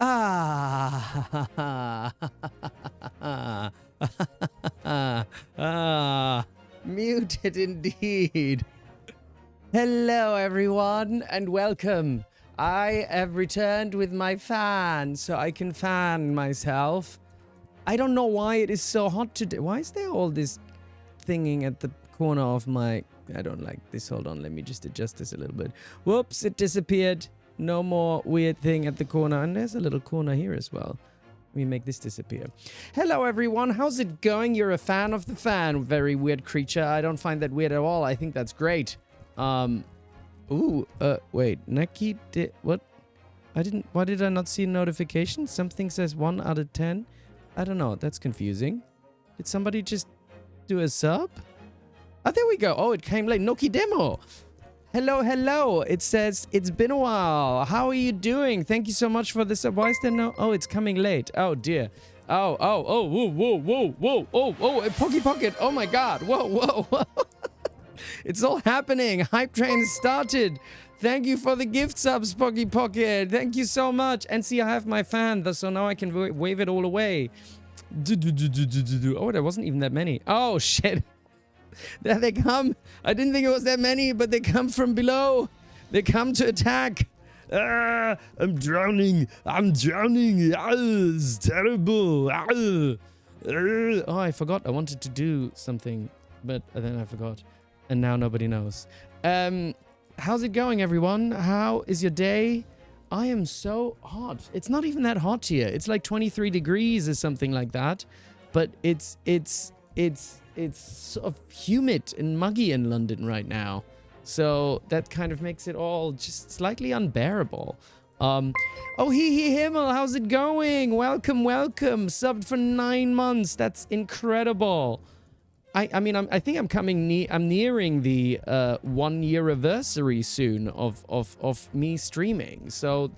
Ah, muted indeed. Hello, everyone, and welcome. I have returned with my fan, so I can fan myself. I don't know why it is so hot today. Why is there all this thinging at the corner of my... I don't like this. Hold on, let me just adjust this a little bit. Whoops, it disappeared. No more weird thing at the corner. And there's a little corner here as well. Let me make this disappear. Hello, everyone. How's it going? You're a fan of the fan. Very weird creature. I don't find that weird at all. I think that's great. Wait. Neki did... What? Why did I not see a notification? Something says 1 out of 10. I don't know. That's confusing. Did somebody just do a sub? Oh, there we go. Oh, it came late. Noki Demo. Hello, hello. It says, it's been a while. How are you doing? Thank you so much for this. Why is there no... Oh, it's coming late. Oh, dear. Oh, whoa, a Pocky Pocket. Oh, my God. Whoa. It's all happening. Hype train started. Thank you for the gift subs, Pocky Pocket. Thank you so much. And see, I have my fan, so now I can wave it all away. Oh, there wasn't even that many. Oh, shit. There they come. I didn't think it was that many, but they come from below. They come to attack. I'm drowning. It's terrible. Oh, I forgot. I wanted to do something, but then I forgot. And now nobody knows. How's it going, everyone? How is your day? I am so hot. It's not even that hot here. It's like 23 degrees or something like that. But it's sort of humid and muggy in London right now. So that kind of makes it all just slightly unbearable. Oh, Hee Himmel, how's it going? Welcome. Subbed for 9 months. That's incredible. I mean, I think I'm nearing the 1 year anniversary soon of me streaming. So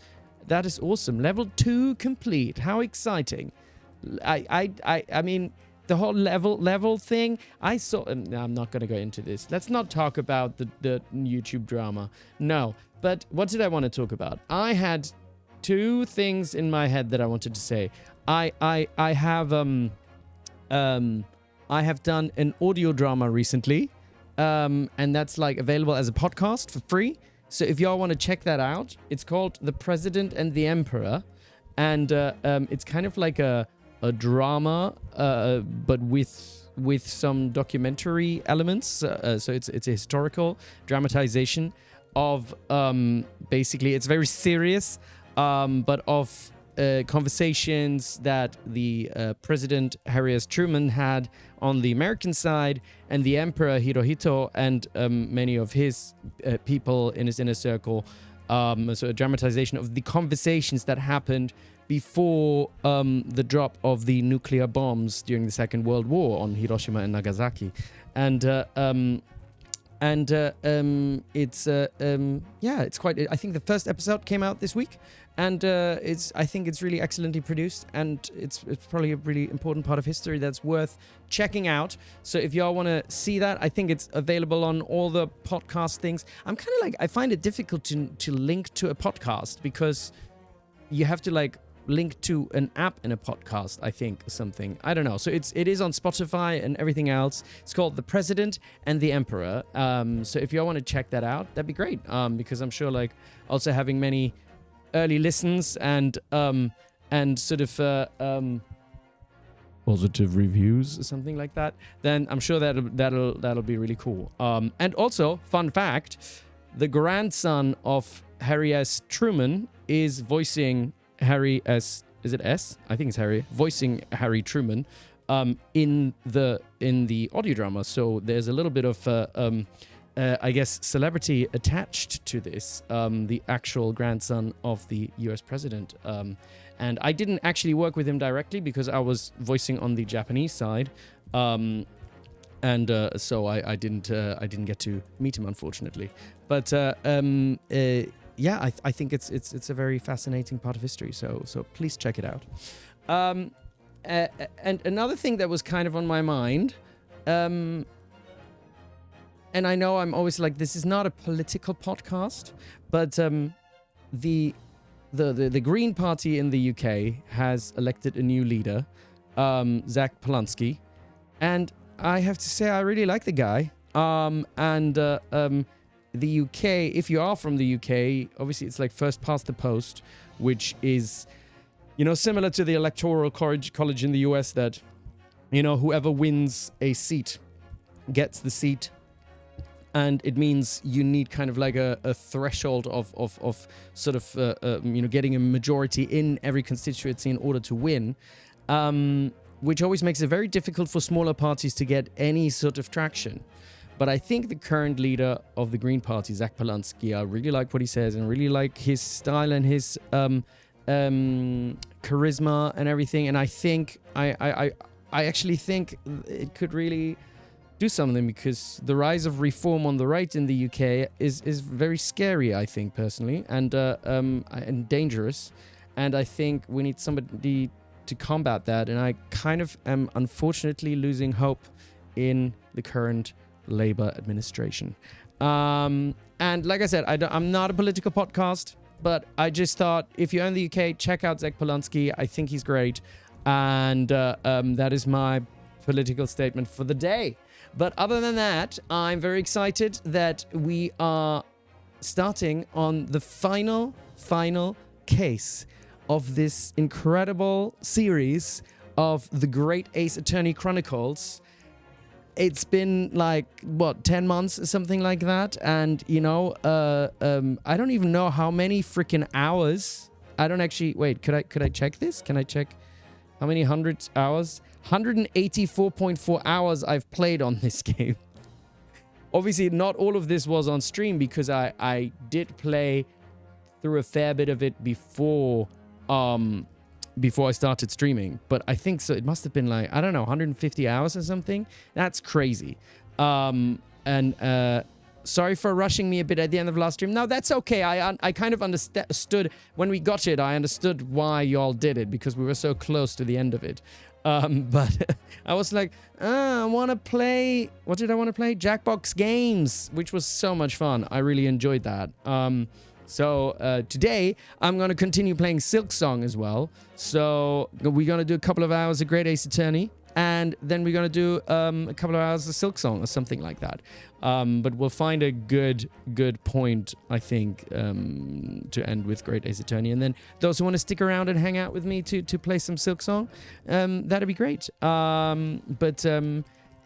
that is awesome. Level 2 complete. How exciting. I mean, the whole level thing, I saw... I'm not going to go into this. Let's not talk about the YouTube drama. No. But what did I want to talk about? I had 2 things in my head that I wanted to say. I have done an audio drama recently. And that's like available as a podcast for free. So if y'all want to check that out, it's called The President and the Emperor. And it's kind of like a drama, but with some documentary elements. So it's a historical dramatization of basically, it's very serious, but of conversations that the President Harry S. Truman had on the American side, and the Emperor Hirohito and many of his people in his inner circle. So a dramatization of the conversations that happened before the drop of the nuclear bombs during the Second World War on Hiroshima and Nagasaki. And it's quite... I think the first episode came out this week, and I think it's really excellently produced, and it's probably a really important part of history that's worth checking out. So if y'all want to see that, I think it's available on all the podcast things. I'm kind of like... I find it difficult to link to a podcast, because you have to like link to an app in a podcast, I think, or something. I don't know. So it is on Spotify and everything else. It's called The President and the Emperor. So if y'all want to check that out, that'd be great. Because I'm sure, like, also having many early listens and sort of positive reviews or something like that, then I'm sure that'll be really cool. And also, fun fact, the grandson of Harry S. Truman is voicing Harry S. Is it S? I think it's Harry voicing Harry Truman in the audio drama. So there's a little bit of I guess celebrity attached to this. The actual grandson of the U.S. president. And I didn't actually work with him directly because I was voicing on the Japanese side. So I didn't get to meet him, unfortunately. But yeah, I think it's a very fascinating part of history. So please check it out. And another thing that was kind of on my mind, and I know I'm always like, this is not a political podcast, but the the Green Party in the UK has elected a new leader, Zach Polanski, and I have to say I really like the guy. The UK, if you are from the UK, obviously it's like first past the post, which is, you know, similar to the electoral college in the US that, you know, whoever wins a seat gets the seat. And it means you need kind of like a threshold of sort of, you know, getting a majority in every constituency in order to win, which always makes it very difficult for smaller parties to get any sort of traction. But I think the current leader of the Green Party, Zach Polanski, I really like what he says and really like his style and his charisma and everything. And I think, I actually think it could really do something, because the rise of reform on the right in the UK is very scary, I think, personally, and dangerous. And I think we need somebody to combat that. And I kind of am unfortunately losing hope in the current Labour administration. And like I said, I'm not a political podcast, but I just thought if you're in the UK, check out Zach Polanski. I think he's great. And that is my political statement for the day. But other than that, I'm very excited that we are starting on the final case of this incredible series of the Great Ace Attorney Chronicles. It's been like, what, 10 months or something like that? And, you know, I don't even know how many freaking hours. I don't actually, wait, could I check this? Can I check how many hundreds hours? 184.4 hours I've played on this game. Obviously, not all of this was on stream because I did play through a fair bit of it before I started streaming. But I think so. It must have been like, I don't know, 150 hours or something. That's crazy. Sorry for rushing me a bit at the end of last stream. No, that's okay. I kind of understood when we got it. I understood why y'all did it because we were so close to the end of it. But I was like, I want to play. What did I want to play? Jackbox Games, which was so much fun. I really enjoyed that. So today I'm going to continue playing Silk Song as well. So we're going to do a couple of hours of Great Ace Attorney, and then we're going to do a couple of hours of Silk Song or something like that. But we'll find a good point, I think, to end with Great Ace Attorney. And then those who want to stick around and hang out with me to play some Silk Song, that'd be great.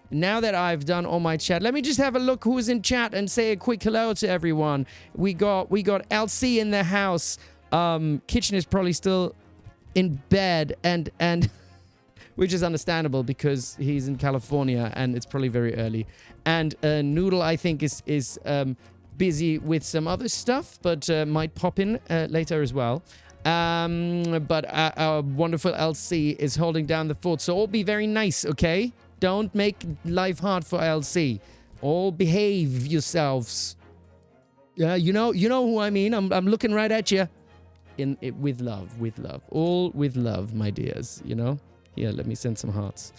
Now that I've done all my chat, let me just have a look who's in chat and say a quick hello to everyone. We got LC in the house. Kitchen is probably still in bed and which is understandable because he's in California and it's probably very early. And Noodle, I think, is busy with some other stuff, but might pop in later as well. But our wonderful LC is holding down the fort, so all be very nice, okay? Don't make life hard for LC. All behave yourselves. Yeah, you know who I mean. I'm looking right at you. With love, all with love, my dears. You know. Here, let me send some hearts.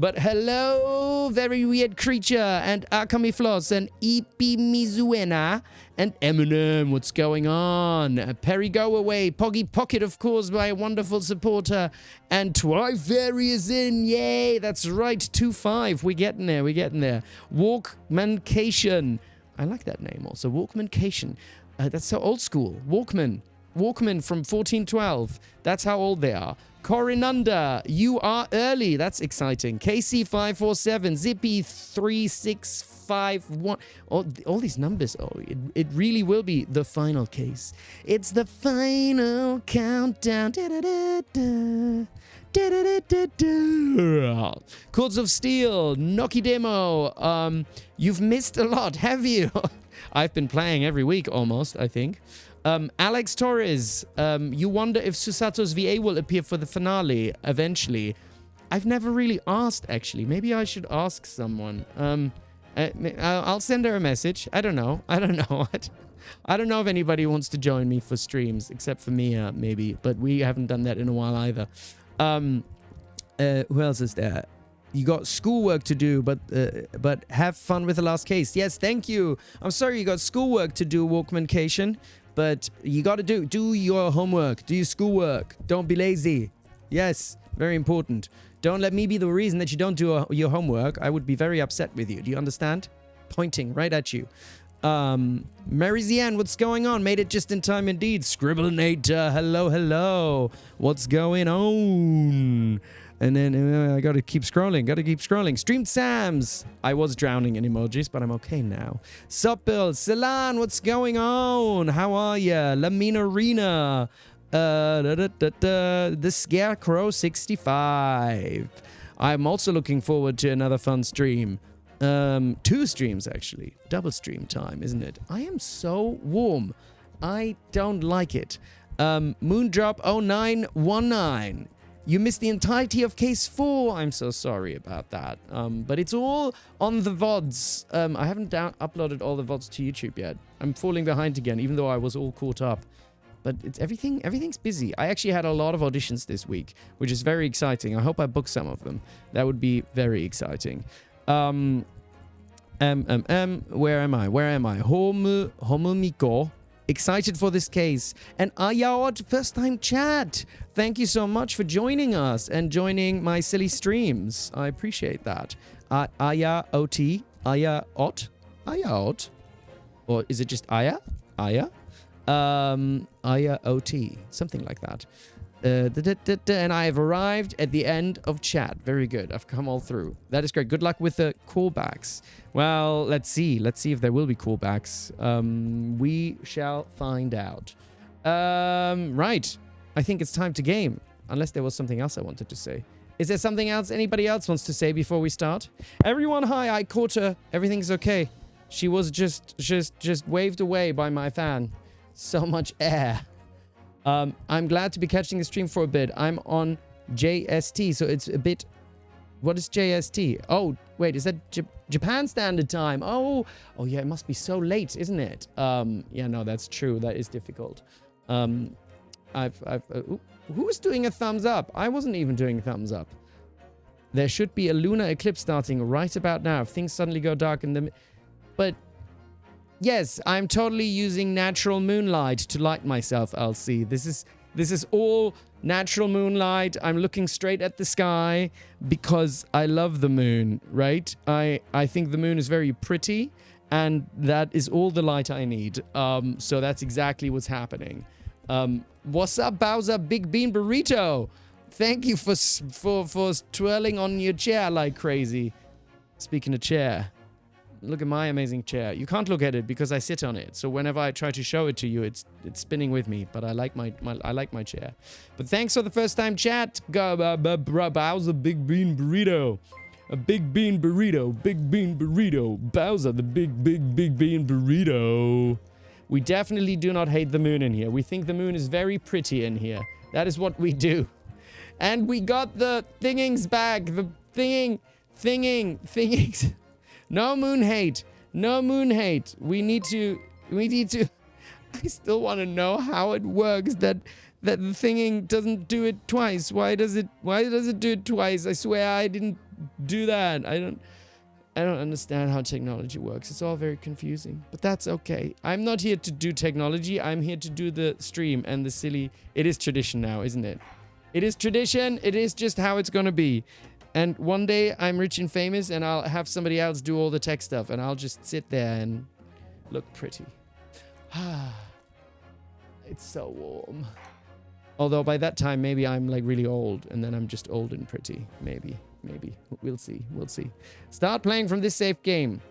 But hello, very weird creature, and Akami Floss, and Ipi Mizuena, and Eminem, what's going on? Perry Go Away, Poggy Pocket, of course, my wonderful supporter, and Twyfairy is in, yay, that's right, 2-5, we're getting there. Walkmancation, I like that name also, Walkmancation, that's so old school, Walkman from 1412, that's how old they are. Corinunda, you are early. That's exciting. KC547, Zippy3651. All these numbers. Oh, it really will be the final case. It's the final countdown. Chords of Steel, Noki Demo. You've missed a lot, have you? I've been playing every week almost, I think. Alex Torres, you wonder if Susato's VA will appear for the finale eventually. I've never really asked, actually. Maybe I should ask someone. I'll send her a message. I don't know. I don't know if anybody wants to join me for streams, except for Mia, maybe. But we haven't done that in a while either. Who else is there? You got schoolwork to do, but have fun with the last case. Yes, thank you. I'm sorry you got schoolwork to do, Walkmancation. But you got to do your homework, do your schoolwork. Don't be lazy. Yes, very important. Don't let me be the reason that you don't do your homework. I would be very upset with you. Do you understand? Pointing right at you. Mary Zian, what's going on? Made it just in time indeed. Scribblenator, hello, hello. What's going on? And then I gotta keep scrolling. Streamed Sams. I was drowning in emojis, but I'm okay now. Sup, Bill? Celan, what's going on? How are ya? Lamina Rena. The Scarecrow 65. I'm also looking forward to another fun stream. 2 streams actually. Double stream time, isn't it? I am so warm. I don't like it. Moondrop 0919. You missed the entirety of case 4. I'm so sorry about that. But it's all on the VODs. I haven't uploaded all the VODs to YouTube yet. I'm falling behind again, even though I was all caught up. But it's everything's busy. I actually had a lot of auditions this week, which is very exciting. I hope I book some of them. That would be very exciting. Where am I? Homumiko. Excited for this case. And Ayaot, first time chat. Thank you so much for joining us and joining my silly streams. I appreciate that. Ayaot. Ayaot. Or is it just Aya? Aya? Aya-OT, something like that. And I have arrived at the end of chat. Very good. I've come all through. That is great. Good luck with the callbacks. Well, let's see. Let's see if there will be callbacks. We shall find out. Right. I think it's time to game. Unless there was something else I wanted to say. Is there something else anybody else wants to say before we start? Everyone, hi. I caught her. Everything's okay. She was just waved away by my fan. So much air. I'm glad to be catching the stream for a bit. I'm on JST, so it's a bit... What is JST? Oh, wait, is that Japan Standard Time? Oh, yeah, it must be so late, isn't it? Yeah, no, that's true. That is difficult. Who was doing a thumbs up? I wasn't even doing a thumbs up. There should be a lunar eclipse starting right about now. If things suddenly go dark in the... But... Yes, I'm totally using natural moonlight to light myself, LC. This is all natural moonlight. I'm looking straight at the sky because I love the moon, right? I think the moon is very pretty, and that is all the light I need. So that's exactly what's happening. What's up, Bowser Big Bean Burrito? Thank you for twirling on your chair like crazy. Speaking of chair... Look at my amazing chair. You can't look at it because I sit on it. So whenever I try to show it to you, it's spinning with me. But I like my chair. But thanks for the first time chat. Bowser Big Bean Burrito. A big bean burrito. Big bean burrito. Bowser the big bean burrito. We definitely do not hate the moon in here. We think the moon is very pretty in here. That is what we do. And we got the thingings back. The thingings. No moon hate. No moon hate. We need to... I still want to know how it works that the thinging doesn't do it twice. Why does it do it twice? I swear I didn't do that. I don't understand how technology works. It's all very confusing. But that's okay. I'm not here to do technology. I'm here to do the stream and the silly... It is tradition now, isn't it? It is tradition. It is just how it's gonna be. And one day I'm rich and famous and I'll have somebody else do all the tech stuff and I'll just sit there and look pretty. It's so warm. Although by that time maybe I'm like really old and then I'm just old and pretty. Maybe. We'll see. Start playing from this safe game.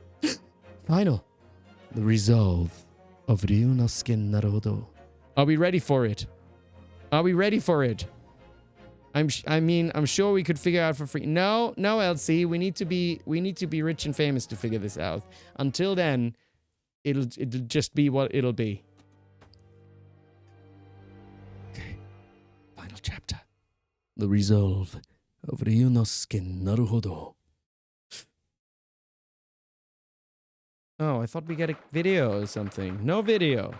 Final. The Resolve of Ryunosuke Naruhodo. Are we ready for it? I'm sure we could figure out for free. No, LC. We need to be rich and famous to figure this out. Until then, it'll just be what it'll be. Okay. Final chapter. The Resolve of Ryunosuke Naruhodo. Oh, I thought we get a video or something. No video.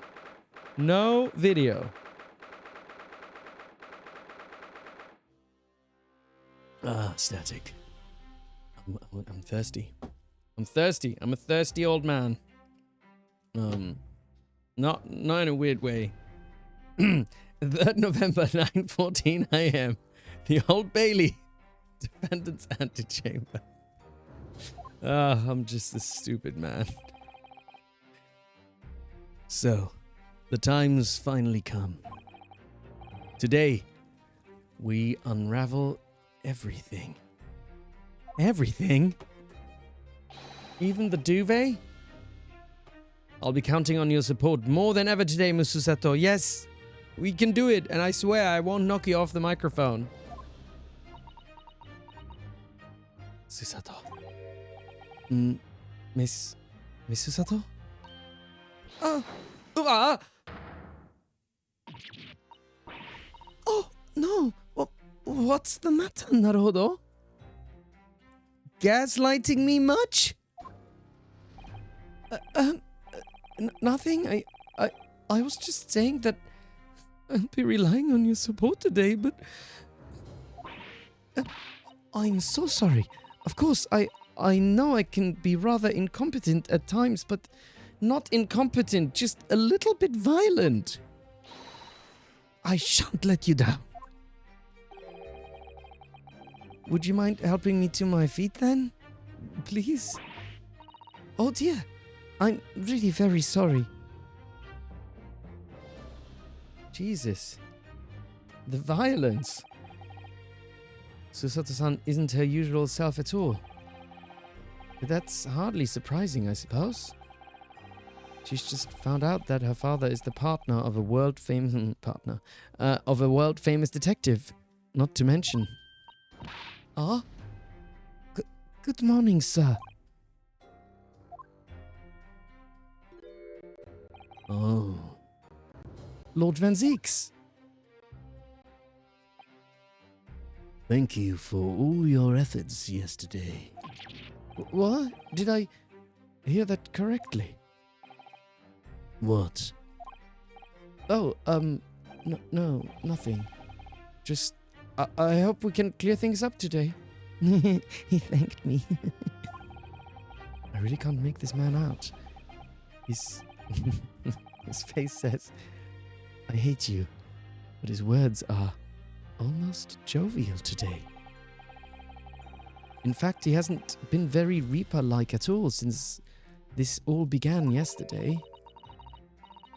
Static. I'm thirsty. I'm a thirsty old man. Not in a weird way. 3rd November, 9:14 a.m. The Old Bailey. Defendant's antechamber. I'm just a stupid man. So, the time's finally come. Today, we unravel everything. Everything? Even the duvet? I'll be counting on your support more than ever today, Mususato. Yes, we can do it, and I swear I won't knock you off the microphone. Susato. Miss Susato? Oh, no. What's the matter, Naruhodo? Gaslighting me much? Nothing. I was just saying that I'll be relying on your support today, but I'm so sorry. Of course, I know I can be rather incompetent at times, but not incompetent, just a little bit violent. I shan't let you down. Would you mind helping me to my feet then? Please? Oh dear. I'm really very sorry. Jesus. The violence. Susato-san isn't her usual self at all. But that's hardly surprising, I suppose. She's just found out that her father is the partner of a world-famous detective. Not to mention. Good morning, sir. Oh. Lord Van Zeeks. Thank you for all your efforts yesterday. What? Did I hear that correctly? What? Oh, no, nothing. Just, I hope we can clear things up today. He thanked me. I really can't make this man out. His face says, I hate you, but his words are almost jovial today. In fact, he hasn't been very Reaper-like at all since this all began yesterday.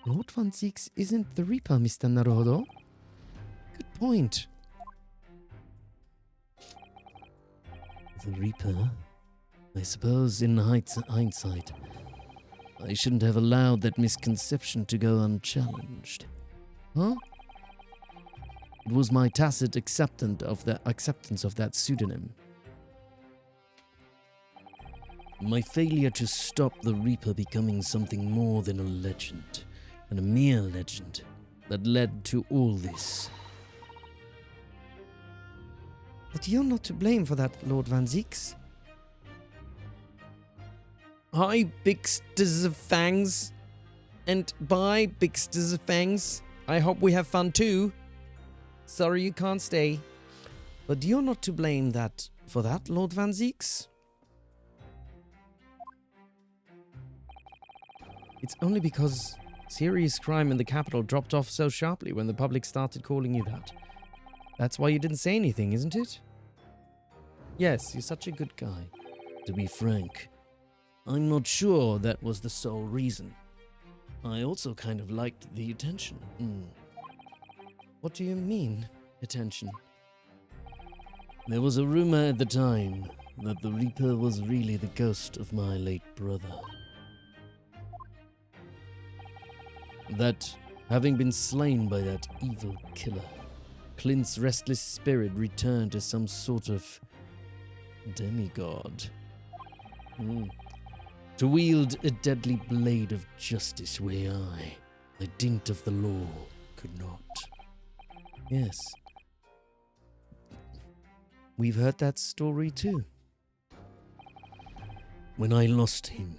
Lord Van Zeeks isn't the Reaper, Mr. Naruhodo. Good point. The Reaper? I suppose in hindsight, I shouldn't have allowed that misconception to go unchallenged. Huh? It was my tacit acceptance of that pseudonym. My failure to stop the Reaper becoming something more than a legend, and a mere legend, that led to all this. But you're not to blame for that, Lord Van Zeeks. Hi, Bigsters of Fangs. And bye, Bigsters of Fangs. I hope we have fun too. Sorry you can't stay. But you're not to blame for that, Lord Van Zeeks. It's only because serious crime in the capital dropped off so sharply when the public started calling you that. That's why you didn't say anything, isn't it? Yes, you're such a good guy. To be frank, I'm not sure that was the sole reason. I also kind of liked the attention. What do you mean, attention? There was a rumor at the time that the Reaper was really the ghost of my late brother. That, having been slain by that evil killer, Clint's restless spirit returned as some sort of demigod. To wield a deadly blade of justice where I, the dint of the law, could not. Yes. We've heard that story too. When I lost him.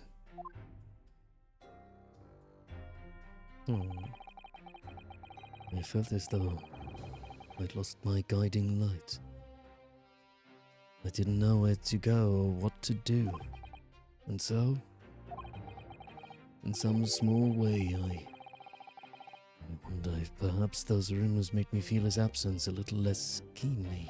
I felt as though I'd lost my guiding light. I didn't know where to go or what to do. And so, in some small way, I And perhaps those rumors make me feel his absence a little less keenly.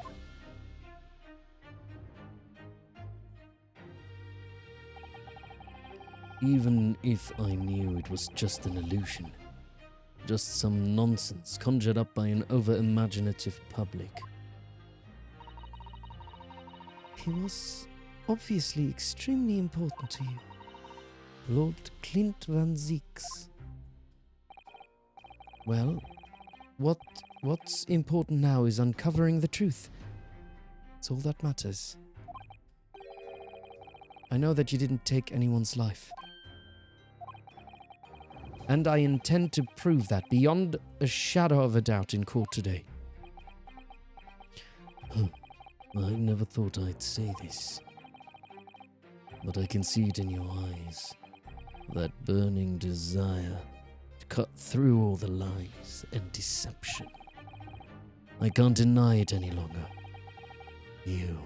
Even if I knew it was just an illusion, just some nonsense conjured up by an over-imaginative public. He was obviously extremely important to you. Lord Clint Van Zieks. Well, what's important now is uncovering the truth. It's all that matters. I know that you didn't take anyone's life. And I intend to prove that beyond a shadow of a doubt in court today. I never thought I'd say this. But I can see it in your eyes. That burning desire to cut through all the lies and deception. I can't deny it any longer. You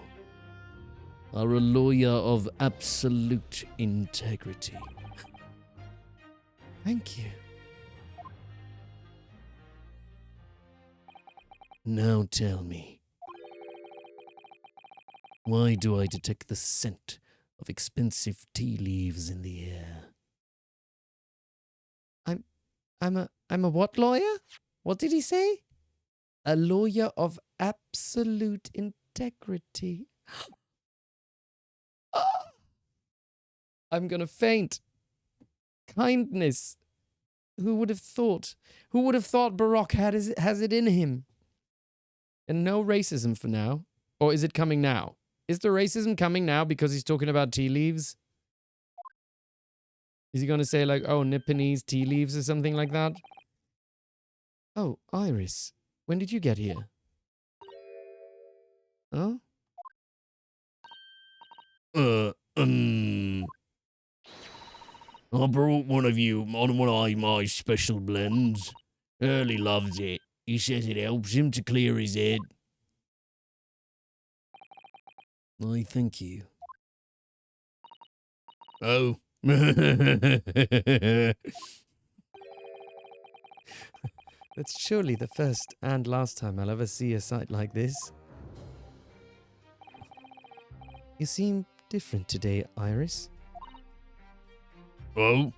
are a lawyer of absolute integrity. Thank you. Now tell me, why do I detect the scent of expensive tea leaves in the air? I'm a what lawyer? What did he say? A lawyer of absolute integrity. I'm gonna faint. Kindness. Who would have thought? Who would have thought Baroque has it in him? And no racism for now. Or is it coming now? Is the racism coming now because he's talking about tea leaves? Is he going to say like, oh, Nipponese tea leaves or something like that? Oh, Iris. When did you get here? Huh? I brought one of my special blends. Early loves it. He says it helps him to clear his head. I thank you. Oh. That's surely the first and last time I'll ever see a sight like this. You seem different today, Iris. Oh?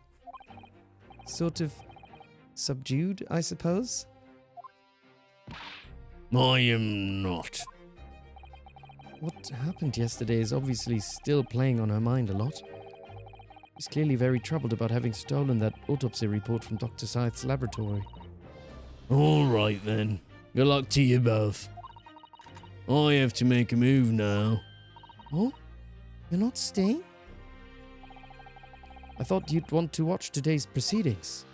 Sort of subdued, I suppose? I am not. What happened yesterday is obviously still playing on her mind a lot. She's clearly very troubled about having stolen that autopsy report from Dr. Scythe's laboratory. All right then. Good luck to you both. I have to make a move now. Oh? You're not staying? I thought you'd want to watch today's proceedings.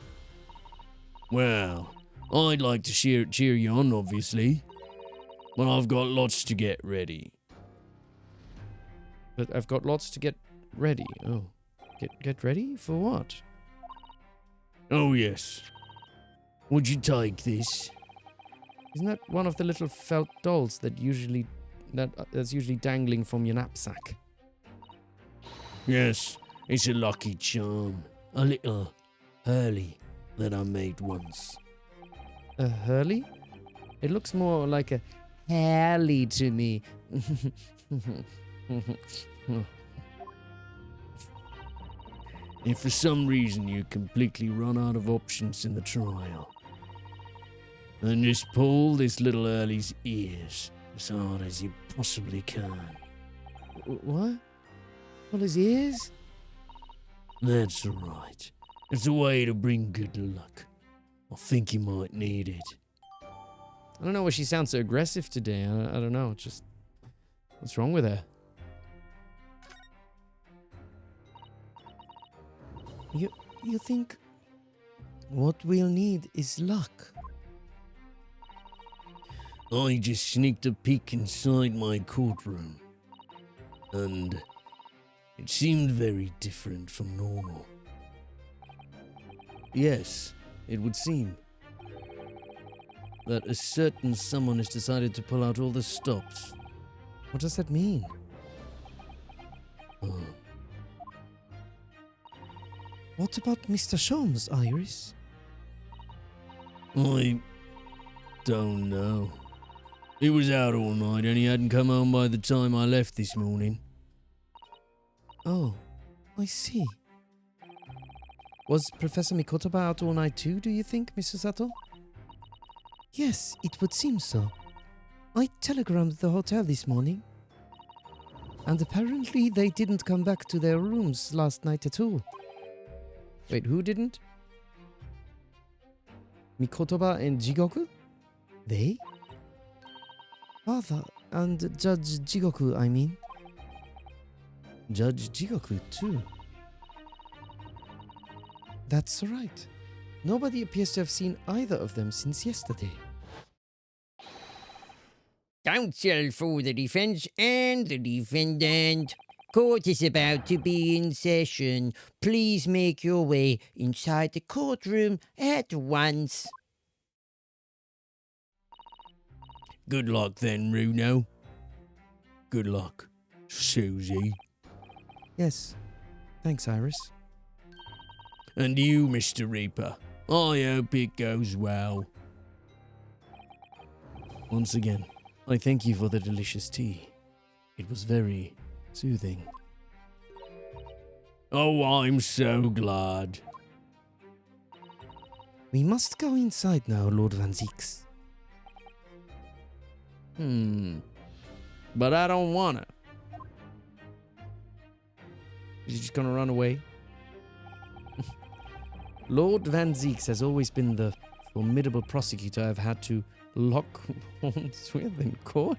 Well, I'd like to cheer you on, obviously. But I've got lots to get ready. But I've got lots to get ready. Oh. Get ready? For what? Oh, yes. Would you take this? Isn't that one of the little felt dolls that's usually dangling from your knapsack? Yes, it's a lucky charm. A little Hurley that I made once. A Hurley? It looks more like a Harley to me. If for some reason you completely run out of options in the trial, then just pull this little Hurley's ears as hard as you possibly can. What? All his ears? That's right. It's a way to bring good luck. I think you might need it. I don't know why she sounds so aggressive today. I don't know. Just what's wrong with her? You think what we'll need is luck? I just sneaked a peek inside my courtroom, and it seemed very different from normal. Yes, it would seem that a certain someone has decided to pull out all the stops. What does that mean? Oh. What about Mr. Sholmes, Iris? I don't know. He was out all night and he hadn't come home by the time I left this morning. Oh, I see. Was Professor Mikotoba out all night too, do you think, Mr. Sato? Yes, it would seem so. I telegrammed the hotel this morning. And apparently they didn't come back to their rooms last night at all. Wait, who didn't? Mikotoba and Jigoku? They? Father and Judge Jigoku, I mean. Judge Jigoku, too. That's right. Nobody appears to have seen either of them since yesterday. Counsel for the defense and the defendant. Court is about to be in session. Please make your way inside the courtroom at once. Good luck then, Runo. Good luck, Susie. Yes. Thanks, Iris. And you, Mr. Reaper. I hope it goes well. Once again, I thank you for the delicious tea. It was very soothing. Oh, I'm so glad. We must go inside now, Lord Van Zieks. But I don't wanna. Is he just gonna run away? Lord Van Zieks has always been the formidable prosecutor I've had to lock horns with in court.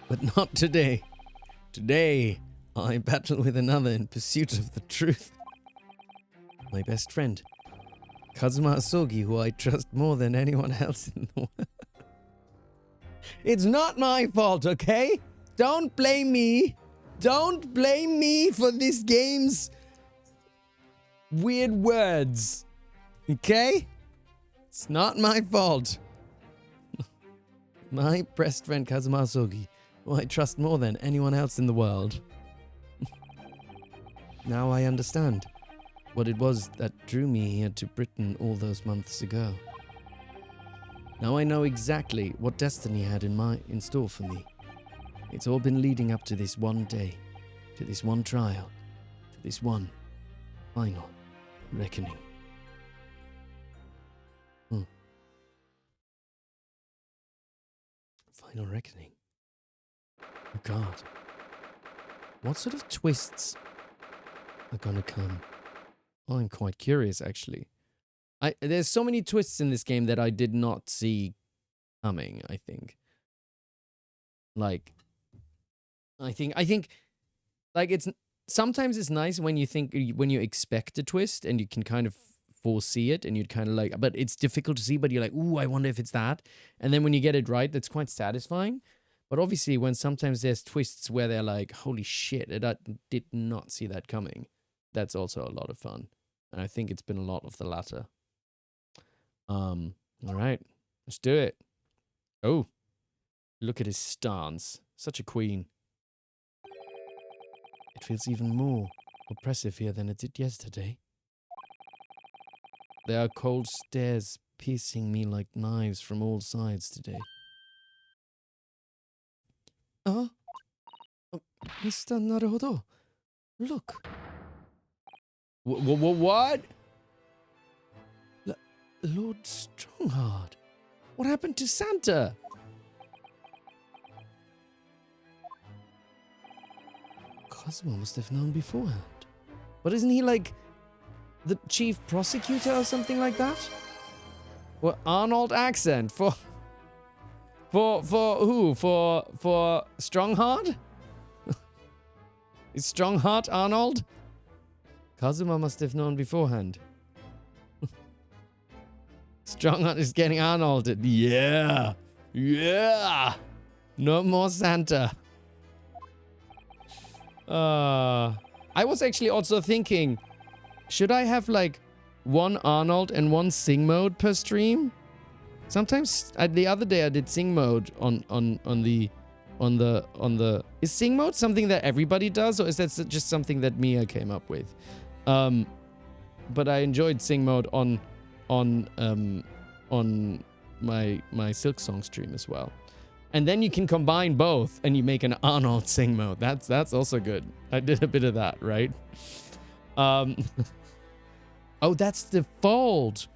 But not today. Today, I battle with another in pursuit of the truth. My best friend, Kazuma Asogi, who I trust more than anyone else in the world. It's not my fault, okay? Don't blame me. Don't blame me for this game's weird words. Okay? It's not my fault. My best friend Kazuma Asogi, who I trust more than anyone else in the world. Now I understand what it was that drew me here to Britain all those months ago. Now I know exactly what destiny had in store for me. It's all been leading up to this one day, to this one trial, to this one final reckoning. Final reckoning. Oh God. What sort of twists are gonna come? I'm quite curious, actually. There's so many twists in this game that I did not see coming, I think. I think like sometimes it's nice when you expect a twist and you can kind of foresee it and you'd kind of like, but it's difficult to see, but you're like, ooh, I wonder if it's that. And then when you get it right, that's quite satisfying. But obviously when sometimes there's twists where they're like, holy shit, I did not see that coming. That's also a lot of fun. And I think it's been a lot of the latter. All right, let's do it. Oh, look at his stance. Such a queen. It feels even more oppressive here than it did yesterday. There are cold stares piercing me like knives from all sides today. Mr. Naruhodo, look. What? Lord Strongheart, what happened to Santa? Cosmo must have known beforehand. But isn't he like the chief prosecutor or something like that? Well, Arnold accent for who? For Strongheart? Is Strongheart Arnold? Kazuma must have known beforehand. Strongheart is getting Arnolded. Yeah. Yeah. No more Santa. I was actually also thinking, should I have like one Arnold and one sing mode per stream? Sometimes the other day I did sing mode on the Is sing mode something that everybody does, or is that just something that Mia came up with? But I enjoyed sing mode on my Silk Song stream as well. And then you can combine both and you make an Arnold sing mode. That's also good. I did a bit of that, right? Oh, that's default.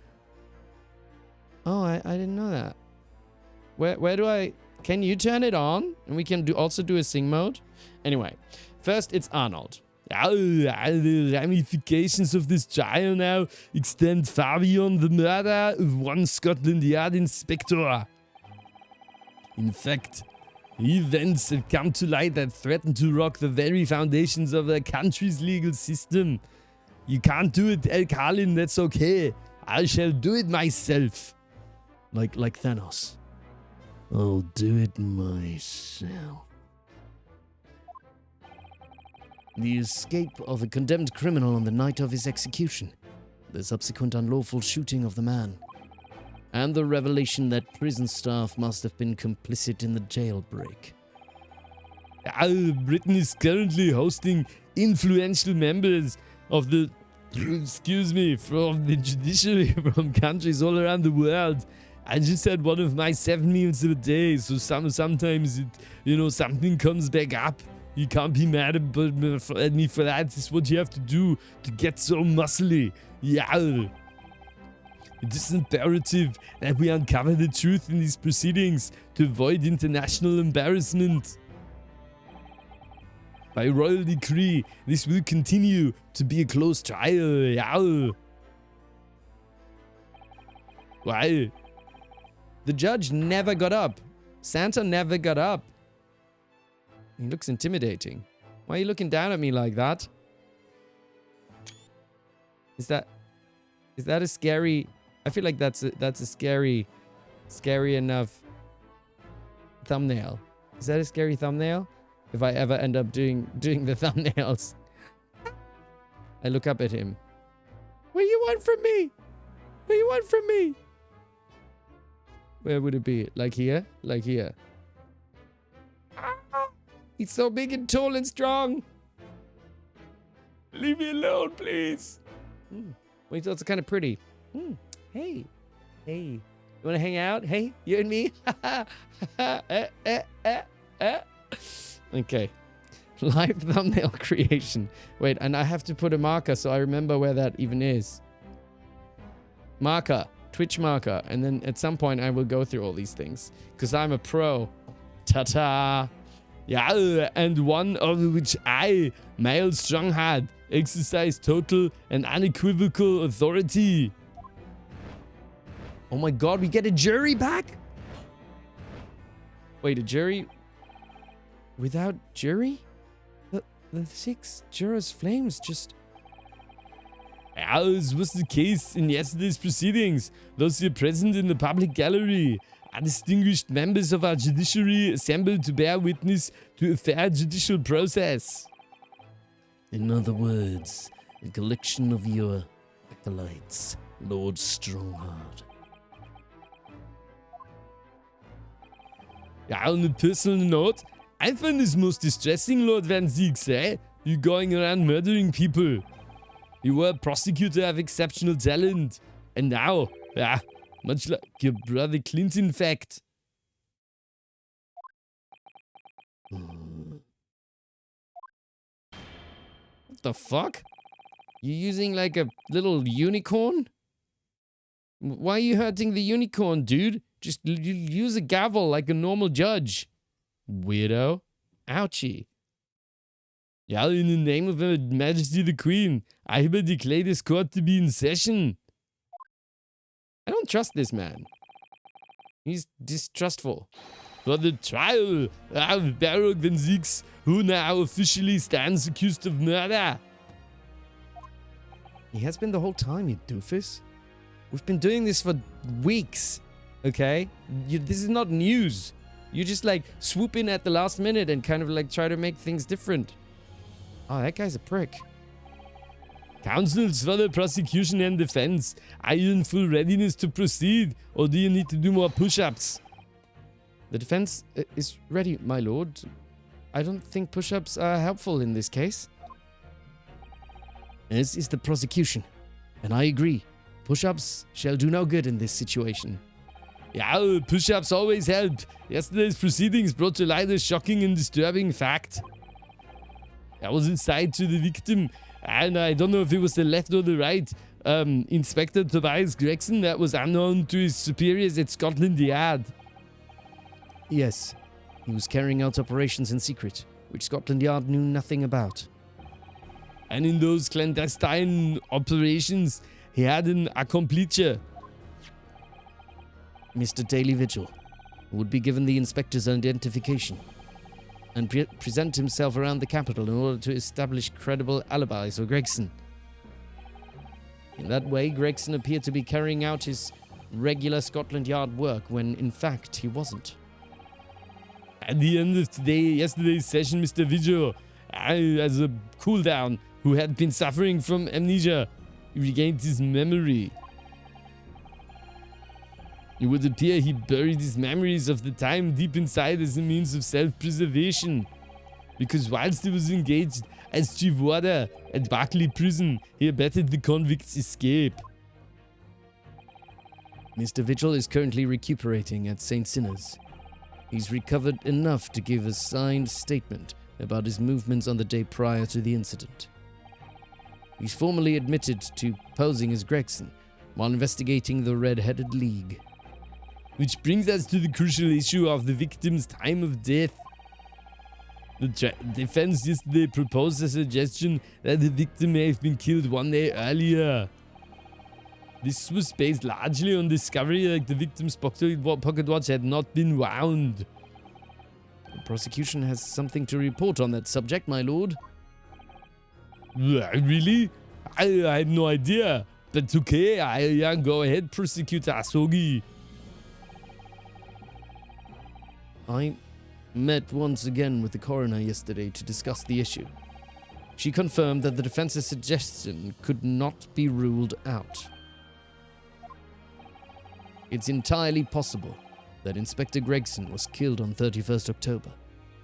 Oh, I didn't know that. Where do I... Can you turn it on? And we can also do a sing mode? Anyway, first it's Arnold. The ramifications of this trial now extend far beyond the murder of one Scotland Yard inspector. In fact, events have come to light that threaten to rock the very foundations of the country's legal system. You can't do it, El Carlin, that's okay. I shall do it myself. Like Thanos. I'll do it myself. The escape of a condemned criminal on the night of his execution. The subsequent unlawful shooting of the man. And the revelation that prison staff must have been complicit in the jailbreak. Britain is currently hosting influential members of the... Excuse me, from the judiciary from countries all around the world. I just had one of my 7 meals a day, so sometimes it, something comes back up. You can't be mad at me for that. It's what you have to do to get so muscly. Yeah. It is imperative that we uncover the truth in these proceedings to avoid international embarrassment. By royal decree, this will continue to be a closed trial. Yeah. Why? The judge never got up. Santa never got up. He looks intimidating. Why are you looking down at me like that? Is that a scary... I feel like that's a scary enough thumbnail. Is that a scary thumbnail? If I ever end up doing the thumbnails. I look up at him. What do you want from me? What do you want from me? Where would it be? Like here? Like here. He's so big and tall and strong. Leave me alone, please. Well, he also kind of pretty. Hey. Hey. You want to hang out? Hey, you and me? Okay. Live thumbnail creation. Wait, and I have to put a marker so I remember where that even is. Marker. Twitch marker. And then at some point I will go through all these things. Because I'm a pro. Ta-ta. Yeah, and one of which I, male Stronghad, exercise total and unequivocal authority. Oh my god, we get a jury back? Wait, a jury... Without jury? The 6 jurors' flames just... As was the case in yesterday's proceedings, those here present in the public gallery are distinguished members of our judiciary assembled to bear witness to a fair judicial process. In other words, a collection of your acolytes, Lord Stronghard. Yeah, on a personal note, I find this most distressing, Lord Van Zieks, eh? You going around murdering people. You were a prosecutor of exceptional talent. And now, much like your brother Clint, in fact. What the fuck? You using like a little unicorn? Why are you hurting the unicorn, dude? Just use a gavel like a normal judge. Weirdo. Ouchie. Yeah, in the name of Her Majesty the Queen, I hereby declare this court to be in session. I don't trust this man. He's distrustful. For the trial of Baron Van Zieks, who now officially stands accused of murder. He has been the whole time, you doofus. We've been doing this for weeks, okay? This is not news. You just like swoop in at the last minute and kind of like try to make things different. Oh, that guy's a prick. Counsels for the prosecution and defense, are you in full readiness to proceed, or do you need to do more push-ups? The defense is ready, my lord. I don't think push-ups are helpful in this case. This is the prosecution, and I agree. Push-ups shall do no good in this situation. Yeah, push-ups always help. Yesterday's proceedings brought to light a shocking and disturbing fact. I was inside to the victim, and I don't know if it was the left or the right. Inspector Tobias Gregson, that was unknown to his superiors at Scotland Yard. Yes, he was carrying out operations in secret, which Scotland Yard knew nothing about. And in those clandestine operations, he had an accomplice. Mr. Daily Vigil would be given the inspector's identification and present himself around the capital in order to establish credible alibis for Gregson. In that way, Gregson appeared to be carrying out his regular Scotland Yard work when in fact he wasn't. At the end of yesterday's session, Mr. Vigil, as a cooldown, who had been suffering from amnesia, he regained his memory. It would appear he buried his memories of the time deep inside as a means of self-preservation. Because whilst he was engaged as chief warder at Barclay Prison, he abetted the convict's escape. Mr. Vigil is currently recuperating at St. Sinners. He's recovered enough to give a signed statement about his movements on the day prior to the incident. He's formally admitted to posing as Gregson while investigating the Red-Headed League. Which brings us to the crucial issue of the victim's time of death. The defense yesterday proposed a suggestion that the victim may have been killed one day earlier. This was based largely on discovery that the victim's pocket watch had not been wound. The prosecution has something to report on that subject, my lord. Really? I had no idea. But okay, go ahead, Prosecutor Asogi. I met once again with the coroner yesterday to discuss the issue. She confirmed that the defense's suggestion could not be ruled out. It's entirely possible that Inspector Gregson was killed on 31st October,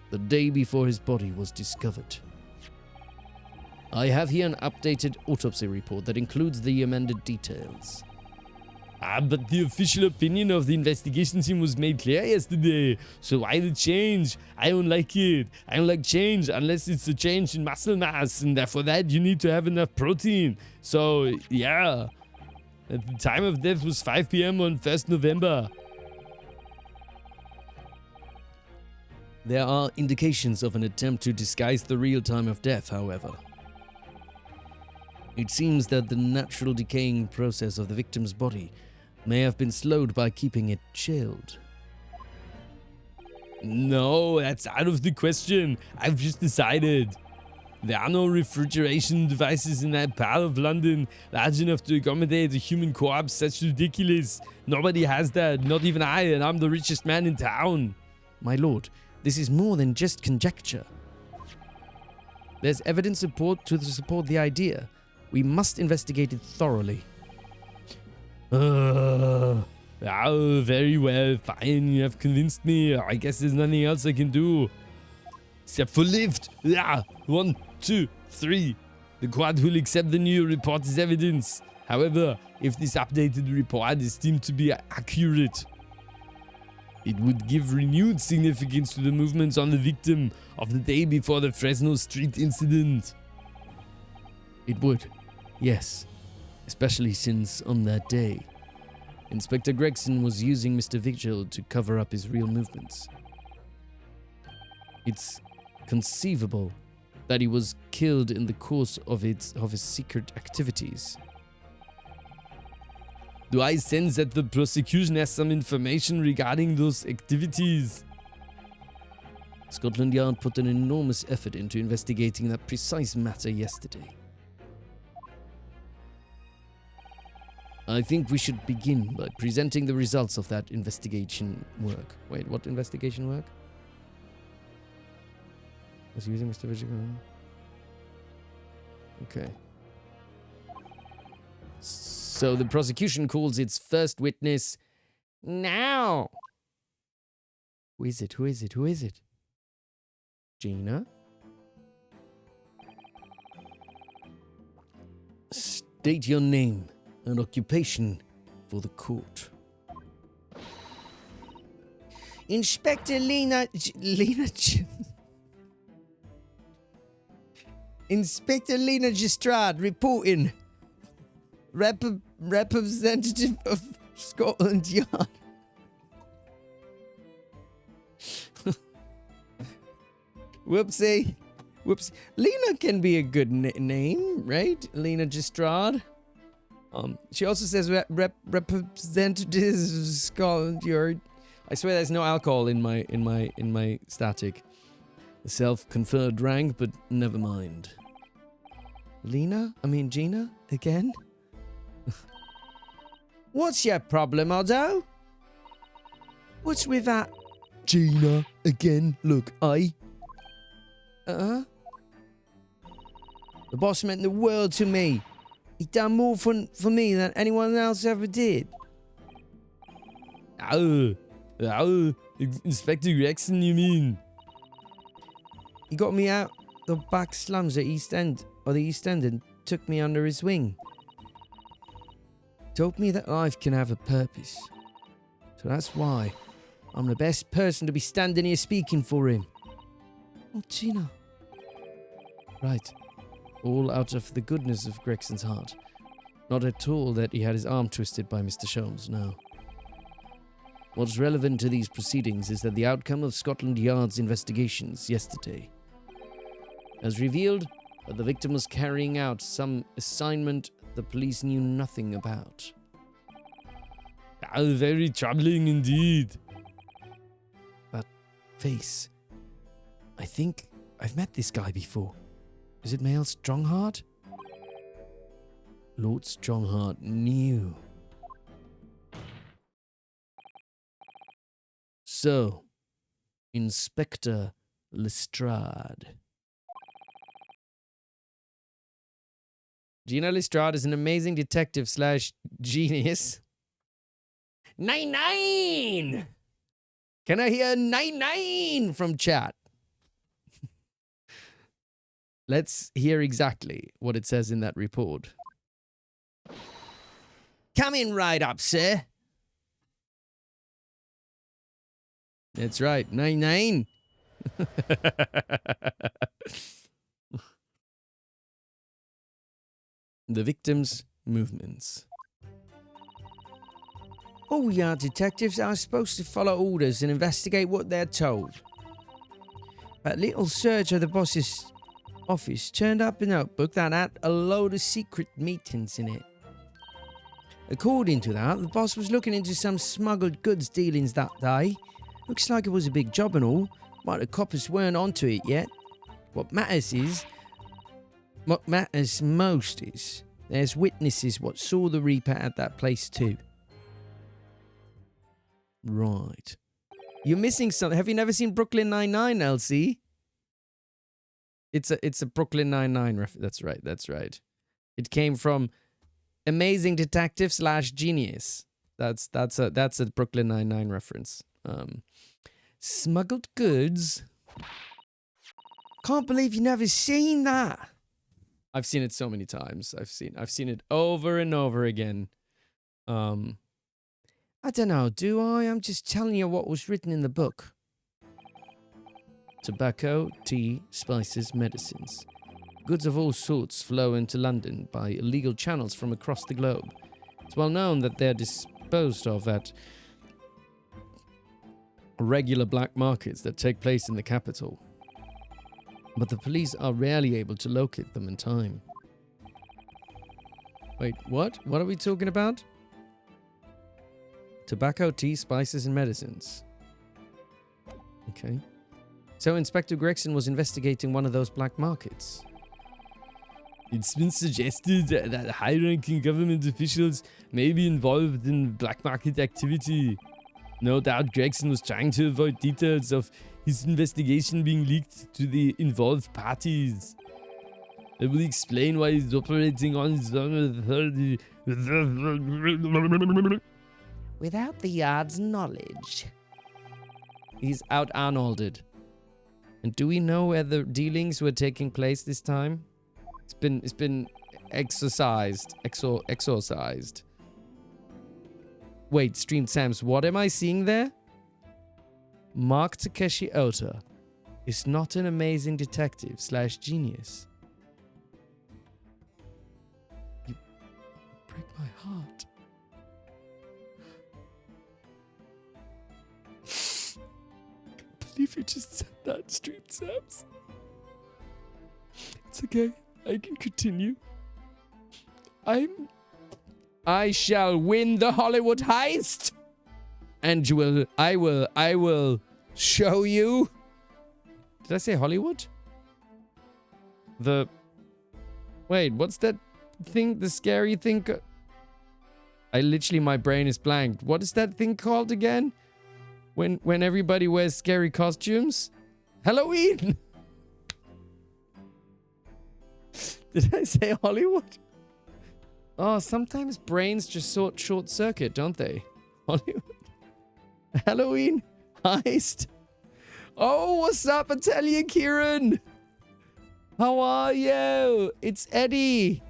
the day before his body was discovered. I have here an updated autopsy report that includes the amended details. But the official opinion of the investigation team was made clear yesterday. So why the change? I don't like it. I don't like change unless it's a change in muscle mass. And for that, you need to have enough protein. So, yeah. At the time of death was 5 p.m. on 1st November. There are indications of an attempt to disguise the real time of death, however. It seems that the natural decaying process of the victim's body may have been slowed by keeping it chilled. No, that's out of the question. I've just decided. There are no refrigeration devices in that part of London large enough to accommodate a human corpse. That's ridiculous. Nobody has that, not even I, and I'm the richest man in town. My lord, this is more than just conjecture. There's evidence to support the idea. We must investigate it thoroughly. Oh, very well, fine, you have convinced me. I guess there's nothing else I can do. Except for lift. 1, 2, 3. The court will accept the new report as evidence. However, if this updated report is deemed to be accurate, it would give renewed significance to the movements on the victim of the day before the Fresno Street incident. It would, yes. Especially since, on that day, Inspector Gregson was using Mr. Vigil to cover up his real movements. It's conceivable that he was killed in the course of his secret activities. Do I sense that the prosecution has some information regarding those activities? Scotland Yard put an enormous effort into investigating that precise matter yesterday. I think we should begin by presenting the results of that investigation work. Wait, what investigation work? Was using Mr. Vigil? Okay. So the prosecution calls its first witness now. Who is it? Who is it? Who is it? Gina? State your name and occupation for the court. Inspector Lena... Inspector Lena Gistrad reporting. Representative of Scotland Yard. Whoopsie. Whoops. Lena can be a good name, right? Lena Gistrad. She also says representative of Scotland Yard. I swear there's no alcohol in my static. A self-conferred rank, but never mind. Lena? I mean Gina? Again? What's your problem, Otto? What's with that? Gina, again, look, The boss meant the world to me. He done more for me than anyone else ever did. Inspector Gregson, you mean? He got me out the back slums at the East End, and took me under his wing. Told me that life can have a purpose. So that's why I'm the best person to be standing here speaking for him. Oh, Gina. Right. All out of the goodness of Gregson's heart. Not at all that he had his arm twisted by Mr. Sholmes, no. What's relevant to these proceedings is that the outcome of Scotland Yard's investigations yesterday has revealed that the victim was carrying out some assignment the police knew nothing about. Very troubling indeed. That face. I think I've met this guy before. Is it Mail Strongheart? Lord Strongheart knew. So, Inspector Lestrade. Gina Lestrade is an amazing detective / genius. 9-9! Can I hear 9-9 from chat? Let's hear exactly what it says in that report. Coming right up, sir. That's right, 9-9. The victim's movements. All yard detectives are supposed to follow orders and investigate what they're told. That little search of the boss's office turned up a notebook that had a load of secret meetings in it. According to that, the boss was looking into some smuggled goods dealings that day. Looks like it was a big job and all, but the coppers weren't onto it yet. What matters most is there's witnesses what saw the Reaper at that place too. Right. You're missing something. Have you never seen Brooklyn Nine-Nine, LC? It's a Brooklyn Nine-Nine reference. That's right. It came from Amazing Detective / Genius. That's a Brooklyn Nine-Nine reference. Smuggled goods. Can't believe you never seen that. I've seen it so many times. I've seen it over and over again. I don't know, do I? I'm just telling you what was written in the book. Tobacco, tea, spices, medicines. Goods of all sorts flow into London by illegal channels from across the globe. It's well known that they're disposed of at regular black markets that take place in the capital. But the police are rarely able to locate them in time. Wait, what? What are we talking about? Tobacco, tea, spices, and medicines. Okay. So Inspector Gregson was investigating one of those black markets. It's been suggested that high-ranking government officials may be involved in black market activity. No doubt Gregson was trying to avoid details of his investigation being leaked to the involved parties. That will explain why he's operating on his own authority. Without the yard's knowledge. He's out Arnolded. And do we know where the dealings were taking place this time? It's been exorcised. Exorcised. Wait, Streamed Sams, what am I seeing there? Mark Takeshi Ota is not an amazing detective / genius. You break my heart. I believe you just said that, Streamed Sams. It's okay. I can continue. I shall win the Hollywood heist. And I will show you. Did I say Hollywood? Wait, what's that thing? The scary thing? My brain is blanked. What is that thing called again? When everybody wears scary costumes? Halloween! Did I say Hollywood? Oh, sometimes brains just short circuit, don't they? Hollywood. Halloween heist. Oh, what's up, Atelier Kieran? How are you? It's Eddie.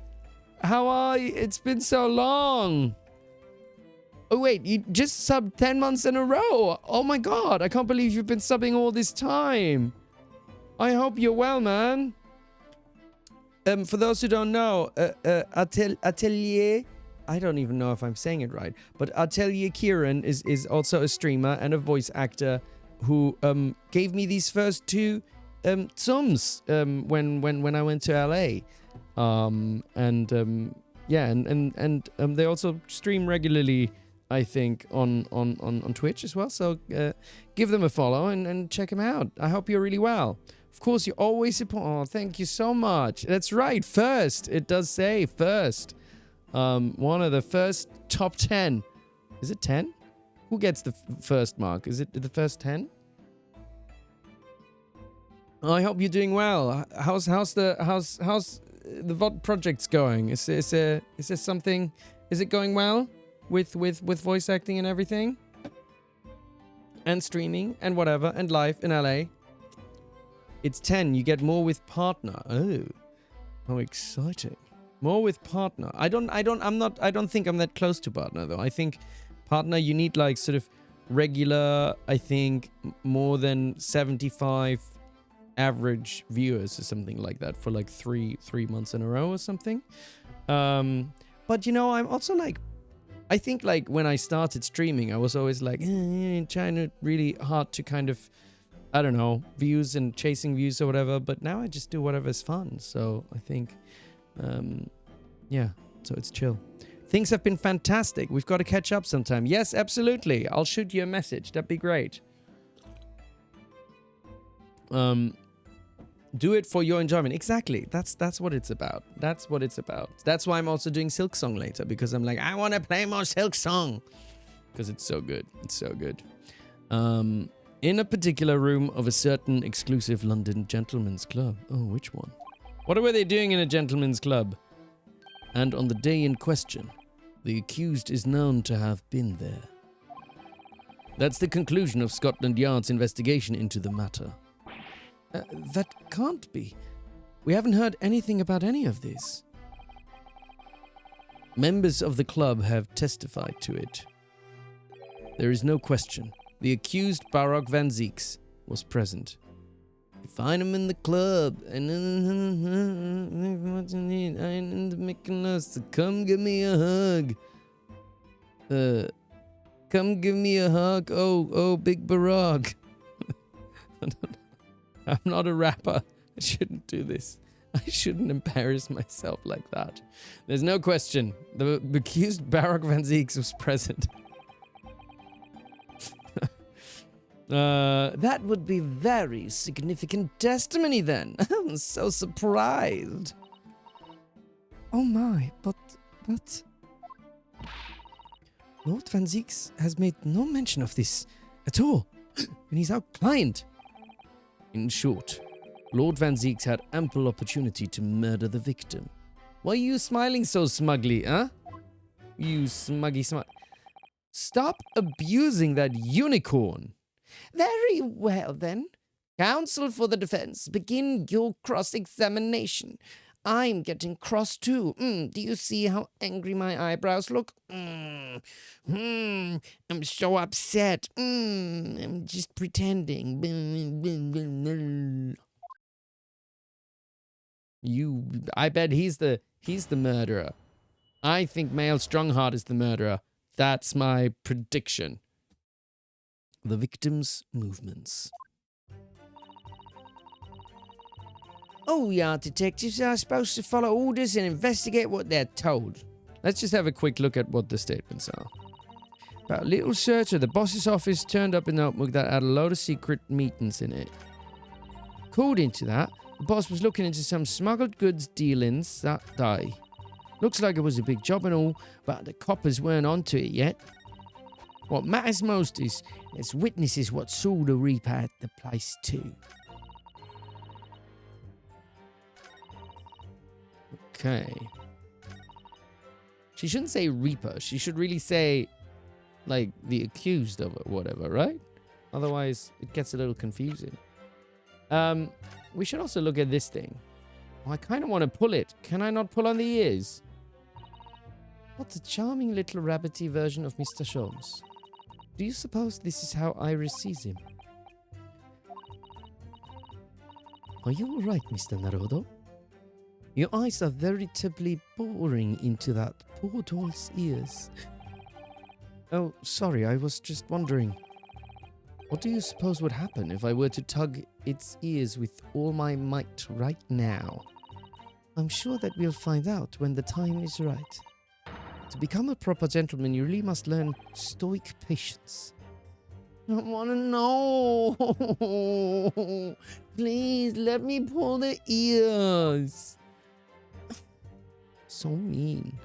How are you? It's been so long. Oh, wait, you just subbed 10 months in a row. Oh my god, I can't believe you've been subbing all this time. I hope you're well, man. For those who don't know, Atelier, I don't even know if I'm saying it right, but Atelier Kieran is also a streamer and a voice actor who gave me these first two sums when I went to LA. They also stream regularly, I think, on Twitch as well. So give them a follow and check them out. I hope you're really well. Of course, you always support. Oh, thank you so much. That's right. First, it does say first. One of the first top 10. Is it 10? Who gets the first mark? Is it the first 10? Oh, I hope you're doing well. How's the VOD projects going? Is there something? Is it going well with voice acting and everything, and streaming and whatever and live in LA? It's 10. You get more with partner. Oh, how exciting! More with partner. I don't think I'm that close to partner though. I think partner you need like sort of regular. I think more than 75 average viewers or something like that for like three months in a row or something. But you know, I'm also like, I think like when I started streaming, I was always like trying to really hard to kind of, I don't know, views and chasing views or whatever. But now I just do whatever's fun. So I think, yeah, so it's chill. Things have been fantastic. We've got to catch up sometime. Yes, absolutely. I'll shoot you a message. That'd be great. Do it for your enjoyment. Exactly. That's what it's about. That's what it's about. That's why I'm also doing Silk Song later, because I'm like, I want to play more Silk Song because it's so good. It's so good. In a particular room of a certain exclusive London gentleman's club. Oh, which one? What were they doing in a gentleman's club? And on the day in question, the accused is known to have been there. That's the conclusion of Scotland Yard's investigation into the matter. That can't be. We haven't heard anything about any of this. Members of the club have testified to it. There is no question. The accused, Barak Van Zieks, was present. You find him in the club, and what you need, I ain't making us. Come give me a hug. Come give me a hug. Oh, Big Barak. I'm not a rapper. I shouldn't do this. I shouldn't embarrass myself like that. There's no question. The accused Barak Van Zieks was present. That would be very significant testimony then. I'm so surprised. Oh my, but... Lord Van Zieks has made no mention of this at all. And he's our client. In short, Lord Van Zieks had ample opportunity to murder the victim. Why are you smiling so smugly, huh? You smuggy smug... Stop abusing that unicorn. Very well, then. Counsel for the defense, begin your cross-examination. I'm getting cross, too. Do you see how angry my eyebrows look? I'm so upset. I'm just pretending. I bet he's the murderer. I think Male Strongheart is the murderer. That's my prediction. The victim's movements. Oh, yeah, detectives are supposed to follow orders and investigate what they're told. Let's just have a quick look at what the statements are. About a little search of the boss's office turned up a notebook that had a load of secret meetings in it. According to that, the boss was looking into some smuggled goods dealings that day. Looks like it was a big job and all, but the coppers weren't onto it yet. What matters most is there's witnesses what saw the Reaper at the place too. Okay. She shouldn't say Reaper. She should really say, like, the accused of it, whatever, right? Otherwise, it gets a little confusing. We should also look at this thing. Oh, I kind of want to pull it. Can I not pull on the ears? What a charming little rabbity version of Mr. Sholmes. Do you suppose this is how Iris sees him? Are you all right, Mr. Naruhodo? Your eyes are veritably boring into that poor doll's ears. Oh, sorry, I was just wondering. What do you suppose would happen if I were to tug its ears with all my might right now? I'm sure that we'll find out when the time is right. To become a proper gentleman, you really must learn stoic patience. I want to know. Please, let me pull the ears. So mean.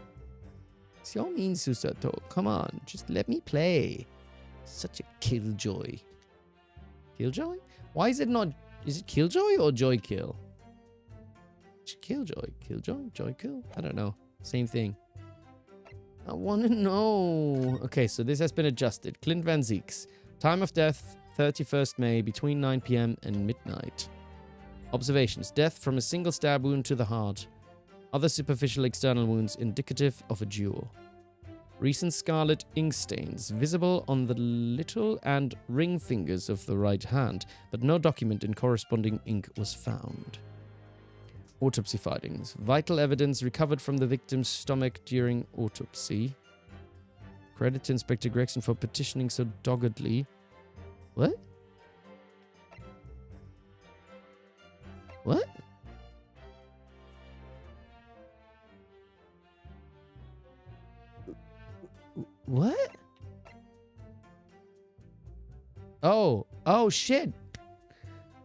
So mean, Susato. Come on, just let me play. Such a killjoy. Killjoy? Why is it not... Is it killjoy or joy kill? Killjoy. Killjoy? Joy kill? I don't know. Same thing. I want to know. Okay, so this has been adjusted. Clint Van Zeeks. Time of death, 31st May, between 9 p.m. and midnight. Observations. Death from a single stab wound to the heart. Other superficial external wounds indicative of a duel. Recent scarlet ink stains visible on the little and ring fingers of the right hand, but no document in corresponding ink was found. Autopsy findings. Vital evidence recovered from the victim's stomach during autopsy. Credit to Inspector Gregson for petitioning so doggedly. What? What? What? Oh shit.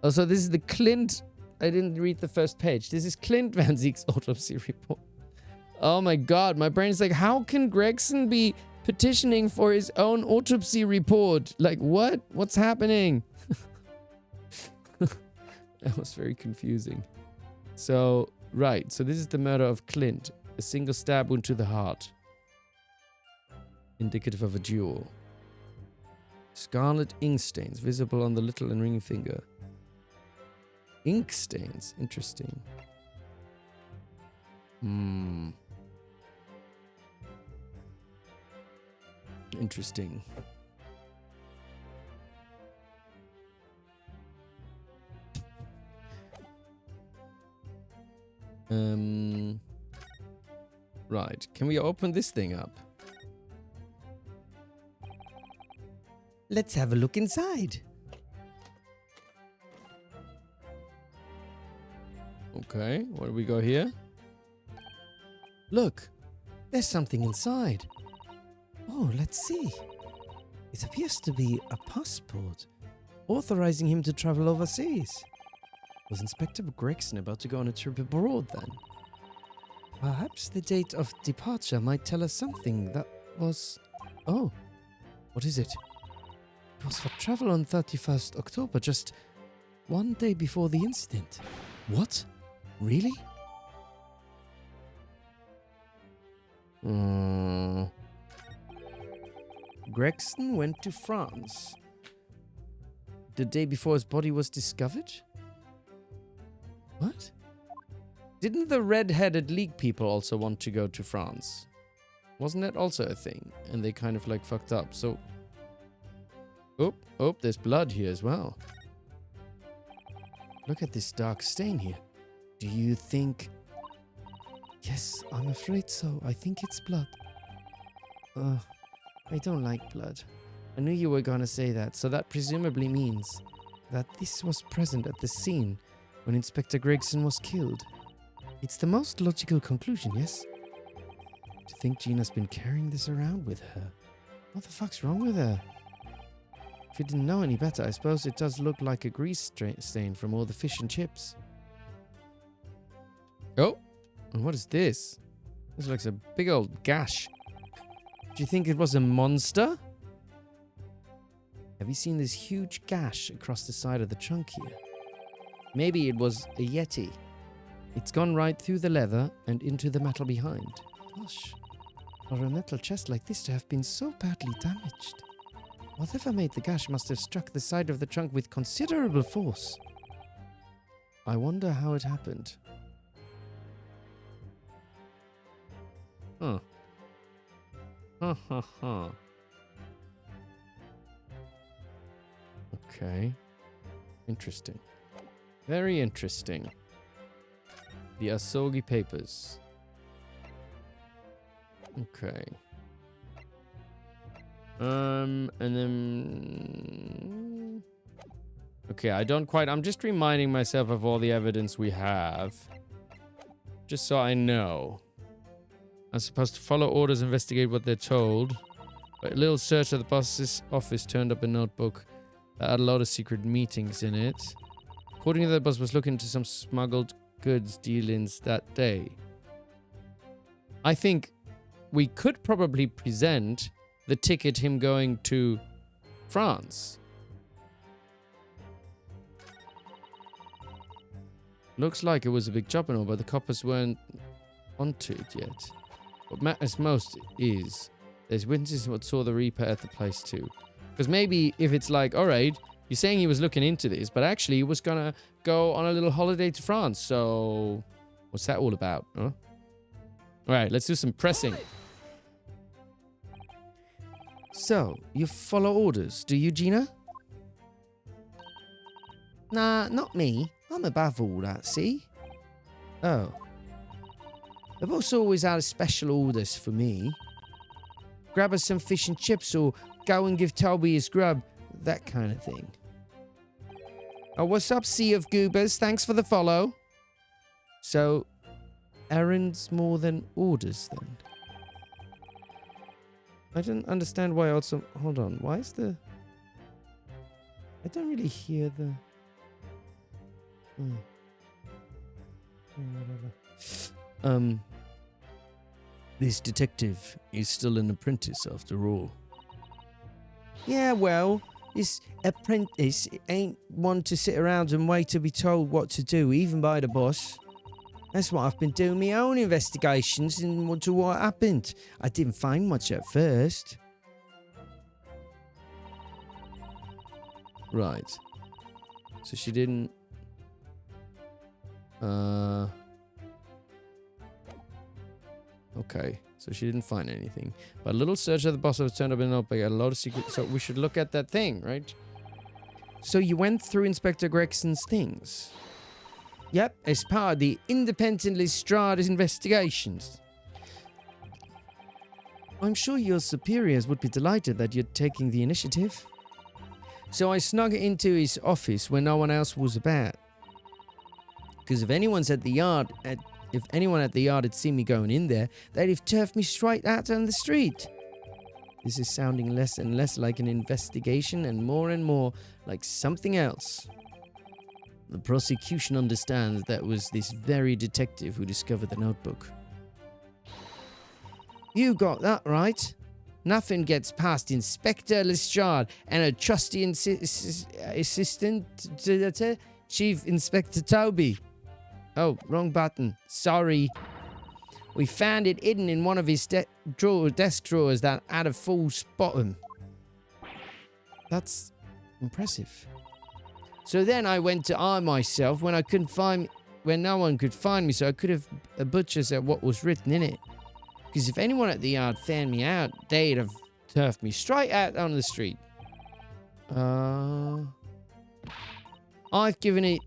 Oh, so this is the Clint. I didn't read the first page. This is Clint Van Zeek's autopsy report. Oh my god, my brain is like, how can Gregson be petitioning for his own autopsy report? Like, what? What's happening? That was very confusing. So, right. So this is the murder of Clint. A single stab wound to the heart. Indicative of a duel. Scarlet ink stains visible on the little and ring finger. Ink stains. Interesting. Interesting. Right. Can we open this thing up? Let's have a look inside. Okay, what do we got here? Look, there's something inside. Oh, let's see. It appears to be a passport, authorizing him to travel overseas. Was Inspector Gregson about to go on a trip abroad then? Perhaps the date of departure might tell us something that was... Oh, what is it? It was for travel on 31st October, just one day before the incident. What? Really? Gregson went to France. the day before his body was discovered? What? Didn't the red-headed League people also want to go to France? Wasn't that also a thing? And they kind of like fucked up, so... Oh, there's blood here as well. Look at this dark stain here. Do you think... Yes, I'm afraid so. I think it's blood. I don't like blood. I knew you were gonna say that, so that presumably means that this was present at the scene when Inspector Gregson was killed. It's the most logical conclusion, yes? To think Gina's been carrying this around with her. What the fuck's wrong with her? If you didn't know any better, I suppose it does look like a grease stain from all the fish and chips. Oh, and what is this? This looks like a big old gash. Do you think it was a monster? Have you seen this huge gash across the side of the trunk here? Maybe it was a Yeti. It's gone right through the leather and into the metal behind. Gosh, for a metal chest like this to have been so badly damaged. Whatever made the gash must have struck the side of the trunk with considerable force. I wonder how it happened. Huh. Okay. Interesting. Very interesting. The Asogi Papers. Okay. And then... Okay, I'm just reminding myself of all the evidence we have. Just so I know. I'm supposed to follow orders, investigate what they're told. But a little search at the boss's office turned up a notebook that had a lot of secret meetings in it. According to the boss, was looking into some smuggled goods dealings that day. I think we could probably present the ticket him going to France. Looks like it was a big job and all, but the coppers weren't onto it yet. What matters most is there's witnesses what saw the Reaper at the place too. Because maybe if it's like, alright, you're saying he was looking into this, but actually he was gonna go on a little holiday to France, so what's that all about, huh? Alright, let's do some pressing. So, you follow orders, do you, Gina? Nah, not me. I'm above all that, see? Oh. The boss always had special orders for me. Grab us some fish and chips or go and give Toby his grub. That kind of thing. Oh, what's up, Sea of Goobers? Thanks for the follow. So, errands more than orders, then? I don't understand why also... Hold on, why is the... I don't really hear the... This detective is still an apprentice after all. Yeah, well, this apprentice ain't one to sit around and wait to be told what to do, even by the boss. That's what I've been doing my own investigations into what happened. I didn't find much at first. Right. So she didn't... Okay, so she didn't find anything. But a little search of the boss was turned up in a notebook. A lot of secrets. So we should look at that thing, right? So you went through Inspector Gregson's things? Yep, as part of the independent Lestrada's investigations. I'm sure your superiors would be delighted that you're taking the initiative. So I snuck into his office when no one else was about. Because if anyone at the yard had seen me going in there, they'd have turfed me straight out on the street. This is sounding less and less like an investigation and more like something else. The prosecution understands that it was this very detective who discovered the notebook. You got that right. Nothing gets past Inspector Lestrade and a trusty assistant to Chief Inspector Toby. Oh, wrong button. Sorry. We found it hidden in one of his desk drawers that had a false bottom. That's impressive. So then I went to arm myself when no one could find me, so I could have butchers at what was written in it. Because if anyone at the yard found me out, they'd have turfed me straight out on the street. I've given it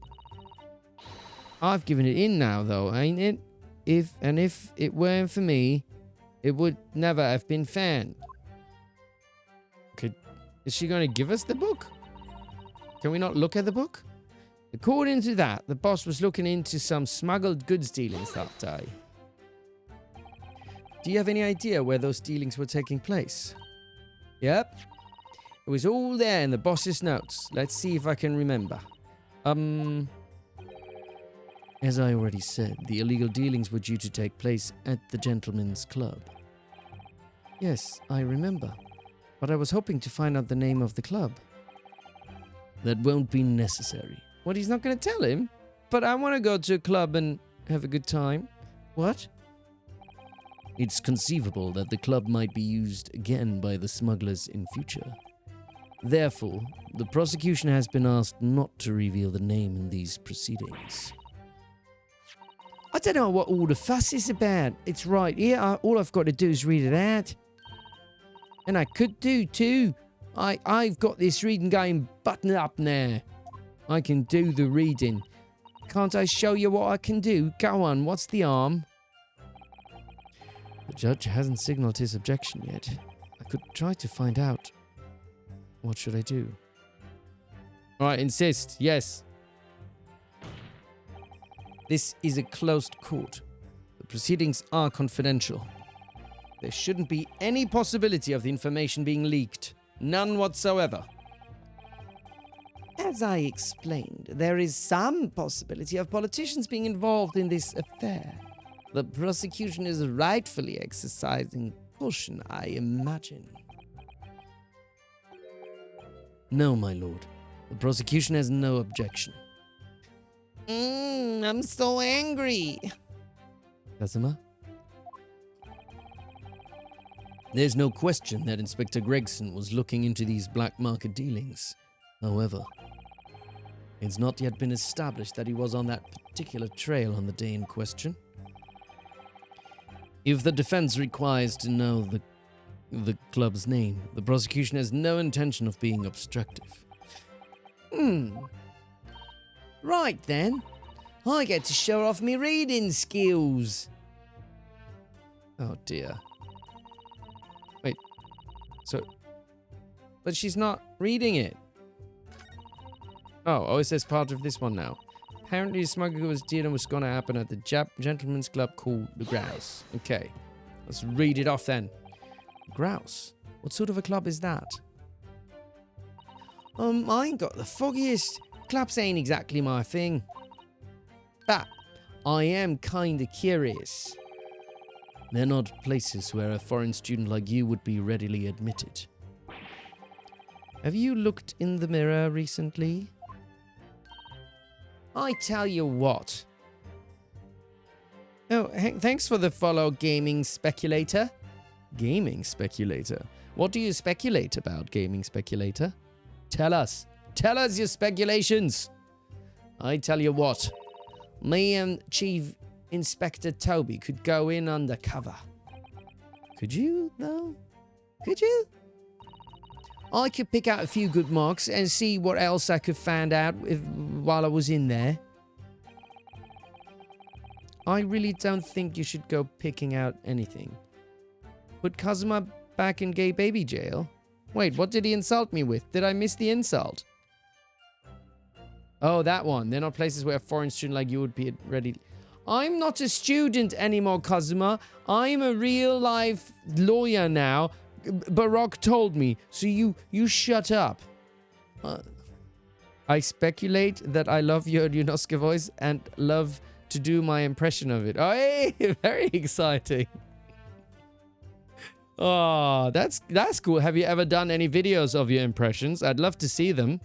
in now, though, ain't it? If it weren't for me, it would never have been found. Is she going to give us the book? Can we not look at the book? According to that, the boss was looking into some smuggled goods dealings that day. Do you have any idea where those dealings were taking place? Yep. It was all there in the boss's notes. Let's see if I can remember. As I already said, the illegal dealings were due to take place at the Gentleman's Club. Yes, I remember. But I was hoping to find out the name of the club. That won't be necessary. What, he's not going to tell him? But I want to go to a club and have a good time. What? It's conceivable that the club might be used again by the smugglers in future. Therefore, the prosecution has been asked not to reveal the name in these proceedings. I don't know what all the fuss is about. It's right here. All I've got to do is read it out. And I could do too. I've got this reading game buttoned up now. I can do the reading. Can't I show you what I can do? Go on, what's the arm? The judge hasn't signaled his objection yet. I could try to find out. What should I do? Alright, insist. Yes. This is a closed court. The proceedings are confidential. There shouldn't be any possibility of the information being leaked. None whatsoever. As I explained, there is some possibility of politicians being involved in this affair. The prosecution is rightfully exercising caution, I imagine. No, my lord. The prosecution has no objection. I'm so angry. Kazuma? There's no question that Inspector Gregson was looking into these black market dealings. However, it's not yet been established that he was on that particular trail on the day in question. If the defense requires to know the club's name, the prosecution has no intention of being obstructive. Right then. I get to show off me reading skills. Oh dear. Wait. But she's not reading it. Oh, it says part of this one now. Apparently the smuggler was dealing was going to happen at the Gentleman's Club called the Grouse. Okay. Let's read it off then. Grouse? What sort of a club is that? I ain't got the foggiest. Clubs ain't exactly my thing. But I am kinda curious. They're not places where a foreign student like you would be readily admitted. Have you looked in the mirror recently? I tell you what. Oh, thanks for the follow, Gaming Speculator. Gaming Speculator? What do you speculate about, Gaming Speculator? Tell us. Tell us your speculations. I tell you what. Me and Chief Inspector Toby could go in undercover. Could you, though? Could you? I could pick out a few good marks and see what else I could find out while I was in there. I really don't think you should go picking out anything. Put Kazuma back in gay baby jail? Wait, what did he insult me with? Did I miss the insult? Oh, that one. They're not places where a foreign student like you would be ready. I'm not a student anymore, Kazuma. I'm a real-life lawyer now. Baroque told me, so you shut up. I speculate that I love your Ryunosuke voice and love to do my impression of it. Oh, hey, very exciting. Oh, that's cool. Have you ever done any videos of your impressions? I'd love to see them.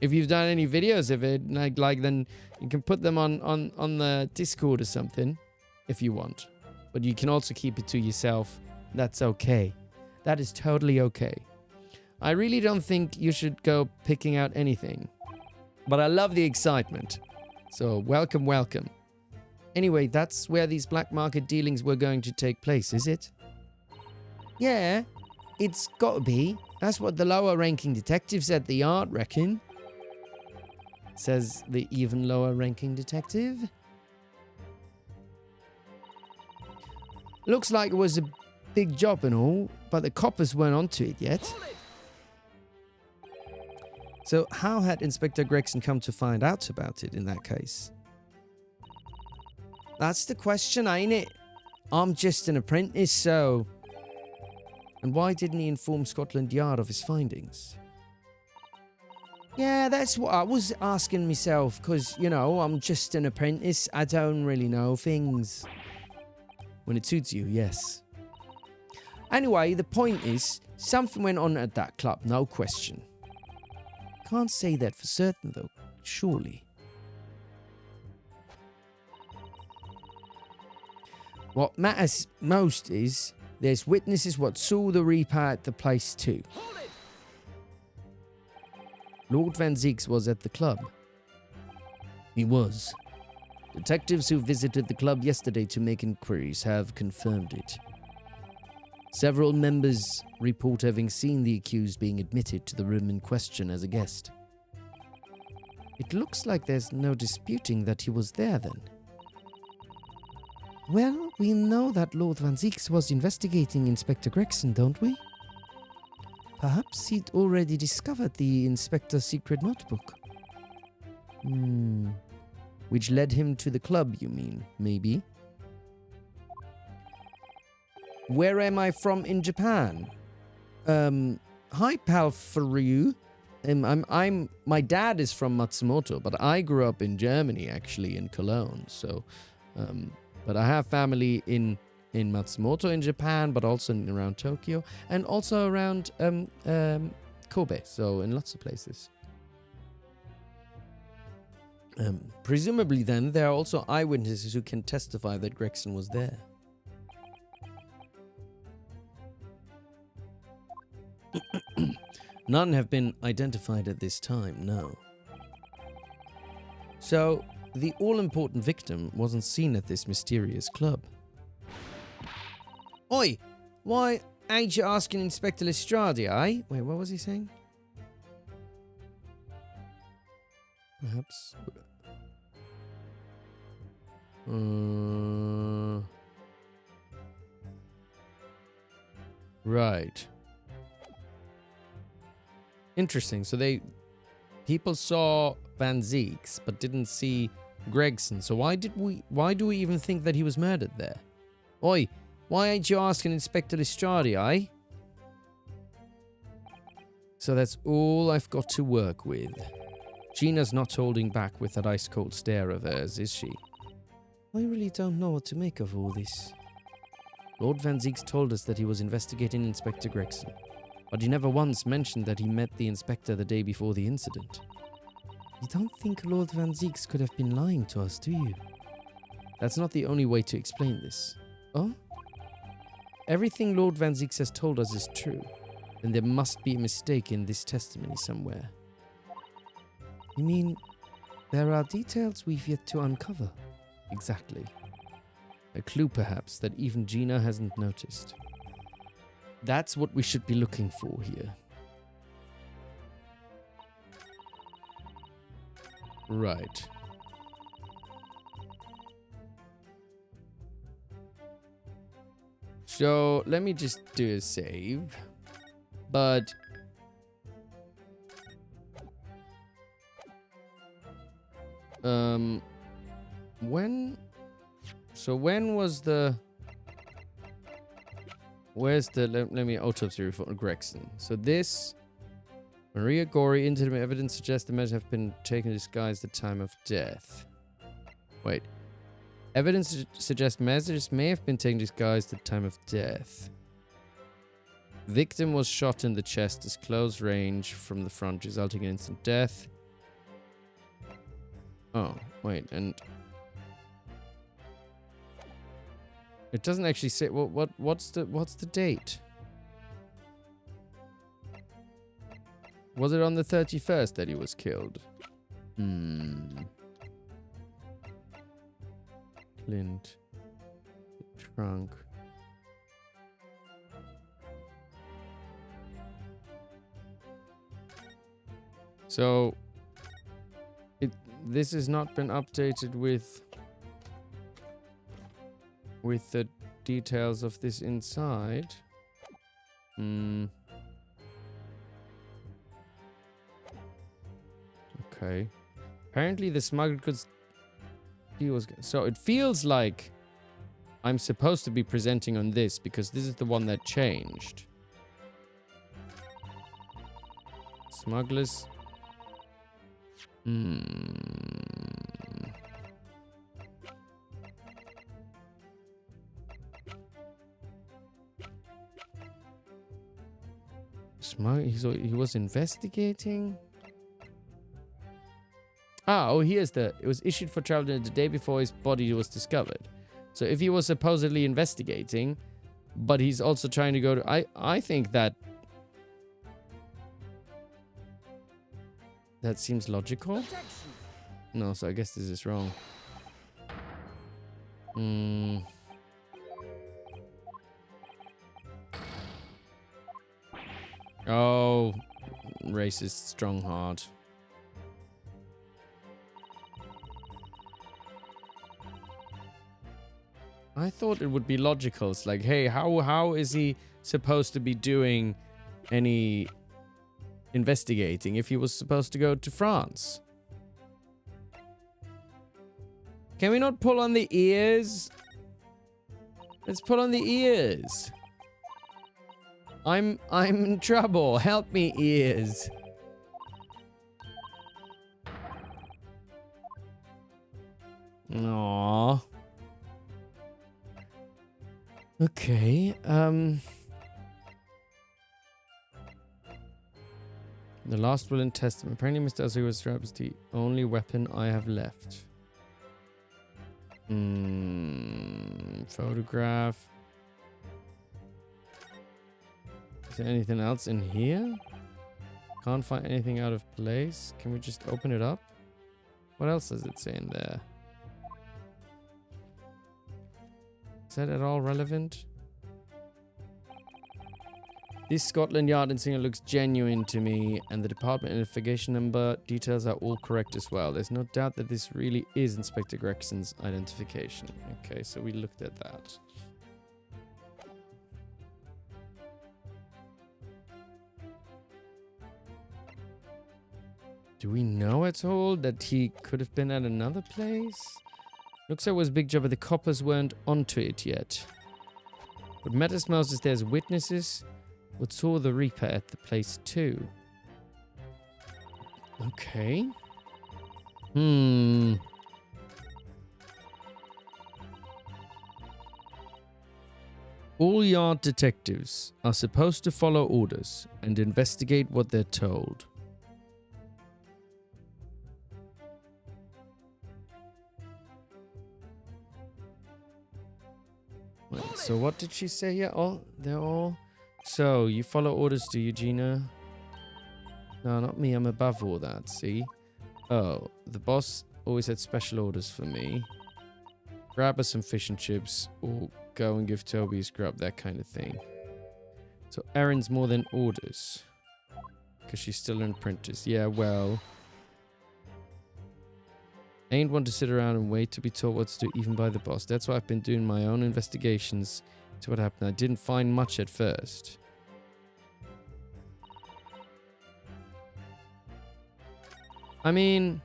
If you've done any videos of it, like then you can put them on the Discord or something, if you want. But you can also keep it to yourself. That's okay. That is totally okay. I really don't think you should go picking out anything. But I love the excitement. So welcome, welcome. Anyway, that's where these black market dealings were going to take place, is it? Yeah, it's got to be. That's what the lower ranking detectives at the yard reckon. Says the even lower ranking detective. Looks like it was a big job and all, but the coppers weren't onto it yet. So how had Inspector Gregson come to find out about it in that case? That's the question, ain't it? I'm just an apprentice, so... And why didn't he inform Scotland Yard of his findings? Yeah, that's what I was asking myself, because, you know, I'm just an apprentice. I don't really know things. When it suits you, yes. Anyway, the point is, something went on at that club, no question. Can't say that for certain, though, surely. What matters most is, there's witnesses what saw the Reaper at the place too. Lord Van Zieks was at the club. He was. Detectives who visited the club yesterday to make inquiries have confirmed it. Several members report having seen the accused being admitted to the room in question as a guest. It looks like there's no disputing that he was there then. Well, we know that Lord Van Zieks was investigating Inspector Gregson, don't we? Perhaps he'd already discovered the Inspector's secret notebook. Which led him to the club, you mean, maybe? Where am I from in Japan? Hi, pal Ryu. My dad is from Matsumoto, but I grew up in Germany, actually, in Cologne, so... But I have family in Matsumoto in Japan, but also around Tokyo, and also around Kobe, so in lots of places. Presumably then, there are also eyewitnesses who can testify that Gregson was there. None have been identified at this time, no. So... the all-important victim wasn't seen at this mysterious club. Oi! Why ain't you asking Inspector Lestrade, eh? Wait, what was he saying? Perhaps... Right. Interesting. So people saw Van Zieks, but didn't see Gregson. So why do we even think that he was murdered there? Oi, why ain't you asking Inspector Lestrade, eh? So that's all I've got to work with. Gina's not holding back with that ice-cold stare of hers, is she? I really don't know what to make of all this. Lord Van Zieks told us that he was investigating Inspector Gregson, but he never once mentioned that he met the inspector the day before the incident. You don't think Lord Van Zieks could have been lying to us, do you? That's not the only way to explain this. Oh? Everything Lord Van Zieks has told us is true, then there must be a mistake in this testimony somewhere. You mean, there are details we've yet to uncover? Exactly. A clue, perhaps, that even Gina hasn't noticed. That's what we should be looking for here. Right. So, let me just do a save. But... when... So when was the... Where's the... Let me autopsy report on Gregson. So this... Maria Gory, intimate evidence suggests the measures have been taken to disguise the time of death. Wait. Evidence suggests measures may have been taken to disguise the time of death. Victim was shot in the chest at close range from the front, resulting in instant death. Oh, wait, and... It doesn't actually say... What's the date? Was it on the 31st that he was killed? Flint. Trunk. So this has not been updated with the details of this inside. Okay. Apparently the smuggled goods deal was... So it feels like I'm supposed to be presenting on this because this is the one that changed. Smugglers. He was investigating. Here's the... It was issued for travel the day before his body was discovered. So if he was supposedly investigating, but he's also trying to go to... I think that... That seems logical. No, so I guess this is wrong. Oh, racist strong heart. I thought it would be logical. It's like, hey, how is he supposed to be doing any investigating if he was supposed to go to France? Can we not pull on the ears? Let's pull on the ears. I'm in trouble. Help me, ears. Aww. Okay, the last will and testament. Apparently Mr. Azua's strap is the only weapon I have left. Photograph. Is there anything else in here? Can't find anything out of place. Can we just open it up? What else does it say in there? Is that at all relevant? This Scotland Yard insignia looks genuine to me, and the department identification number details are all correct as well. There's no doubt that this really is Inspector Gregson's identification. Okay, so we looked at that. Do we know at all that he could have been at another place? Looks like it was a big job, but the coppers weren't onto it yet. What matters most is there's witnesses who saw the Reaper at the place too. Okay. All yard detectives are supposed to follow orders and investigate what they're told. Wait, so what did she say here? Oh, they're all... So, you follow orders, do you, Gina? No, not me. I'm above all that, see? Oh, the boss always had special orders for me. Grab her some fish and chips, or go and give Toby a scrub, that kind of thing. So, errands more than orders. Because she's still an apprentice. Yeah, well... I ain't one to sit around and wait to be told what to do, even by the boss. That's why I've been doing my own investigations to what happened. I didn't find much at first. I mean,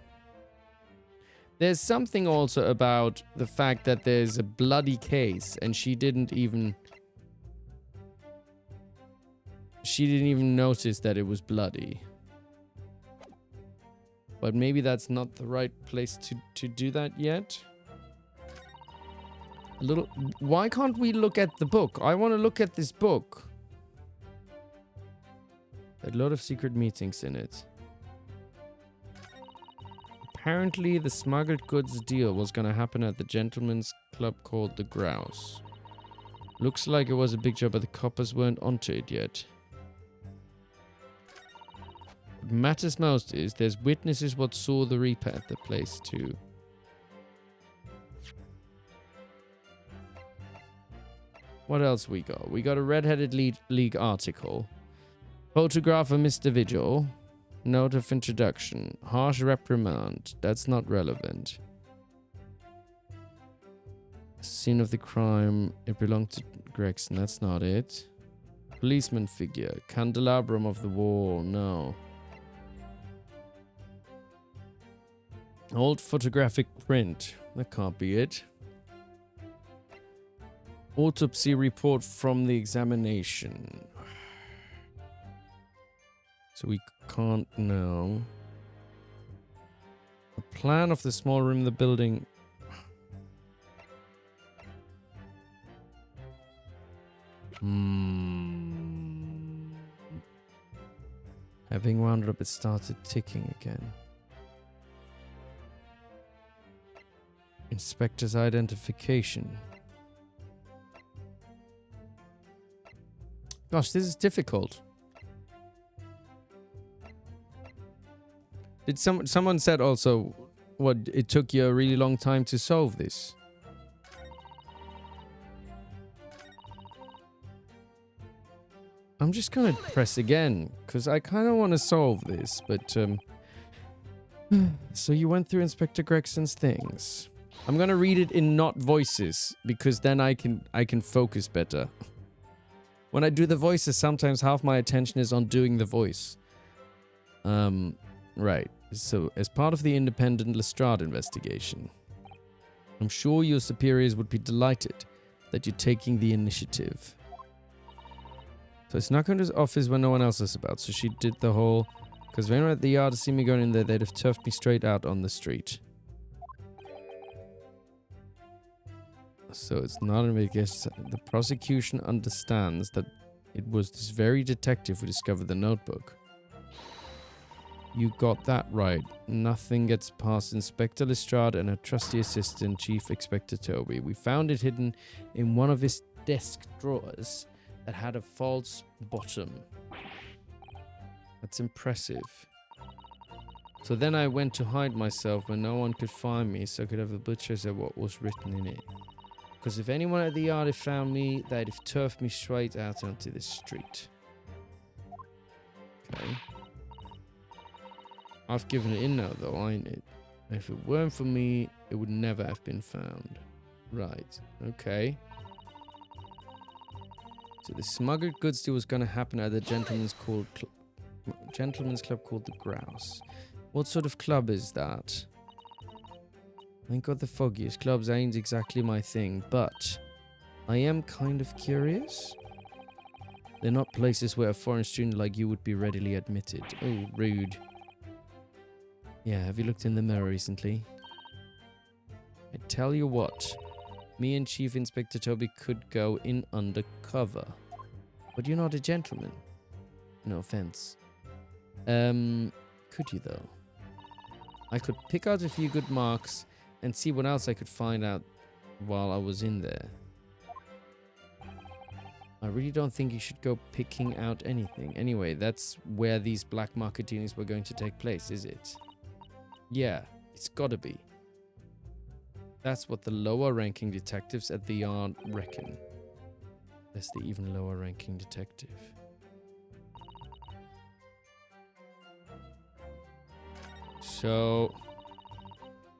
there's something also about the fact that there's a bloody case and she didn't even notice that it was bloody. But maybe that's not the right place to do that yet. Why can't we look at the book? I want to look at this book. A lot of secret meetings in it. Apparently, the smuggled goods deal was going to happen at the gentleman's club called the Grouse. Looks like it was a big job, but the coppers weren't onto it yet. What matters most is there's witnesses what saw the Reaper at the place too. What else we got? We got a Red-Headed League article. Photograph of Mr. Vigil. Note of introduction. Harsh reprimand. That's not relevant. Scene of the crime. It belonged to Gregson. That's not it. Policeman figure. Candelabrum of the wall. No. Old photographic print. That can't be it. Autopsy report from the examination. So we can't know. A plan of the small room in the building. Having wound up, it started ticking again. Inspector's identification. Gosh, this is difficult. Did someone said also what it took you a really long time to solve this? I'm just gonna press again because I kind of want to solve this, but so you went through Inspector Gregson's things. I'm gonna read it in not voices because then I can focus better. When I do the voices, sometimes half my attention is on doing the voice. Right. So, as part of the independent Lestrade investigation, I'm sure your superiors would be delighted that you're taking the initiative. So, I snuck into his office when no one else is about. So, she did the whole... Because if anyone at the yard had seen me going in there, they'd have turfed me straight out on the street. So, it's not an investigation. The prosecution understands that it was this very detective who discovered the notebook. You got that right. Nothing gets past Inspector Lestrade and her trusty assistant, Chief Inspector Toby. We found it hidden in one of his desk drawers that had a false bottom. That's impressive. So then I went to hide myself when no one could find me so I could have a butcher say what was written in it. Because if anyone at the yard had found me, they'd have turfed me straight out onto the street. Okay. I've given it in now, though, ain't it? If it weren't for me, it would never have been found. Right. Okay. So the smuggled goods deal was going to happen at a gentleman's club called the Grouse. What sort of club is that? I ain't got the foggiest. Clubs ain't exactly my thing, but I am kind of curious. They're not places where a foreign student like you would be readily admitted. Oh, rude. Yeah, have you looked in the mirror recently? I tell you what, me and Chief Inspector Toby could go in undercover. But you're not a gentleman. No offense. Could you though? I could pick out a few good marks and see what else I could find out while I was in there. I really don't think you should go picking out anything. Anyway, that's where these black market dealings were going to take place, is it? Yeah, it's gotta be. That's what the lower ranking detectives at the yard reckon. That's the even lower ranking detective. So,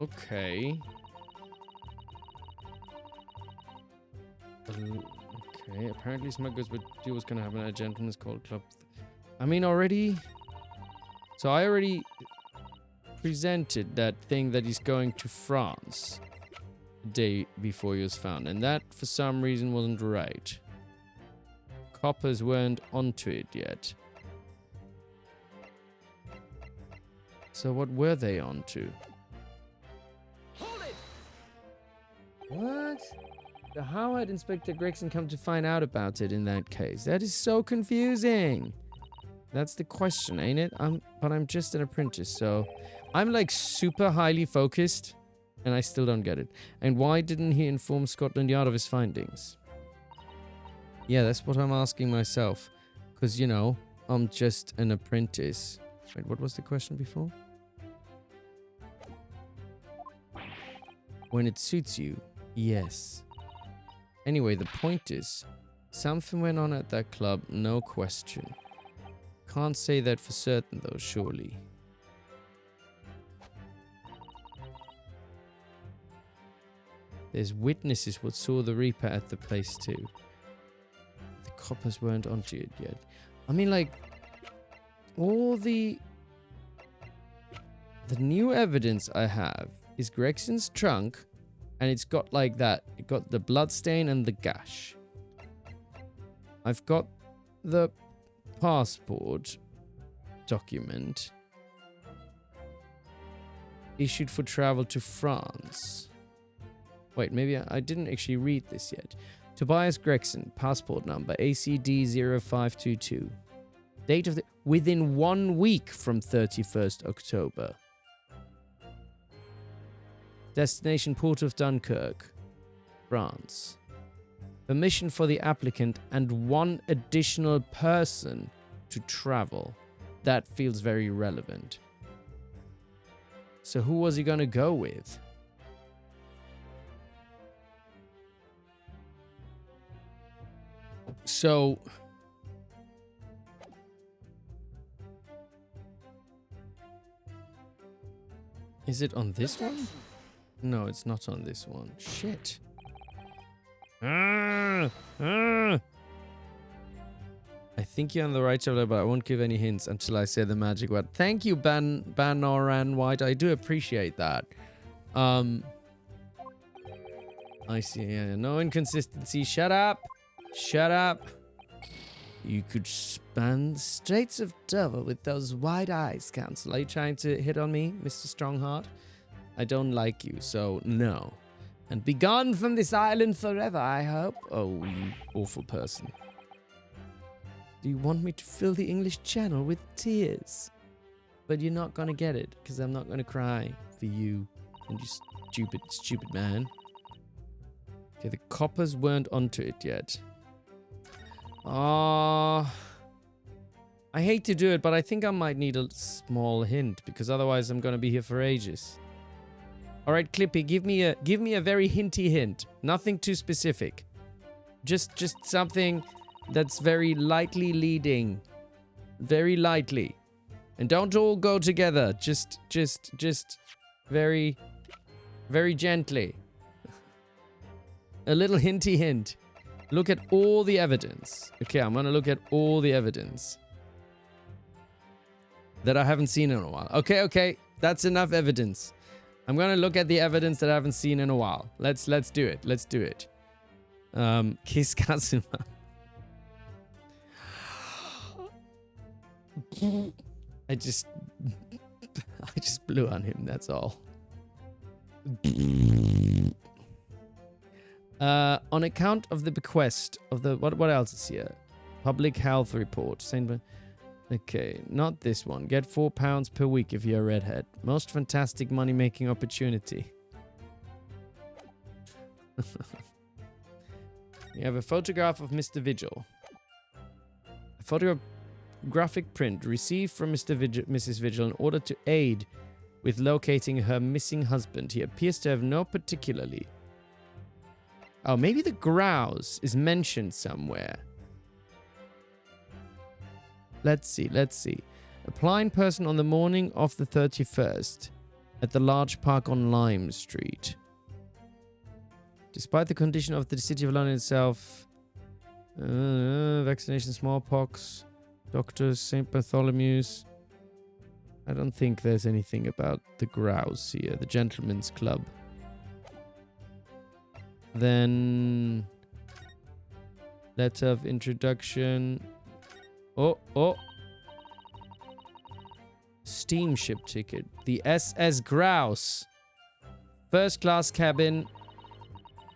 okay. Okay, apparently smugglers would do what's gonna happen at a gentleman's cold club. I mean, already. So I already presented that thing that he's going to France the day before he was found, and that for some reason wasn't right. Coppers weren't onto it yet. So what were they onto? Hold it! What? So how had Inspector Gregson come to find out about it in that case? That is so confusing. That's the question, ain't it? But I'm just an apprentice, so I'm like super highly focused, and I still don't get it. And why didn't he inform Scotland Yard of his findings? Yeah, that's what I'm asking myself. Because, you know, I'm just an apprentice. Wait, what was the question before? When it suits you, yes. Anyway, the point is, something went on at that club, no question. Can't say that for certain though, surely. There's witnesses what saw the Reaper at the place too. The coppers weren't onto it yet. I mean, like, all the new evidence I have is Gregson's trunk, and it's got like that. It got the blood stain and the gash. I've got the passport document issued for travel to France. Wait, maybe I didn't actually read this yet. Tobias Gregson, passport number ACD0522. Date of the... within 1 week from 31st October. Destination Port of Dunkirk, France. Permission for the applicant and 1 additional person to travel. That feels very relevant. So who was he gonna go with? So... is it on this one? No, it's not on this one. Shit. I think you're on the right chapter, but I won't give any hints until I say the magic word. Thank you, Banoran White. I do appreciate that. I see. Yeah, no inconsistency. Shut up. Shut up. You could span the Straits of Dover with those wide eyes, Counsel. Are you trying to hit on me, Mr. Strongheart? I don't like you, so no. And be gone from this island forever, I hope. Oh, you awful person. Do you want me to fill the English Channel with tears? But you're not gonna get it, because I'm not gonna cry for you and you stupid, stupid man. Okay, the coppers weren't onto it yet. I hate to do it, but I think I might need a small hint, because otherwise I'm gonna be here for ages. All right, Clippy, give me a very hinty hint. Nothing too specific. Just something that's very lightly leading. Very lightly. And don't all go together. Just very, very gently. A little hinty hint. Look at all the evidence. Okay, I'm gonna look at all the evidence that I haven't seen in a while. Okay, that's enough evidence. I'm gonna look at the evidence that I haven't seen in a while. Let's do it. Let's do it. Kiss Kazuma. I just blew on him. That's all. On account of the bequest of the what else is here? Public health report. Okay, not this one. Get £4 per week if you're a redhead. Most fantastic money-making opportunity. You have a photograph of Mr. Vigil. A photographic print received from Mrs. Vigil in order to aid with locating her missing husband. He appears to have no particularly... Oh, maybe the grouse is mentioned somewhere. Let's see. Applying person on the morning of the 31st at the large park on Lime Street. Despite the condition of the city of London itself, vaccination, smallpox, doctors, St. Bartholomew's. I don't think there's anything about the grouse here, the gentleman's club. Then letter of introduction. Oh. Steamship ticket. The SS Grouse. First class cabin.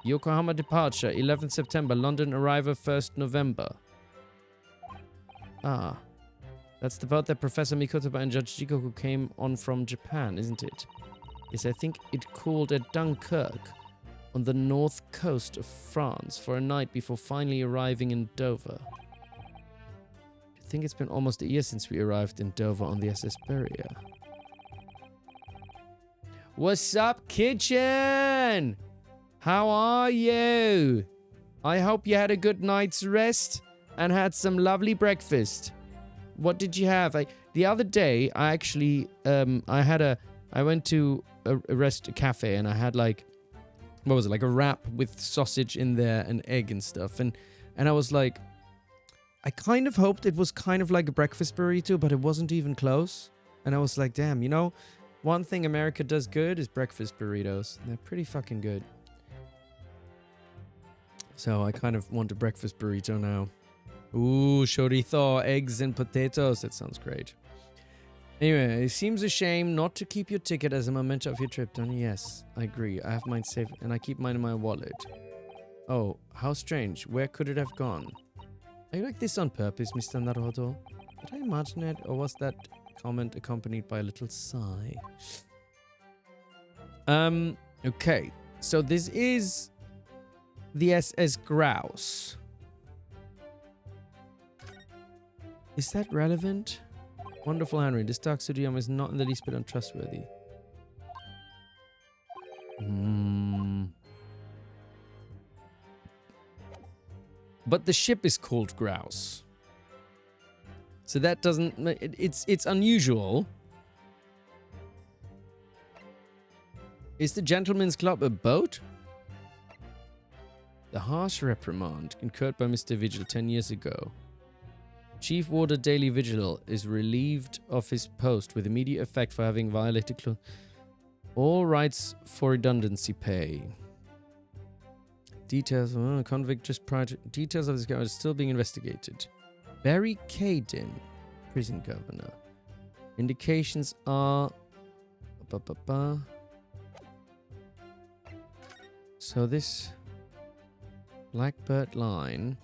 Yokohama departure. 11th September. London arrival 1st November. Ah. That's the boat that Professor Mikotoba and Judge Jikoku came on from Japan, isn't it? Yes, I think it called at Dunkirk on the north coast of France for a night before finally arriving in Dover. To think it's been almost a year since we arrived in Dover on the SS Beria. What's up, kitchen? How are you? I hope you had a good night's rest and had some lovely breakfast. What did you have? The other day, I actually, I went to a cafe and I had like, what was it? Like a wrap with sausage in there and egg and stuff. And I was like, I kind of hoped it was kind of like a breakfast burrito, but it wasn't even close. And I was like, damn, you know, one thing America does good is breakfast burritos. They're pretty fucking good. So I kind of want a breakfast burrito now. Ooh, chorizo, eggs and potatoes. That sounds great. Anyway, it seems a shame not to keep your ticket as a memento of your trip, don't you? Yes, I agree. I have mine safe and I keep mine in my wallet. Oh, how strange. Where could it have gone? Are you like this on purpose, Mr. Naruhodo? Did I imagine it, or was that comment accompanied by a little sigh? Okay. So this is the SS Grouse. Is that relevant? Wonderful Henry. This dark studio is not in the least bit untrustworthy. But the ship is called Grouse. So that doesn't... It's unusual. Is the Gentleman's Club a boat? The harsh reprimand incurred by Mr. Vigil 10 years ago. Chief Warder Daily Vigil is relieved of his post with immediate effect for having violated all rights for redundancy pay. Details of convict just prior to... Details of this guy are still being investigated. Barry Caden, prison governor. Indications are... So this... Blackbird line...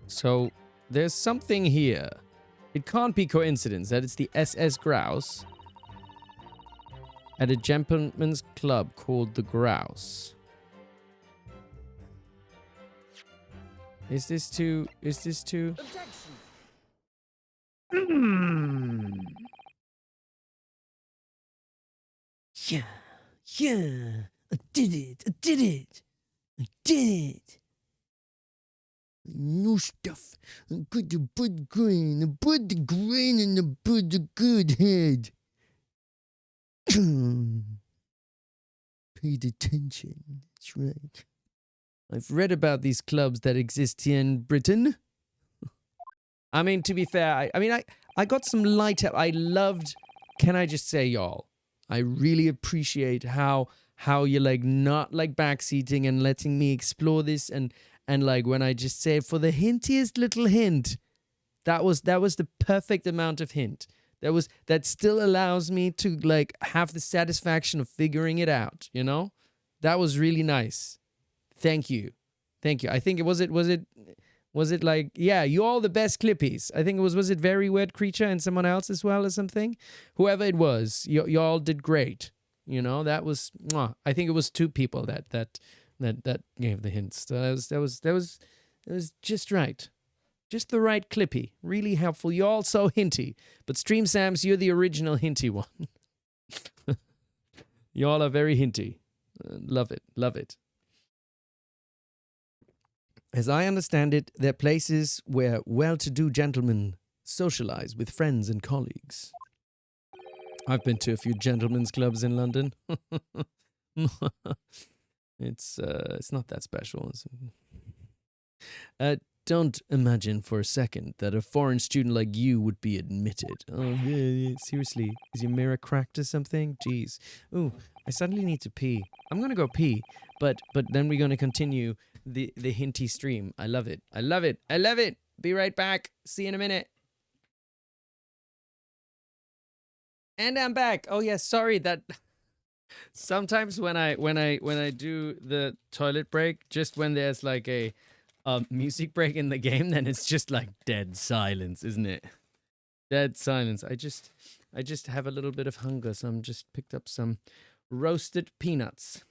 So, there's something here. It can't be coincidence that it's the SS Grouse at a gentleman's club called the Grouse. Is this too... Yeah, I did it. No stuff. I got the bud grain, and the bud good head. Paid attention. That's right. I've read about these clubs that exist here in Britain. I mean, to be fair, I got some light up. I loved... Can I just say, y'all? I really appreciate how you're like not like backseating and letting me explore this and like when I just say for the hintiest little hint, that was the perfect amount of hint. That still allows me to like have the satisfaction of figuring it out, you know? That was really nice. Thank you. I think was it like, yeah, you all the best clippies. I think was it Very Weird Creature and someone else as well or something? Whoever it was, y'all did great. You know, that was, I think it was two people that gave the hints. So that was just right. Just the right clippy. Really helpful. You're all so hinty. But Stream Sams, you're the original hinty one. Y'all are very hinty. Love it. As I understand it, they're places where well-to-do gentlemen socialize with friends and colleagues. I've been to a few gentlemen's clubs in London. It's not that special. Don't imagine for a second that a foreign student like you would be admitted. Oh, yeah, seriously. Is your mirror cracked or something? Jeez. Ooh, I suddenly need to pee. I'm gonna go pee, but then we're gonna continue the hinty stream. I love it. Be right back. See you in a minute. And I'm back. Oh yeah, sorry that sometimes when I do the toilet break, just when there's like a music break in the game, then it's just like dead silence, isn't it? Dead silence. I just have a little bit of hunger, so I'm just picked up some roasted peanuts.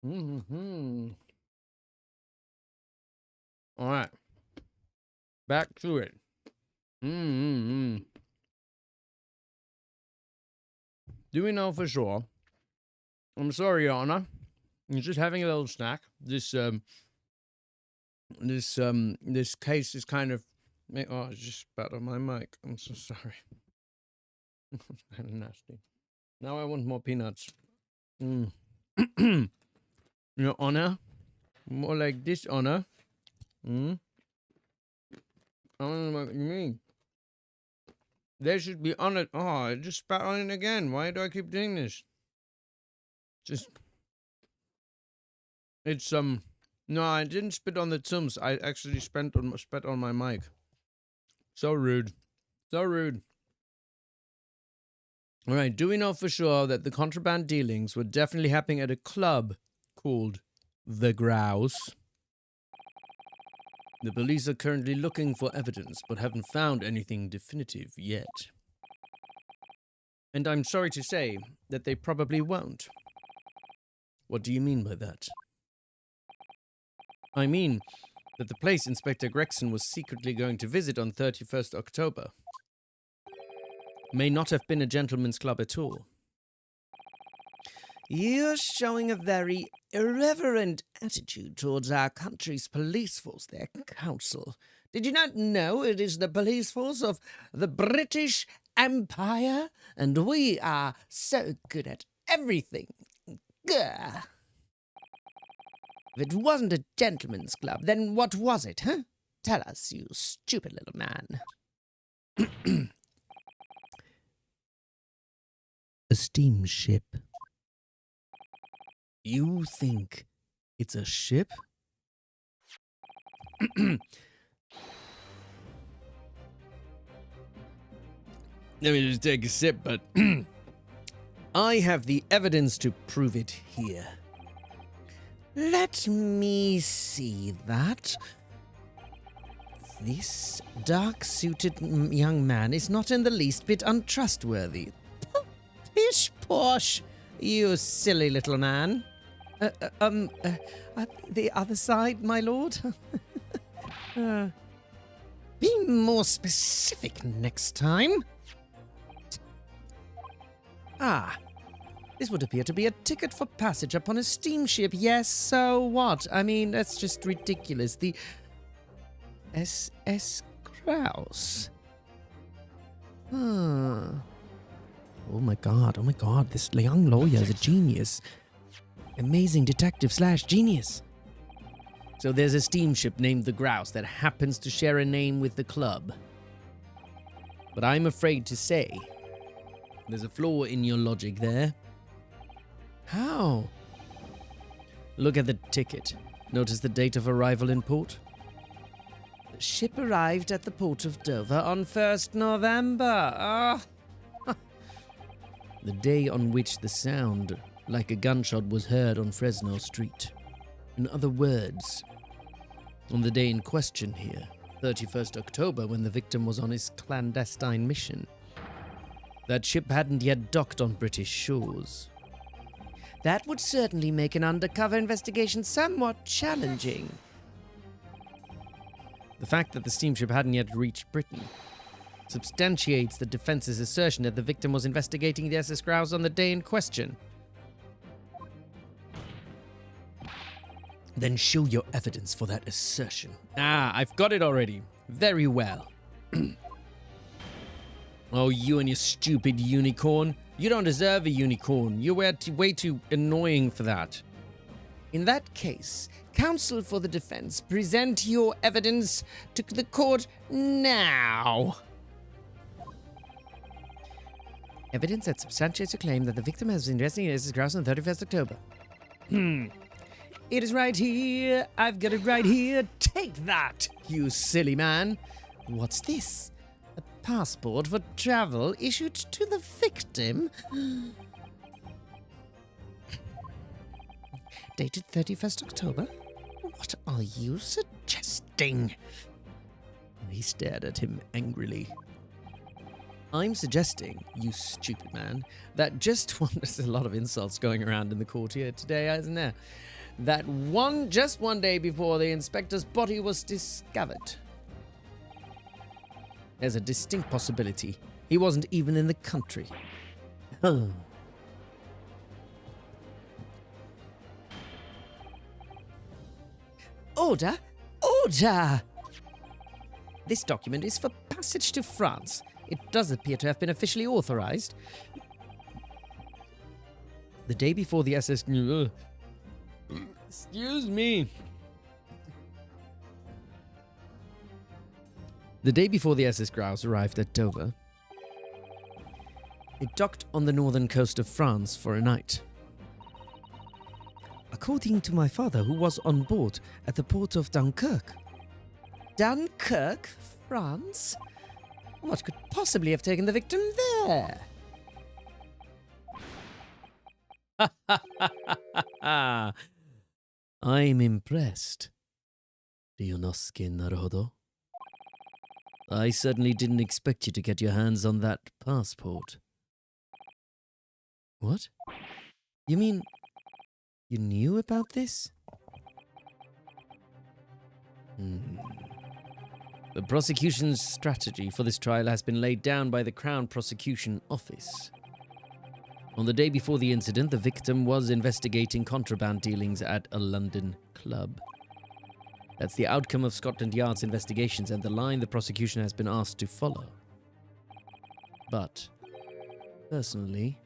Mm-hmm. All right. Back to it. Mm-hmm. Do we know for sure? I'm sorry, Your Honor. You're just having a little snack. This case is kind of... Oh, I just spat on my mic. I'm so sorry. Kind of nasty. Now I want more peanuts. Your Honor? More like this, Honor. I don't know what you mean. They should be on it. Oh, I just spat on it again. Why do I keep doing this? Just... It's, No, I didn't spit on the Tums. I actually spat on my mic. So rude. So rude. Alright, do we know for sure that the contraband dealings were definitely happening at a club called The Grouse? The police are currently looking for evidence, but haven't found anything definitive yet. And I'm sorry to say that they probably won't. What do you mean by that? I mean that the place Inspector Gregson was secretly going to visit on 31st October may not have been a gentleman's club at all. You're showing a very irreverent attitude towards our country's police force there, Counsel. Did you not know it is the police force of the British Empire? And we are so good at everything. Gah. If it wasn't a gentleman's club, then what was it, huh? Tell us, you stupid little man. A steamship. You think it's a ship? Let me just take a sip, but I have the evidence to prove it here. Let me see that. This dark-suited young man is not in the least bit untrustworthy. Pish posh, you silly little man. The other side, my lord? Be more specific next time. Ah, this would appear to be a ticket for passage upon a steamship. Yes, so what? I mean, that's just ridiculous. The SS Grouse. Oh my god, this young lawyer is a genius. Amazing detective / genius. So there's a steamship named the Grouse that happens to share a name with the club. But I'm afraid to say, there's a flaw in your logic there. How? Look at the ticket. Notice the date of arrival in port? The ship arrived at the port of Dover on 1st November. Ah. The day on which the sound like a gunshot was heard on Fresno Street. In other words, on the day in question here, 31st October, when the victim was on his clandestine mission. That ship hadn't yet docked on British shores. That would certainly make an undercover investigation somewhat challenging. The fact that the steamship hadn't yet reached Britain substantiates the defense's assertion that the victim was investigating the SS Grouse on the day in question. Then show your evidence for that assertion. Ah, I've got it already. Very well. Oh, you and your stupid unicorn. You don't deserve a unicorn. You're way too annoying for that. In that case, counsel for the defense, present your evidence to the court now. Evidence that substantiates your claim that the victim has been investigated as Grouse on 31st October. It is right here. I've got it right here. Take that, you silly man. What's this? A passport for travel issued to the victim? Dated 31st October? What are you suggesting? He stared at him angrily. I'm suggesting, you stupid man, that just one, there's a lot of insults going around in the court here today, isn't there? That just one day before the inspector's body was discovered, there's a distinct possibility he wasn't even in the country. Order! Order! This document is for passage to France. It does appear to have been officially authorized. The day before the SS... Excuse me. The day before the SS Grouse arrived at Dover, it docked on the northern coast of France for a night. According to my father, who was on board at the port of Dunkirk. Dunkirk? France? What could possibly have taken the victim there? I'm impressed, Ryunosuke Naruhodo. I certainly didn't expect you to get your hands on that passport. What? You mean you knew about this? The prosecution's strategy for this trial has been laid down by the Crown Prosecution Office. On the day before the incident, the victim was investigating contraband dealings at a London club. That's the outcome of Scotland Yard's investigations and the line the prosecution has been asked to follow. But, personally,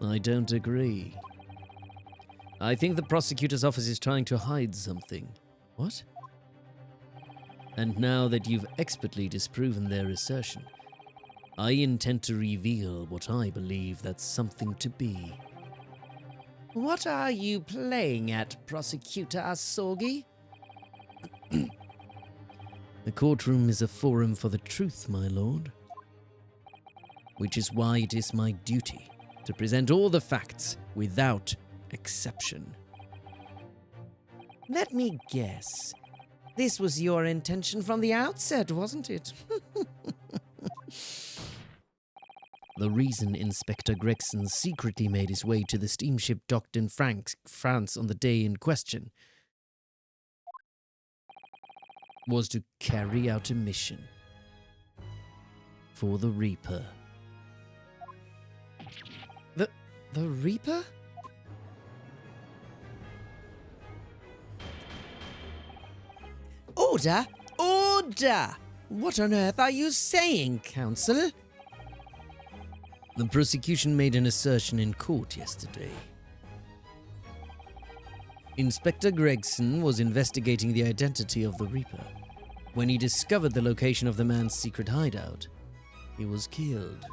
I don't agree. I think the prosecutor's office is trying to hide something. What? And now that you've expertly disproven their assertion, I intend to reveal what I believe that something to be. What are you playing at, Prosecutor Asogi? The courtroom is a forum for the truth, my lord. Which is why it is my duty to present all the facts without exception. Let me guess. This was your intention from the outset, wasn't it? The reason Inspector Gregson secretly made his way to the steamship docked in France on the day in question was to carry out a mission for the Reaper. The Reaper? Order! Order! What on earth are you saying, Counsel? The prosecution made an assertion in court yesterday. Inspector Gregson was investigating the identity of the Reaper. When he discovered the location of the man's secret hideout, he was killed.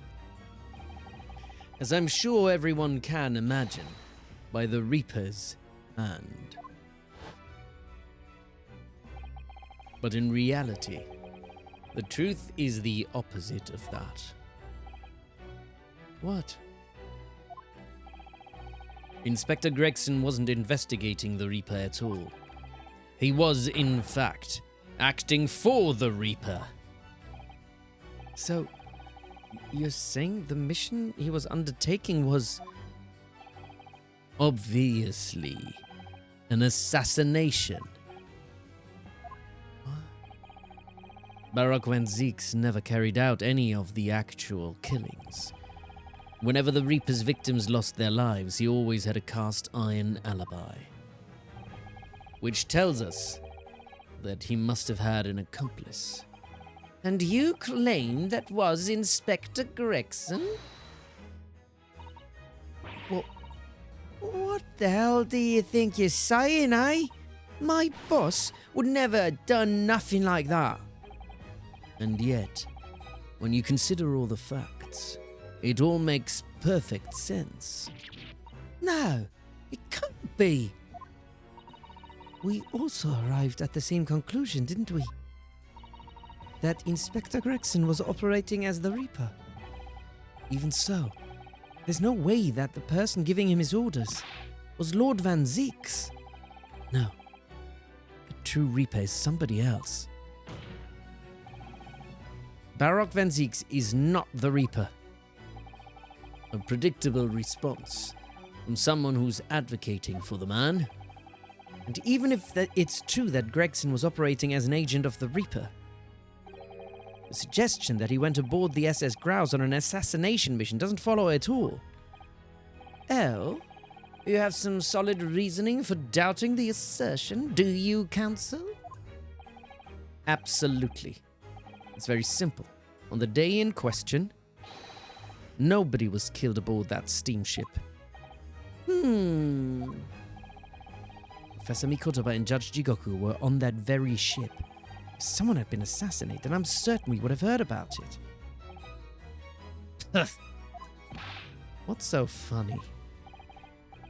As I'm sure everyone can imagine, by the Reaper's hand. But in reality, the truth is the opposite of that. What? Inspector Gregson wasn't investigating the Reaper at all. He was, in fact, acting for the Reaper. So, you're saying the mission he was undertaking was obviously an assassination? Barak Van Zieks never carried out any of the actual killings. Whenever the Reaper's victims lost their lives, he always had a cast-iron alibi. Which tells us that he must have had an accomplice. And you claim that was Inspector Gregson? What the hell do you think you're saying, eh? My boss would never have done nothing like that. And yet, when you consider all the facts, it all makes perfect sense. No, it can't be. We also arrived at the same conclusion, didn't we? That Inspector Gregson was operating as the Reaper. Even so, there's no way that the person giving him his orders was Lord Van Zieks. No, the true Reaper is somebody else. Baroque Van Zieks is not the Reaper. A predictable response from someone who's advocating for the man. And even if it's true that Gregson was operating as an agent of the Reaper, the suggestion that he went aboard the SS Grouse on an assassination mission doesn't follow at all. Oh? You have some solid reasoning for doubting the assertion, do you, Counsel? Absolutely. It's very simple. On the day in question, nobody was killed aboard that steamship. Professor Mikotoba and Judge Jigoku were on that very ship. If someone had been assassinated, I'm certain we would have heard about it. What's so funny?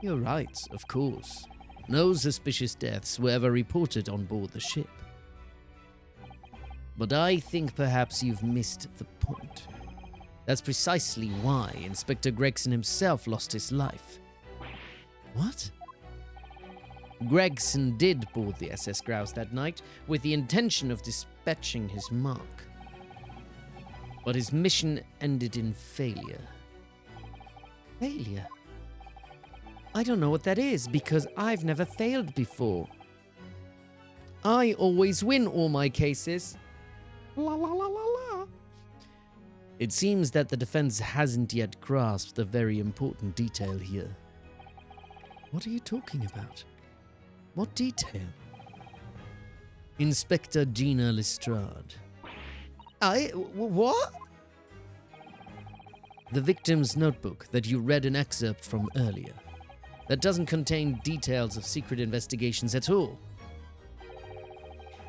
You're right, of course. No suspicious deaths were ever reported on board the ship. But I think perhaps you've missed the point. That's precisely why Inspector Gregson himself lost his life. What? Gregson did board the SS Grouse that night with the intention of dispatching his mark. But his mission ended in failure. Failure? I don't know what that is because I've never failed before. I always win all my cases. La la la la la. It seems that the defense hasn't yet grasped a very important detail here. What are you talking about? What detail? Inspector Gina Lestrade. What? The victim's notebook that you read an excerpt from earlier. That doesn't contain details of secret investigations at all.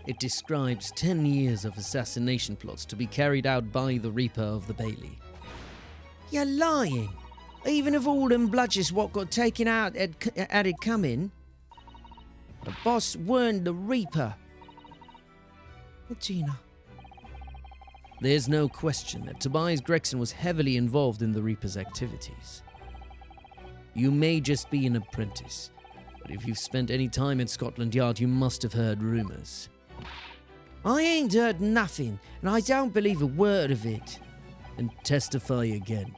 It describes 10 years of assassination plots to be carried out by the Reaper of the Bailey. You're lying. Even if all them bludgers what got taken out had it coming, the boss weren't the Reaper. Gina. There's no question that Tobias Gregson was heavily involved in the Reaper's activities. You may just be an apprentice, but if you've spent any time at Scotland Yard, you must have heard rumours. I ain't heard nothing, and I don't believe a word of it. And testify again.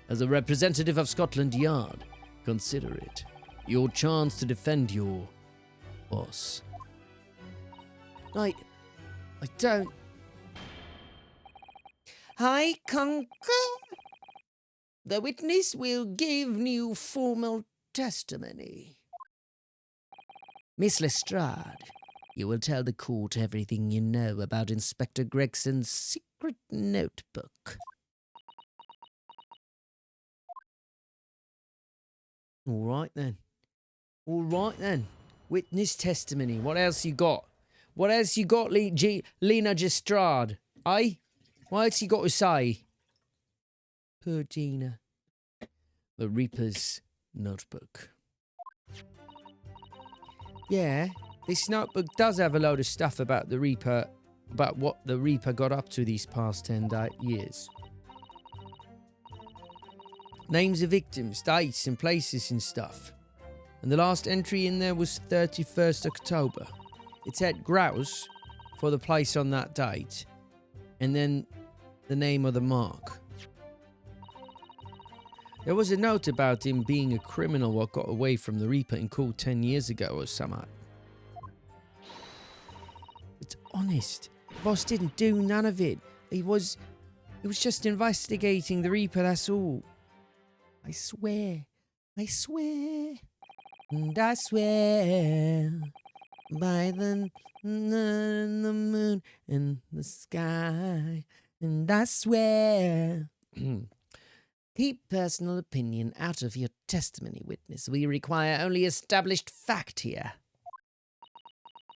As a representative of Scotland Yard, consider it your chance to defend your boss. I don't... I concur. The witness will give new formal testimony. Miss Lestrade, you will tell the court everything you know about Inspector Gregson's secret notebook. All right then. Witness testimony. What else you got? What else you got, Lena Lestrade? What else you got to say? Poor Gina. The Reaper's notebook. Yeah, this notebook does have a load of stuff about the Reaper, about what the Reaper got up to these past 10 years. Names of victims, dates and places and stuff. And the last entry in there was 31st October. It said Grouse for the place on that date, and then the name of the mark. There was a note about him being a criminal what got away from the Reaper in court 10 years ago or something. It's honest. The boss didn't do none of it. He was just investigating the Reaper, that's all. I swear. And I swear by the moon and the sky. And I swear. Keep personal opinion out of your testimony, witness. We require only established fact here.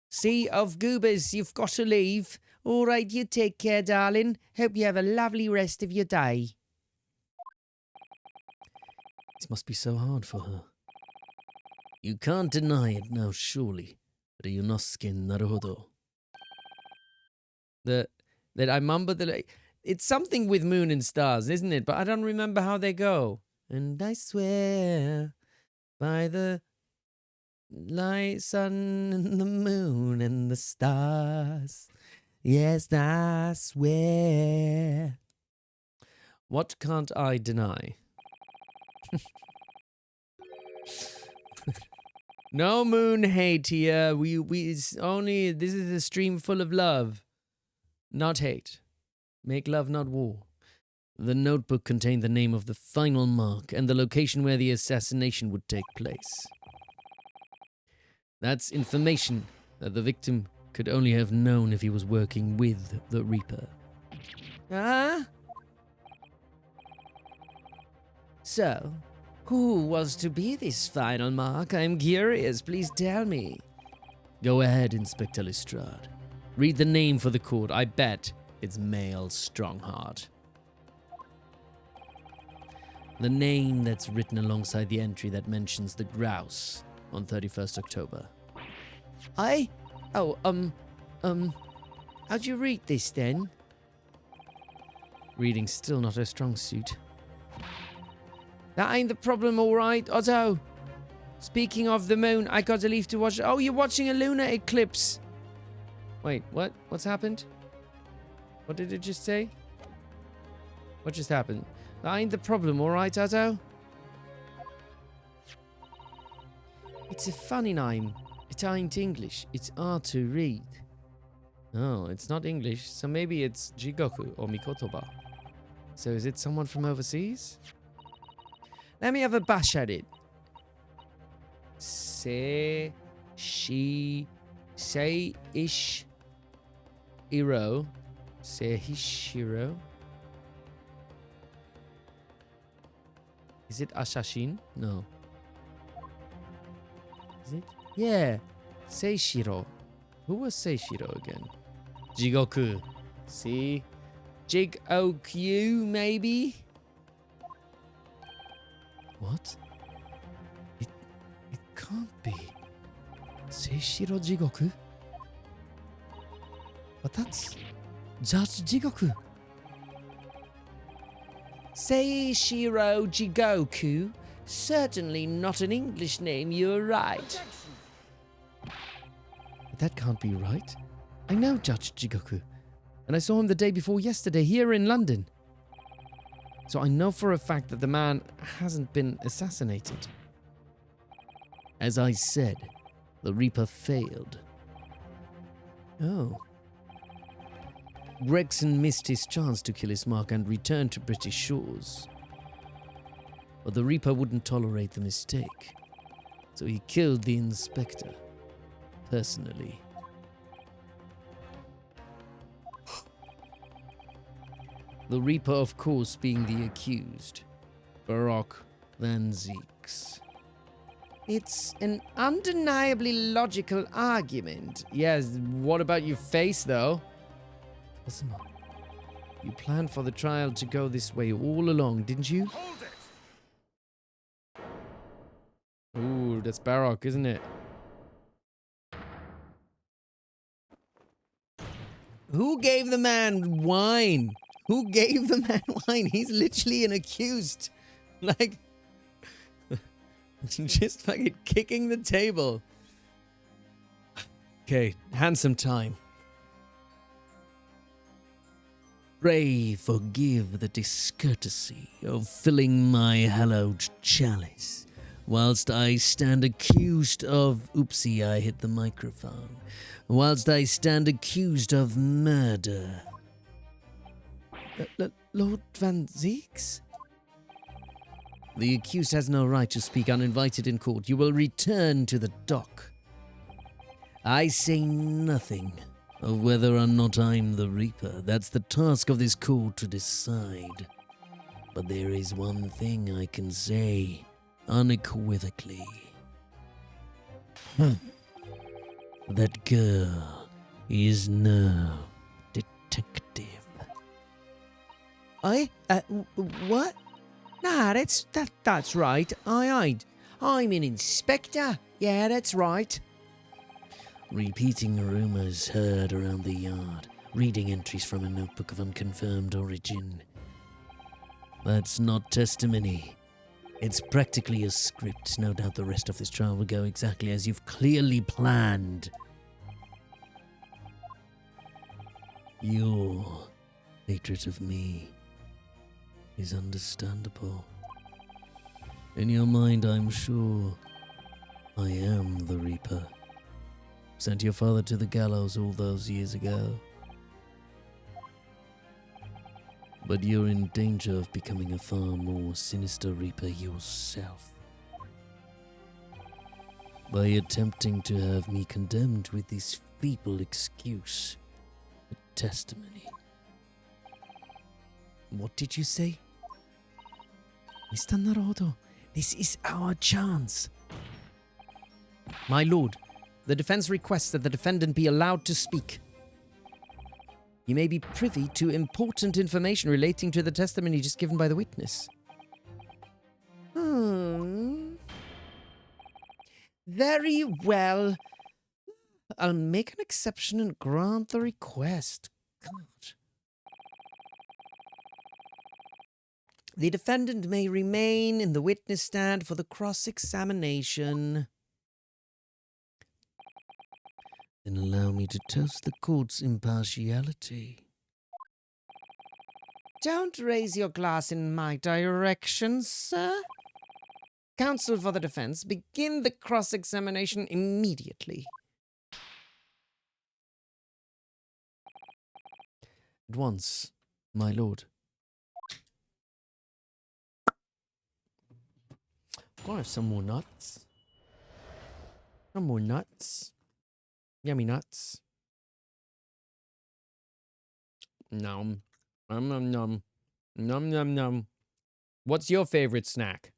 Sea of goobers, you've got to leave. All right, you take care, darling. Hope you have a lovely rest of your day. This must be so hard for her. You can't deny it now, surely, Ryunosuke Naruhodo. That I remember the... It's something with moon and stars, isn't it? But I don't remember how they go. And I swear by the light, sun, and the moon and the stars Yes, I swear. What can't I deny? No moon hate here. It's only, this is a stream full of love, not hate. Make love, not war. The notebook contained the name of the final mark and the location where the assassination would take place. That's information that the victim could only have known if he was working with the Reaper. Huh? So, who was to be this final mark? I'm curious. Please tell me. Go ahead, Inspector Lestrade. Read the name for the court. I bet it's male Strongheart. The name that's written alongside the entry that mentions the grouse on 31st October. How'd you read this then? Reading's still not her strong suit. That ain't the problem, all right, Otto. Speaking of the moon, I got to leave to watch. Oh, you're watching a lunar eclipse. Wait, what? What's happened? What did it just say? What just happened? That ain't the problem, all right, Otto? It's a funny name. It ain't English. It's hard to read. Oh, it's not English, so maybe it's Jigoku or Mikotoba. So is it someone from overseas? Let me have a bash at it. Say, she, say, ish, iro, say, hishiro. Is it Ashashin? No. Is it? Yeah, Seishiro. Who was Seishiro again? Jigoku. See? Jig-O-Q, maybe? What? It can't be. Seishiro Jigoku? But that's Judge Jigoku. Seishiro Jigoku? Certainly not an English name, you're right. But that can't be right. I know Judge Jigoku. And I saw him the day before yesterday here in London. So I know for a fact that the man hasn't been assassinated. As I said, the Reaper failed. Oh. Gregson missed his chance to kill his mark and return to British shores. But the Reaper wouldn't tolerate the mistake. So he killed the inspector. Personally. The Reaper, of course, being the accused. Baroque Van Zeeks. It's an undeniably logical argument. Yes, what about your face, though? Cosmo, you planned for the trial to go this way all along, didn't you? Hold it! Ooh, that's Baroque, isn't it? Who gave the man wine? Who gave the man wine? He's literally an accused. Like, just fucking kicking the table. Okay, handsome time. Pray forgive the discourtesy of filling my hallowed chalice, whilst I stand accused of... Oopsie, I hit the microphone. Whilst I stand accused of murder. Lord Van Zeeks? The accused has no right to speak uninvited in court. You will return to the dock. I say nothing of whether or not I'm the Reaper. That's the task of this court to decide. But there is one thing I can say unequivocally. That girl is no detective. What? Nah, that's right. I'm an inspector. Yeah, that's right. Repeating rumors heard around the yard, reading entries from a notebook of unconfirmed origin. That's not testimony. It's practically a script. No doubt the rest of this trial will go exactly as you've clearly planned. Your hatred of me is understandable. In your mind, I'm sure I am the Reaper. Sent your father to the gallows all those years ago. But you're in danger of becoming a far more sinister Reaper yourself. By attempting to have me condemned with this feeble excuse, a testimony. What did you say? Mr. Naruhodo, this is our chance. My lord, the defense requests that the defendant be allowed to speak. He may be privy to important information relating to the testimony just given by the witness. Very well. I'll make an exception and grant the request. God. The defendant may remain in the witness stand for the cross-examination. Then allow me to toast the court's impartiality. Don't raise your glass in my direction, sir. Counsel for the defense, begin the cross-examination immediately. At once, my lord. I'm gonna have some more nuts. Some more nuts. Yummy nuts. Nom. Nom nom nom. Nom nom nom. What's your favorite snack?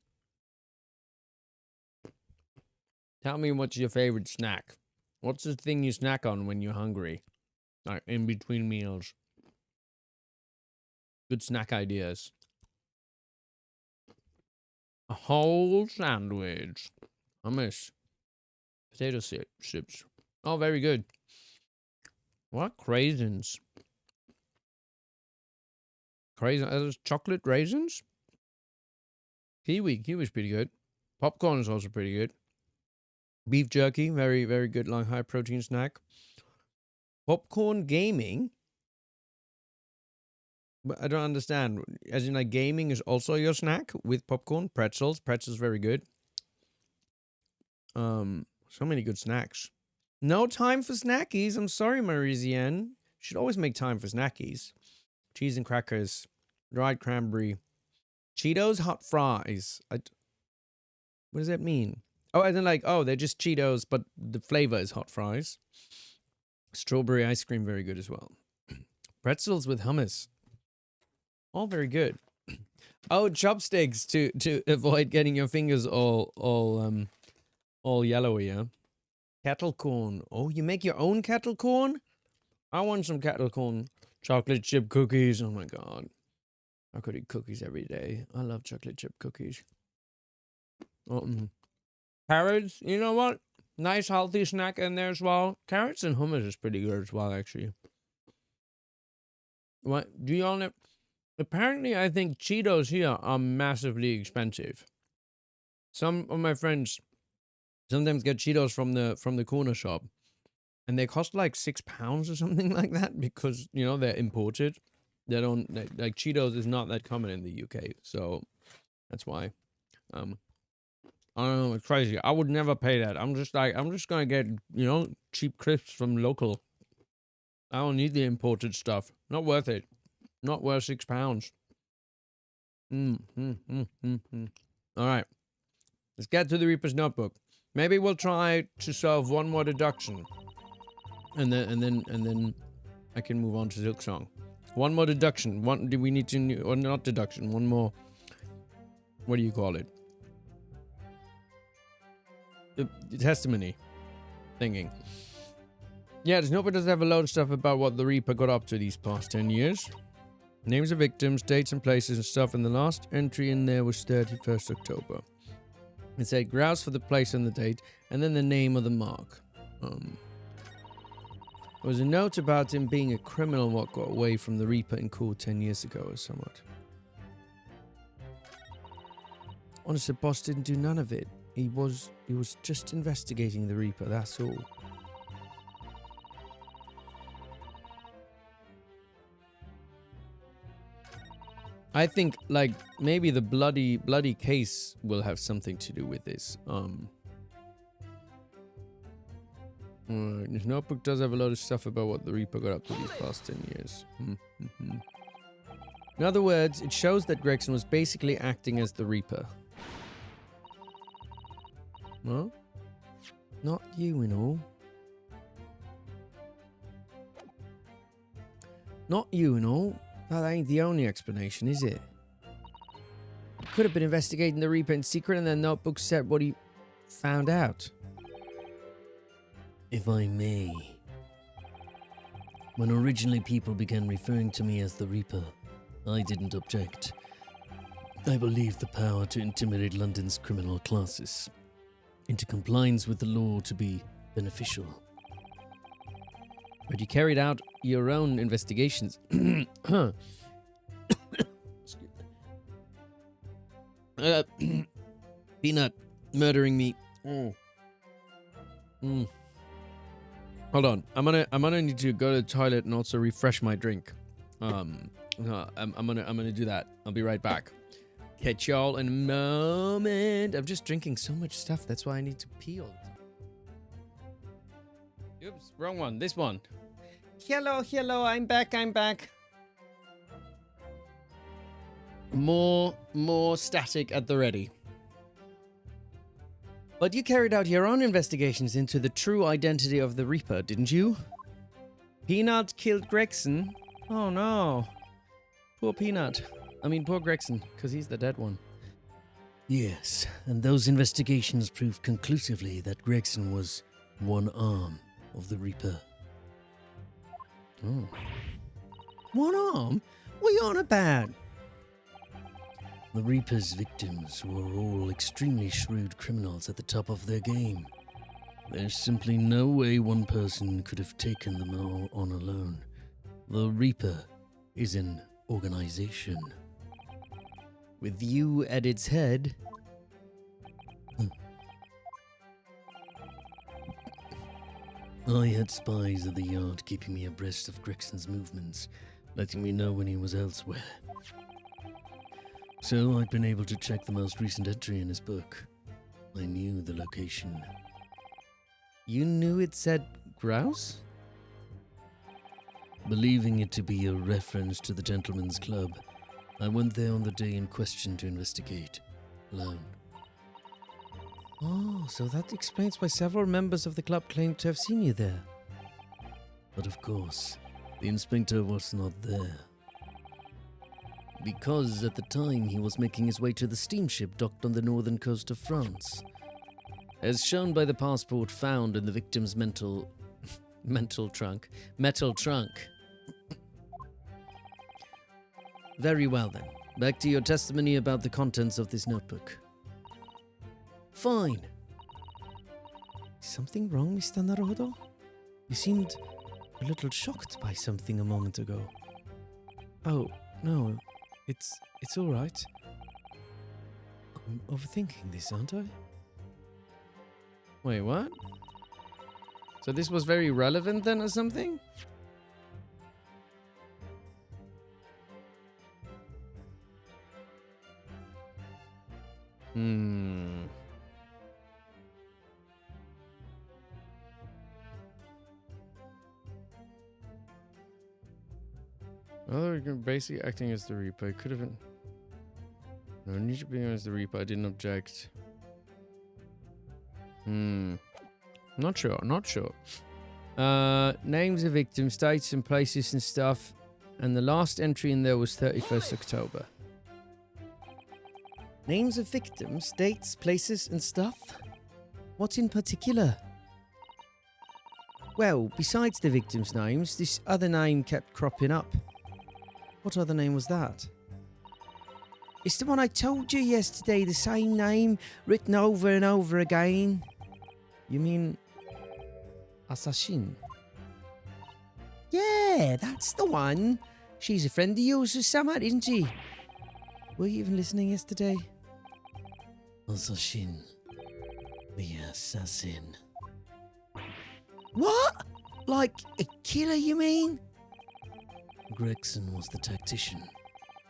Tell me what's your favorite snack. What's the thing you snack on when you're hungry? Like in between meals. Good snack ideas. A whole sandwich. Hummus. Potato chips. Oh, very good. What? Raisins. Raisins? Chocolate raisins? Kiwi. Kiwi's pretty good. Popcorn is also pretty good. Beef jerky. Very, very good, like high protein snack. Popcorn gaming? But I don't understand. As in, like, gaming is also your snack with popcorn? Pretzels. Pretzels very good. So many good snacks. No time for snackies. I'm sorry, Marisienne. Should always make time for snackies. Cheese and crackers. Dried cranberry. Cheetos hot fries. What does that mean? Oh, as in like, oh, they're just Cheetos, but the flavor is hot fries. Strawberry ice cream, very good as well. Pretzels with hummus. All very good. Oh, chopsticks to avoid getting your fingers all yellowy, yeah? Kettle corn. Oh, you make your own kettle corn? I want some kettle corn. Chocolate chip cookies. Oh my god. I could eat cookies every day. I love chocolate chip cookies. Carrots, you know what? Nice healthy snack in there as well. Carrots and hummus is pretty good as well, actually. What? Do you all know? Apparently, I think Cheetos here are massively expensive. Some of my friends sometimes get Cheetos from the corner shop, and they cost like £6 or something like that because, you know, they're imported. They don't like Cheetos is not that common in the UK, so that's why. I don't know, it's crazy. I would never pay that. I'm just gonna get, you know, cheap crisps from local. I don't need the imported stuff. Not worth it. Not worth £6. All right, let's get to the Reaper's Notebook. Maybe we'll try to solve one more deduction, and then I can move on to Silksong. One more deduction. One, do we need to, or not deduction? One more. What do you call it? The testimony thinking. Yeah, this notebook does have a load of stuff about what the Reaper got up to these past 10 years. Names of victims, dates and places and stuff, and the last entry in there was 31st October. It said grouse for the place and the date, and then the name of the mark. There was a note about him being a criminal what got away from the Reaper in court 10 years ago or somewhat. Honestly, boss didn't do none of it. He was just investigating the Reaper, that's all. I think, like, maybe the bloody case will have something to do with this. This notebook does have a lot of stuff about what the Reaper got up to these past 10 years. In other words, it shows that Gregson was basically acting as the Reaper. No? Not you, you know. Not you, you know. That ain't the only explanation, is it? Could have been investigating the Reaper in secret and the notebook said what he found out. If I may. When originally people began referring to me as the Reaper, I didn't object. I believed the power to intimidate London's criminal classes into compliance with the law to be beneficial. But you carried out your own investigations. Peanut murdering me. Hold on, I'm gonna need to go to the toilet and also refresh my drink. I'm gonna do that. I'll be right back. Catch y'all in a moment. I'm just drinking so much stuff. That's why I need to pee all the time. Oops, wrong one. This one. Hello. I'm back. More static at the ready. But you carried out your own investigations into the true identity of the Reaper, didn't you? Peanut killed Gregson? Oh no. Poor Peanut. I mean, poor Gregson, because he's the dead one. Yes, and those investigations proved conclusively that Gregson was one arm of the Reaper. Oh. One arm? What are you on about? The Reaper's victims were all extremely shrewd criminals at the top of their game. There's simply no way one person could have taken them all on alone. The Reaper is an organization. With you at its head. I had spies at the yard keeping me abreast of Gregson's movements, letting me know when he was elsewhere. So I'd been able to check the most recent entry in his book. I knew the location. You knew it said grouse? Believing it to be a reference to the Gentleman's Club, I went there on the day in question to investigate, alone. Oh, so that explains why several members of the club claimed to have seen you there. But of course, the inspector was not there. Because at the time he was making his way to the steamship docked on the northern coast of France. As shown by the passport found in the victim's metal trunk. Very well then. Back to your testimony about the contents of this notebook. Fine. Is something wrong, Mr. Naruhodo? You seemed a little shocked by something a moment ago. Oh, no. It's all right. I'm overthinking this, aren't I? Wait, what? So this was very relevant then or something? Oh, you're basically acting as the Reaper. Could have been. No need to be as the Reaper. I didn't object. Not sure. Names of victims, dates and places and stuff. And the last entry in there was 31st October. Names of victims, dates, places and stuff? What in particular? Well, besides the victims' names, this other name kept cropping up. What other name was that? It's the one I told you yesterday, the same name, written over and over again. You mean... Assassin? Yeah, that's the one. She's a friend of yours or something, isn't she? Were you even listening yesterday? Assassin. The assassin. What? Like a killer, you mean? Gregson was the tactician.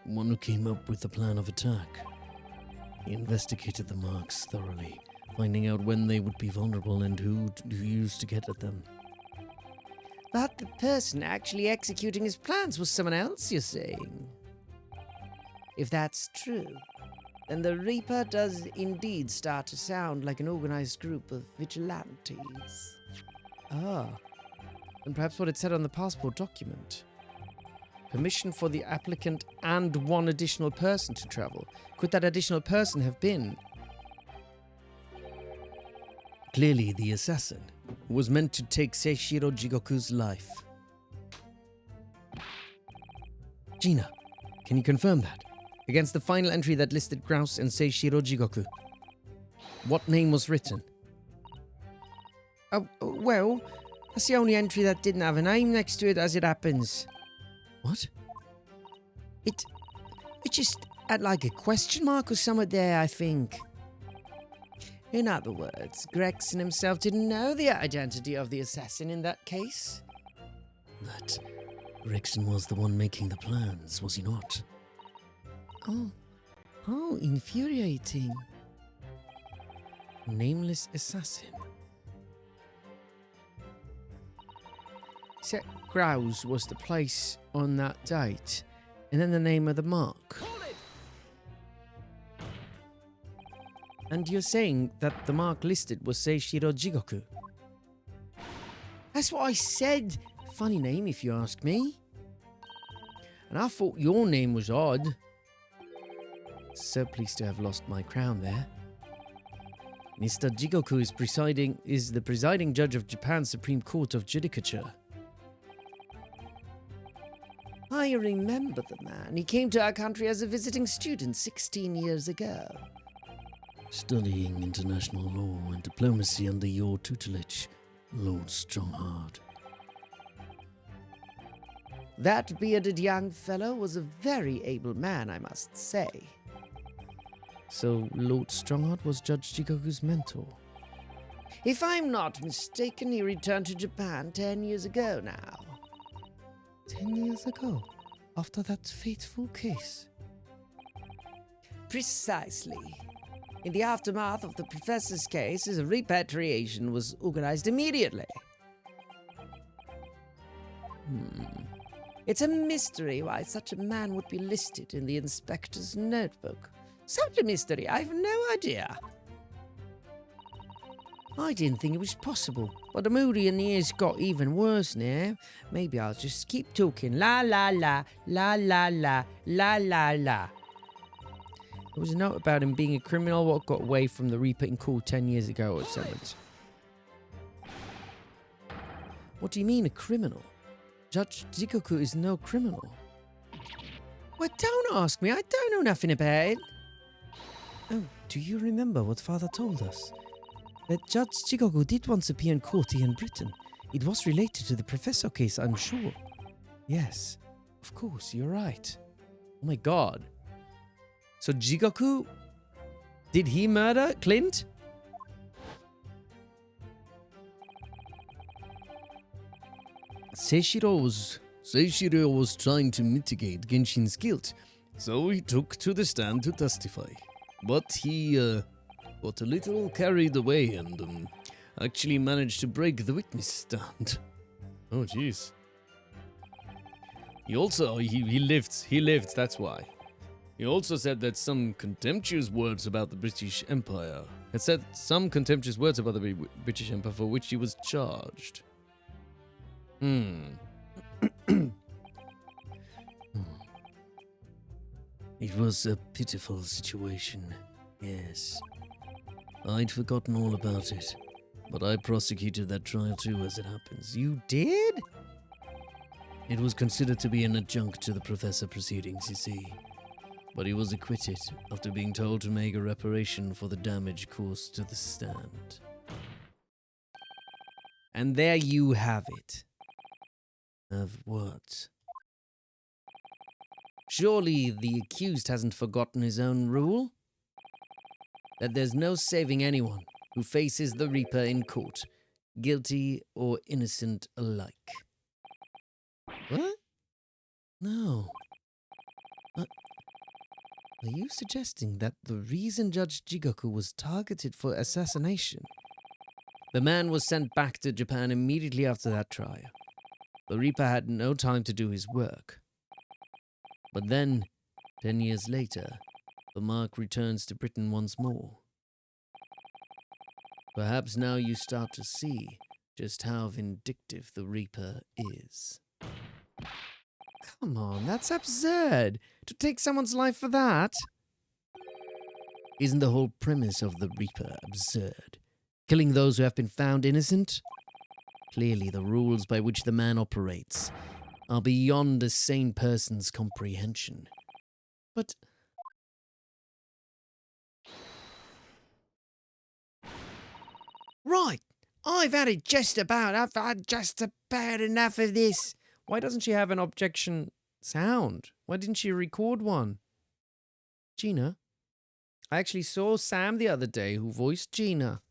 one who came up with the plan of attack. He investigated the marks thoroughly, finding out when they would be vulnerable and who to use to get at them. But the person actually executing his plans was someone else, you're saying? If that's true, then the Reaper does indeed start to sound like an organized group of vigilantes. Ah, and perhaps what it said on the passport document. Permission for the applicant and one additional person to travel. Could that additional person have been? Clearly the assassin was meant to take Seishiro Jigoku's life. Gina, can you confirm that? Against the final entry that listed Grouse and Seishiro Jigoku, what name was written? Well, that's the only entry that didn't have a name next to it, as it happens. What? It just had like a question mark or something there, I think. In other words, Gregson himself didn't know the identity of the assassin in that case. But Gregson was the one making the plans, was he not? Oh, infuriating. Nameless assassin. So, Grouse was the place on that date, and then the name of the mark. And you're saying that the mark listed was Seishiro Jigoku? That's what I said. Funny name, if you ask me. And I thought your name was odd. So pleased to have lost my crown there. Mr. Jigoku is the presiding judge of Japan's Supreme Court of Judicature. I remember the man. He came to our country as a visiting student 16 years ago. Studying international law and diplomacy under your tutelage, Lord Strongheart. That bearded young fellow was a very able man, I must say. So Lord Strongheart was Judge Jigoku's mentor? If I'm not mistaken, he returned to Japan 10 years ago now. 10 years ago? After that fateful case? Precisely. In the aftermath of the professor's case, his repatriation was organized immediately. It's a mystery why such a man would be listed in the inspector's notebook. Such a mystery, I have no idea. I didn't think it was possible, but the mood in the ears got even worse now. Maybe I'll just keep talking. La la la, la la la, la la la. There was a note about him being a criminal what got away from the Reaper in court 10 years ago or something. What do you mean, a criminal? Judge Jigoku is no criminal. Well, don't ask me. I don't know nothing about it. Oh, do you remember what Father told us? That Judge Jigoku did once appear in court here in Britain. It was related to the professor case, I'm sure. Yes, of course, you're right. Oh my god. So Jigoku, did he murder Clint? Seishiro was trying to mitigate Genshin's guilt, so he took to the stand to testify. But he got a little carried away and actually managed to break the witness stand. Oh jeez. He also, he lived, that's why. He also said that some contemptuous words about the British Empire. It said some contemptuous words about the British Empire for which he was charged. It was a pitiful situation, yes. I'd forgotten all about it, but I prosecuted that trial too, as it happens. You did? It was considered to be an adjunct to the professor proceedings, you see. But he was acquitted after being told to make a reparation for the damage caused to the stand. And there you have it. Of what? Surely the accused hasn't forgotten his own rule? That there's no saving anyone who faces the Reaper in court, guilty or innocent alike. What? No. Are you suggesting that the reason Judge Jigoku was targeted for assassination? The man was sent back to Japan immediately after that trial. The Reaper had no time to do his work. But then, 10 years later, the Mark returns to Britain once more. Perhaps now you start to see just how vindictive the Reaper is. Come on, that's absurd. To take someone's life for that? Isn't the whole premise of the Reaper absurd? Killing those who have been found innocent? Clearly, the rules by which the man operates are beyond a sane person's comprehension. But... Right! I've had just about enough of this. Why doesn't she have an objection sound? Why didn't she record one? Gina? I actually saw Sam the other day who voiced Gina.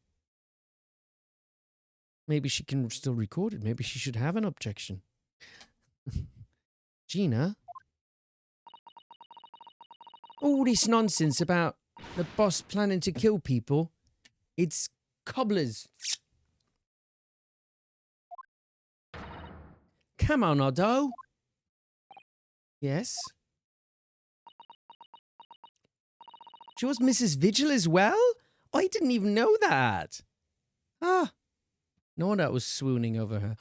Maybe she can still record it. Maybe she should have an objection. Gina? All this nonsense about the boss planning to kill people. It's cobblers. Come on, Otto. Yes? She was Mrs. Vigil as well? I didn't even know that. Ah. No wonder I was swooning over her.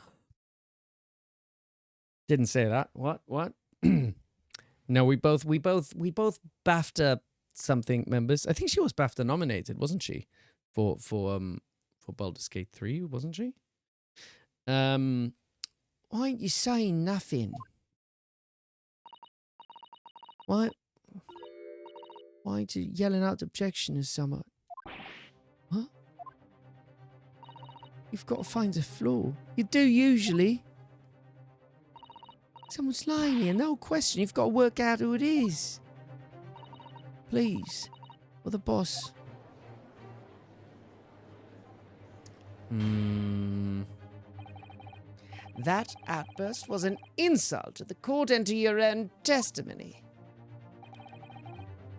Didn't say that. What? No, we both BAFTA something members. I think she was BAFTA nominated, wasn't she? For Baldur's Gate 3, wasn't she? Why aren't you saying nothing? Why aren't you yelling out objection as someone? What? You've got to find a flaw. You do usually. Someone's lying here, no question. You've got to work out who it is. Please. Or the boss. That outburst was an insult to the court and to your own testimony.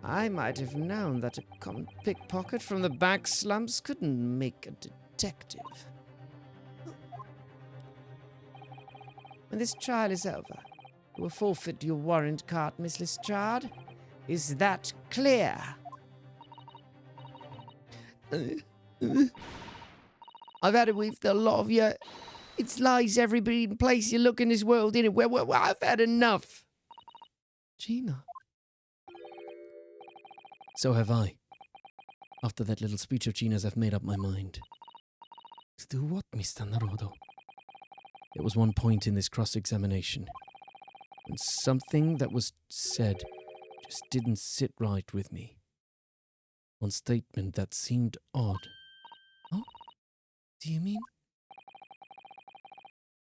I might have known that a common pickpocket from the back slums couldn't make a detective. When this trial is over, you will forfeit your warrant card, Miss Lestrade. Is that clear? I've had it with a lot of you. It's lies every place you look in this world, innit? Well, I've had enough. Gina. So have I. After that little speech of Gina's, I've made up my mind. To do what, Mr. Naruhodo? There was one point in this cross-examination when something that was said just didn't sit right with me. One statement that seemed odd. Oh? Do you mean?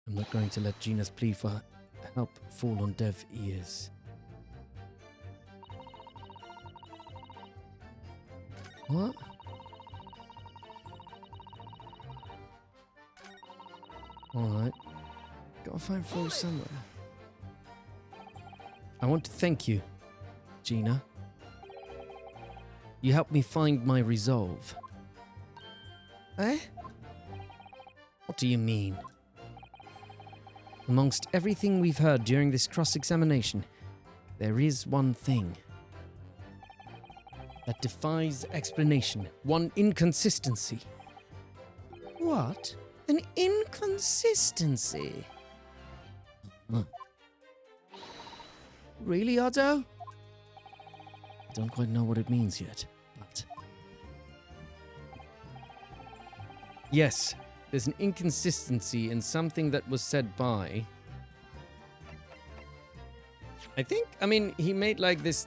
I'm not going to let Gina's plea for help fall on deaf ears. What? Alright. Gotta find flow somewhere. I want to thank you, Gina. You helped me find my resolve. Eh? What do you mean? Amongst everything we've heard during this cross-examination, there is one thing that defies explanation. One inconsistency. What? An inconsistency? Huh. Really, Otto? I don't quite know what it means yet, but... Yes, there's an inconsistency in something that was said by... I mean, he made like this...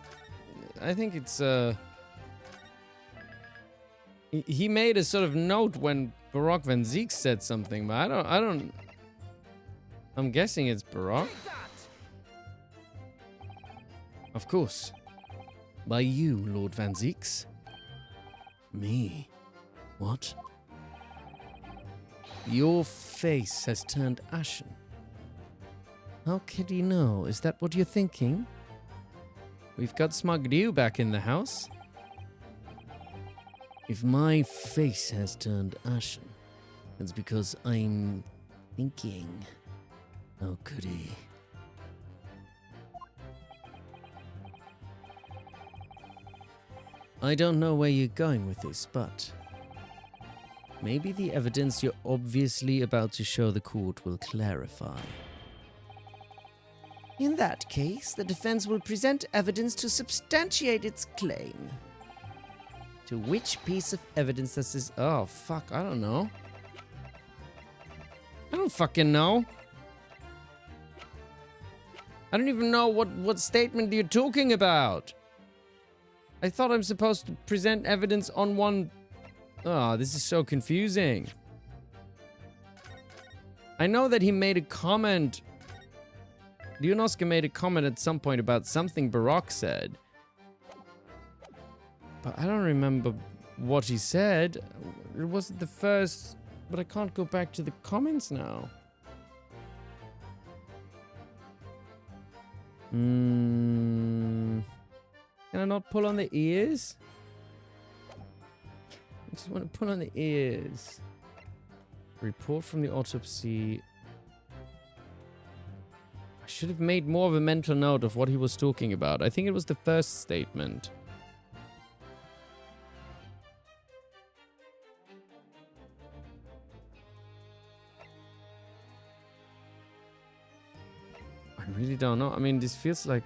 I think it's, He made a sort of note when Barak Van Ziek said something, but I don't... I'm guessing it's Barak. Of course. By you, Lord Van Zieks. Me? What? Your face has turned ashen. How could you know? Is that what you're thinking? We've got Smug Ryu back in the house. If my face has turned ashen, it's because I'm thinking. How could he? I don't know where you're going with this, but maybe the evidence you're obviously about to show the court will clarify. In that case, the defense will present evidence to substantiate its claim. To which piece of evidence does this... Oh, fuck, I don't know. I don't fucking know. I don't even know what statement you're talking about. I thought I'm supposed to present evidence on one... Oh, this is so confusing. I know that he made a comment... Ryunosuke made a comment at some point about something Baroque said. But I don't remember what he said. It wasn't the first... But I can't go back to the comments now. Can I not pull on the ears? I just want to pull on the ears. Report from the autopsy. I should have made more of a mental note of what he was talking about. I think it was the first statement. I really don't know. I mean, this feels like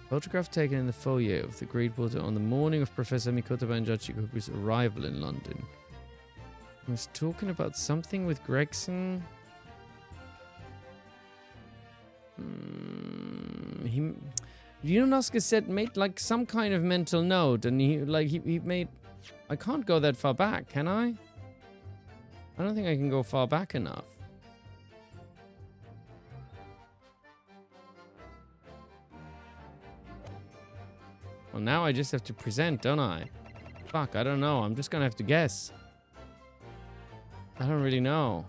photograph taken in the foyer of the Great Water on the morning of Professor Mikoto Banjachi-Koku's arrival in London. He was talking about something with Gregson. Ryunosuke said made like some kind of mental note, and he made. I can't go that far back, can I? I don't think I can go far back enough. Well, now I just have to present, don't I? Fuck, I don't know. I'm just gonna have to guess. I don't really know.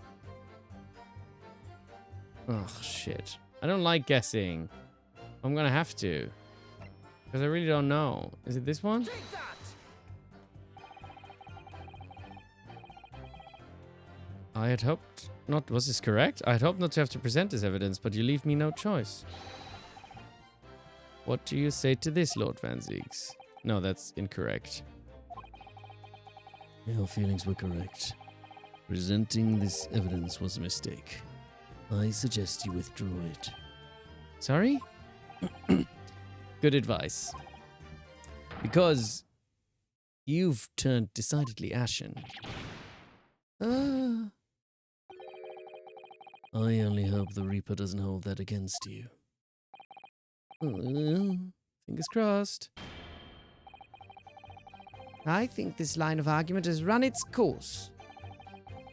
Oh, shit. I don't like guessing. I'm gonna have to. Because I really don't know. Is it this one? I had hoped not... Was this correct? I had hoped not to have to present this evidence, but you leave me no choice. What do you say to this, Lord Van Ziegs? No, that's incorrect. Your feelings were correct. Presenting this evidence was a mistake. I suggest you withdraw it. Sorry? Good advice. Because you've turned decidedly ashen. I only hope the Reaper doesn't hold that against you. Fingers crossed. I think this line of argument has run its course.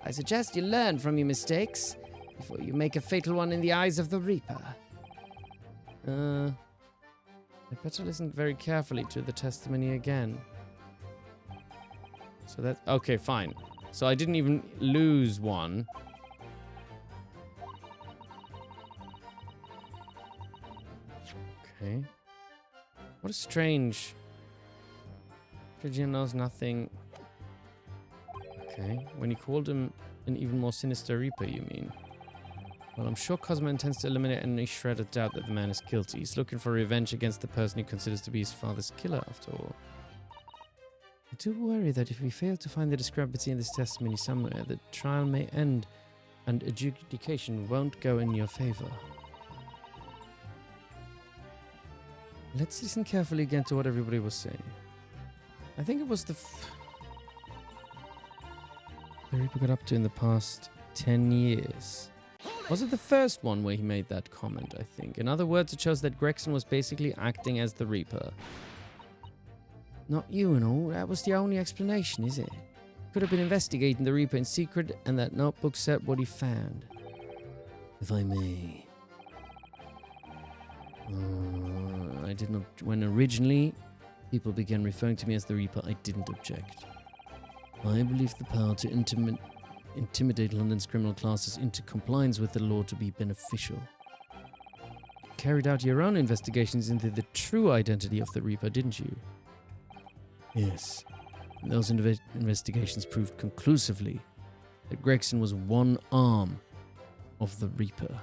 I suggest you learn from your mistakes before you make a fatal one in the eyes of the Reaper. I better listen very carefully to the testimony again. So that... Okay, fine. So I didn't even lose one. Okay. What a strange... Phrygian knows nothing. Okay. When he called him an even more sinister Reaper, you mean? Well, I'm sure Cosmo intends to eliminate any shred of doubt that the man is guilty. He's looking for revenge against the person he considers to be his father's killer, after all. I do worry that if we fail to find the discrepancy in this testimony somewhere, the trial may end and adjudication won't go in your favor. Let's listen carefully again to what everybody was saying. I think it was the Reaper got up to in the past 10 years. Was it the first one where he made that comment, I think? In other words, it shows that Gregson was basically acting as the Reaper. Not you and all, that was the only explanation, is it? Could have been investigating the Reaper in secret, and that notebook said what he found. If I may. I did not... When originally people began referring to me as the Reaper, I didn't object. I believe the power to intimidate London's criminal classes into compliance with the law to be beneficial. carried out your own investigations into the true identity of the Reaper, didn't you? Yes. And those investigations proved conclusively that Gregson was one arm of the Reaper.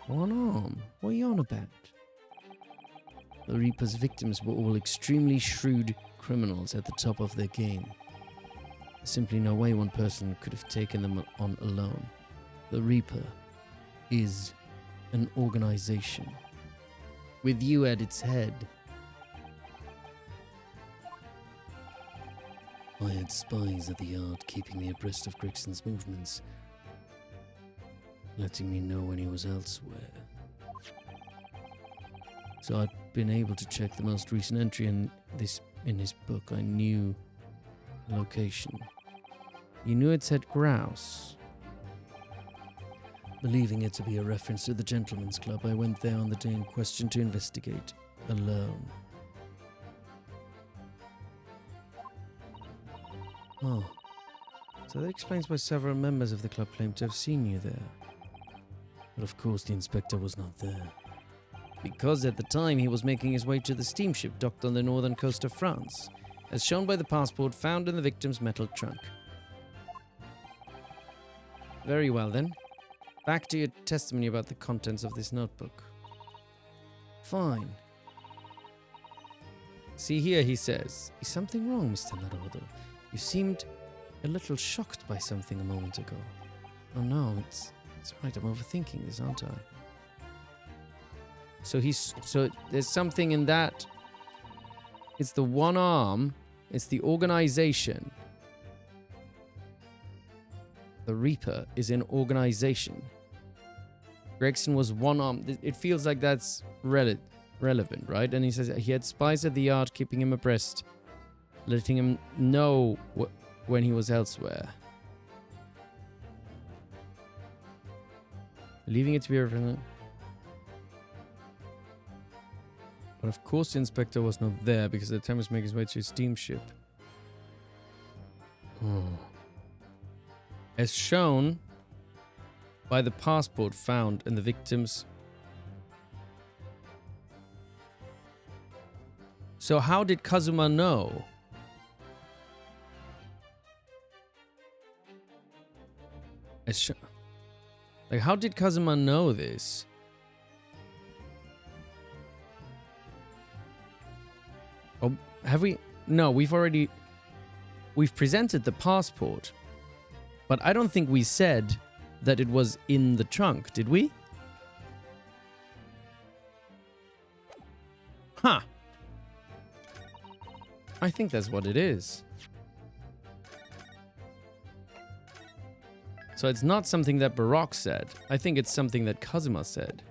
One arm? What are you on about? The Reaper's victims were all extremely shrewd criminals at the top of their game. There's simply no way one person could have taken them on alone. The Reaper is an organization, with you at its head. I had spies at the yard keeping me abreast of Gregson's movements, letting me know when he was elsewhere. So I'd been able to check the most recent entry in his book. I knew the location. You knew it said grouse. Believing it to be a reference to the Gentleman's Club, I went there on the day in question to investigate, alone. Oh. So that explains why several members of the club claimed to have seen you there. But of course the inspector was not there. Because at the time he was making his way to the steamship docked on the northern coast of France, as shown by the passport found in the victim's metal trunk. Very well then. Back to your testimony about the contents of this notebook. Fine. See here, he says. Is something wrong, Mr. Naruhodo? You seemed a little shocked by something a moment ago. Oh no, it's right, I'm overthinking this, aren't I? So there's something in that. It's the one arm. It's the organization. The Reaper is an organization. Gregson was one arm. It feels like that's relevant, right? And he says he had spies at the yard keeping him abreast, letting him know when he was elsewhere. Leaving it to be relevant. But of course the inspector was not there because at the time he was making his way to his steamship. Oh. As shown by the passport found in the victim's... So how did Kazuma know? Like, how did Kazuma know this? Oh, have we? No, we've presented the passport. But I don't think we said that it was in the trunk, did we? Huh. I think that's what it is. So it's not something that Baroque said. I think it's something that Kazuma said.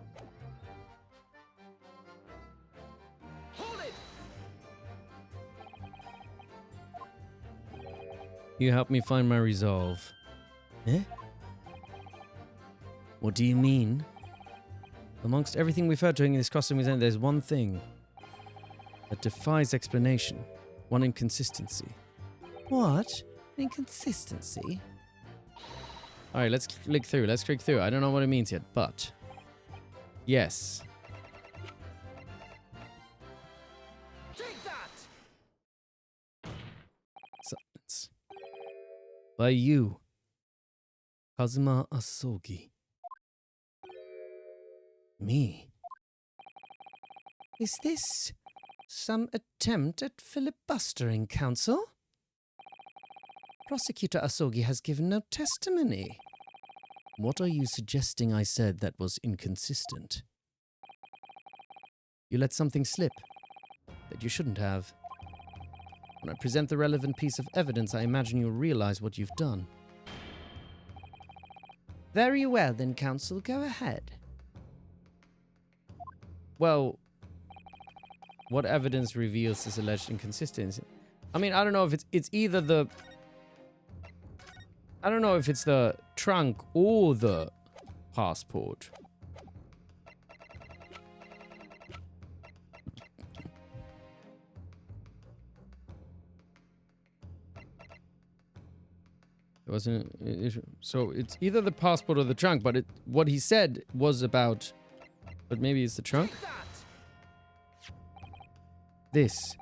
You helped me find my resolve. Eh? What do you mean? Amongst everything we've heard during this costume event, there's one thing that defies explanation. One inconsistency. What? Inconsistency? Alright, let's click through. Let's click through. I don't know what it means yet, but... Yes. Take that! Silence. By you, Kazuma Asogi. Me? Is this some attempt at filibustering, Counsel? Prosecutor Asogi has given no testimony. What are you suggesting I said that was inconsistent? You let something slip that you shouldn't have. When I present the relevant piece of evidence, I imagine you'll realize what you've done. Very well then, Counsel, go ahead. Well, what evidence reveals this alleged inconsistency? I mean, I don't know if it's either the... I don't know if it's the trunk or the passport. There was an issue. So it's either the passport or the trunk, but what he said was about... But maybe it's the trunk? This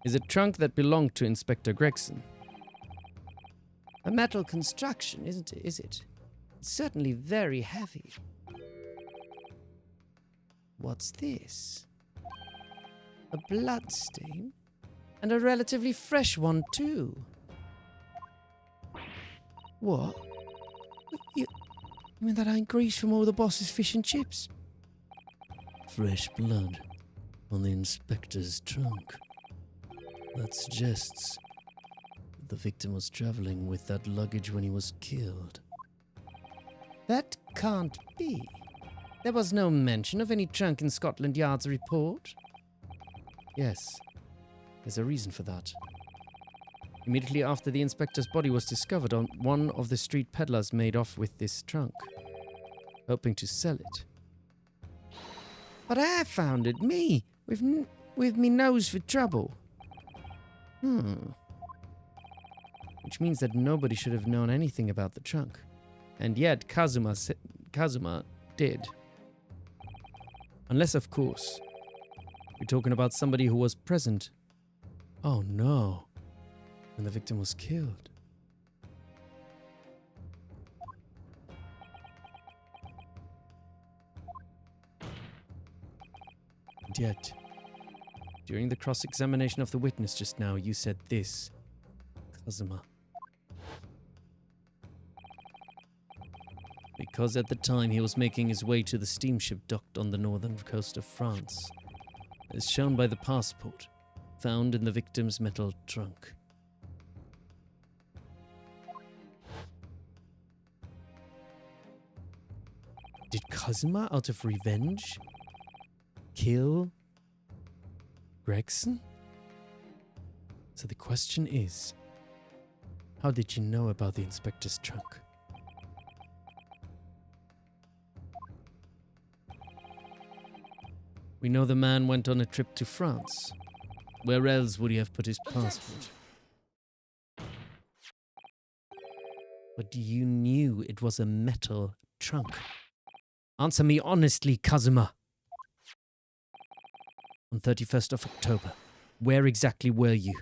is a trunk that belonged to Inspector Gregson. A metal construction, isn't it? Is it? It's certainly very heavy. What's this? A blood stain? And a relatively fresh one, too. What? You mean that ain't grease from all the boss's fish and chips? Fresh blood on the inspector's trunk. That suggests that the victim was traveling with that luggage when he was killed. That can't be. There was no mention of any trunk in Scotland Yard's report. Yes, there's a reason for that. Immediately after the inspector's body was discovered, one of the street peddlers made off with this trunk, hoping to sell it. But I found it, me, with me nose for trouble. Which means that nobody should have known anything about the trunk. And yet Kazuma did. Unless, of course, we're talking about somebody who was present. Oh no. When the victim was killed. And yet, during the cross-examination of the witness just now, you said this, Kazuma. Because at the time he was making his way to the steamship docked on the northern coast of France, as shown by the passport found in the victim's metal trunk. Did Kazuma, out of revenge, kill Gregson? So the question is, how did you know about the inspector's trunk? We know the man went on a trip to France. Where else would he have put his passport? But you knew it was a metal trunk. Answer me honestly, Kazuma. On 31st of October, where exactly were you?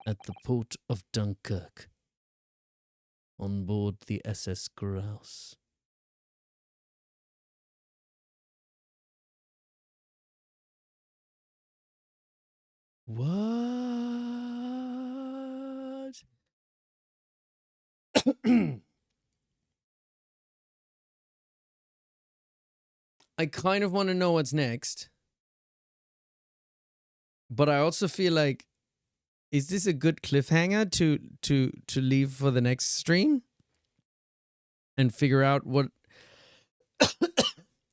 At the port of Dunkirk. On board the SS Grouse. What? I kind of want to know what's next. But I also feel like, is this a good cliffhanger to leave for the next stream? And figure out what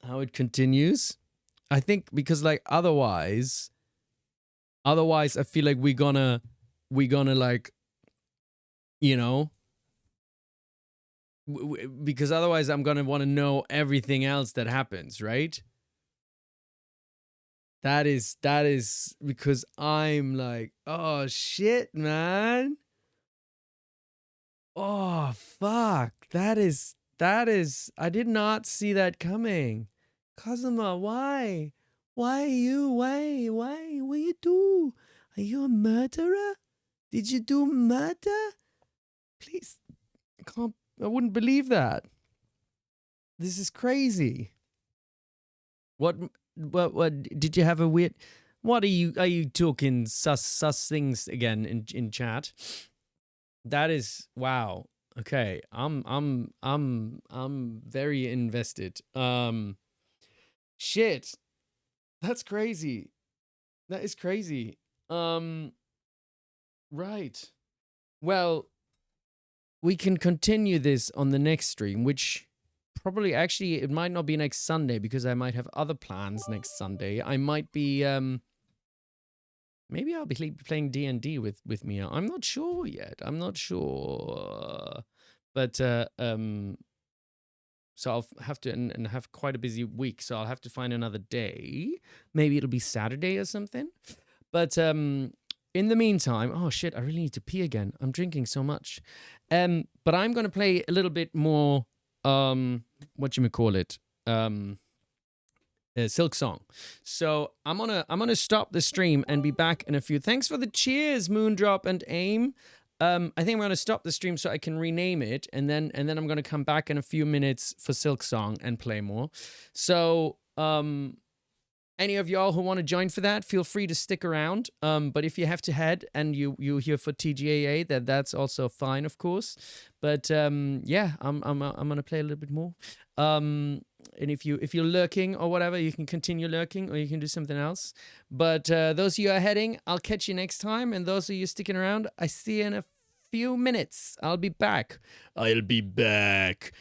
how it continues? I think because like otherwise I feel like we're gonna like, you know, because otherwise I'm gonna want to know everything else that happens, right? That is because I'm like, oh shit, man. Oh fuck. That is I did not see that coming. Kazuma, why? Why you? Why? What you do? Are you a murderer? Did you do murder? Please. I wouldn't believe that. This is crazy. What did you have a weird... What are you talking sus things again in chat? That is wow. Okay, I'm very invested. Shit. That's crazy. That is crazy. Right. Well, we can continue this on the next stream, which probably actually it might not be next Sunday because I might have other plans next Sunday. I might be maybe I'll be playing D&D with Mia. I'm not sure yet. I'm not sure. But so I'll have to and have quite a busy week, so I'll have to find another day. Maybe it'll be Saturday or something. But in the meantime, oh shit, I really need to pee again. I'm drinking so much. But I'm gonna play a little bit more whatchamacallit? Silk Song. So I'm gonna stop the stream and be back in a few. Thanks for the cheers, Moondrop and Aim. I think I'm gonna stop the stream so I can rename it, and then I'm gonna come back in a few minutes for Silk Song and play more. So any of y'all who want to join for that, feel free to stick around. But if you have to head and you here for TGAA, that's also fine, of course. But yeah, I'm gonna play a little bit more. And if you're lurking or whatever, you can continue lurking or you can do something else. But those of you who are heading, I'll catch you next time. And those of you sticking around, I see you in a few minutes. I'll be back. I'll be back.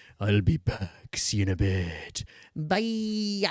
See you in a bit. Bye.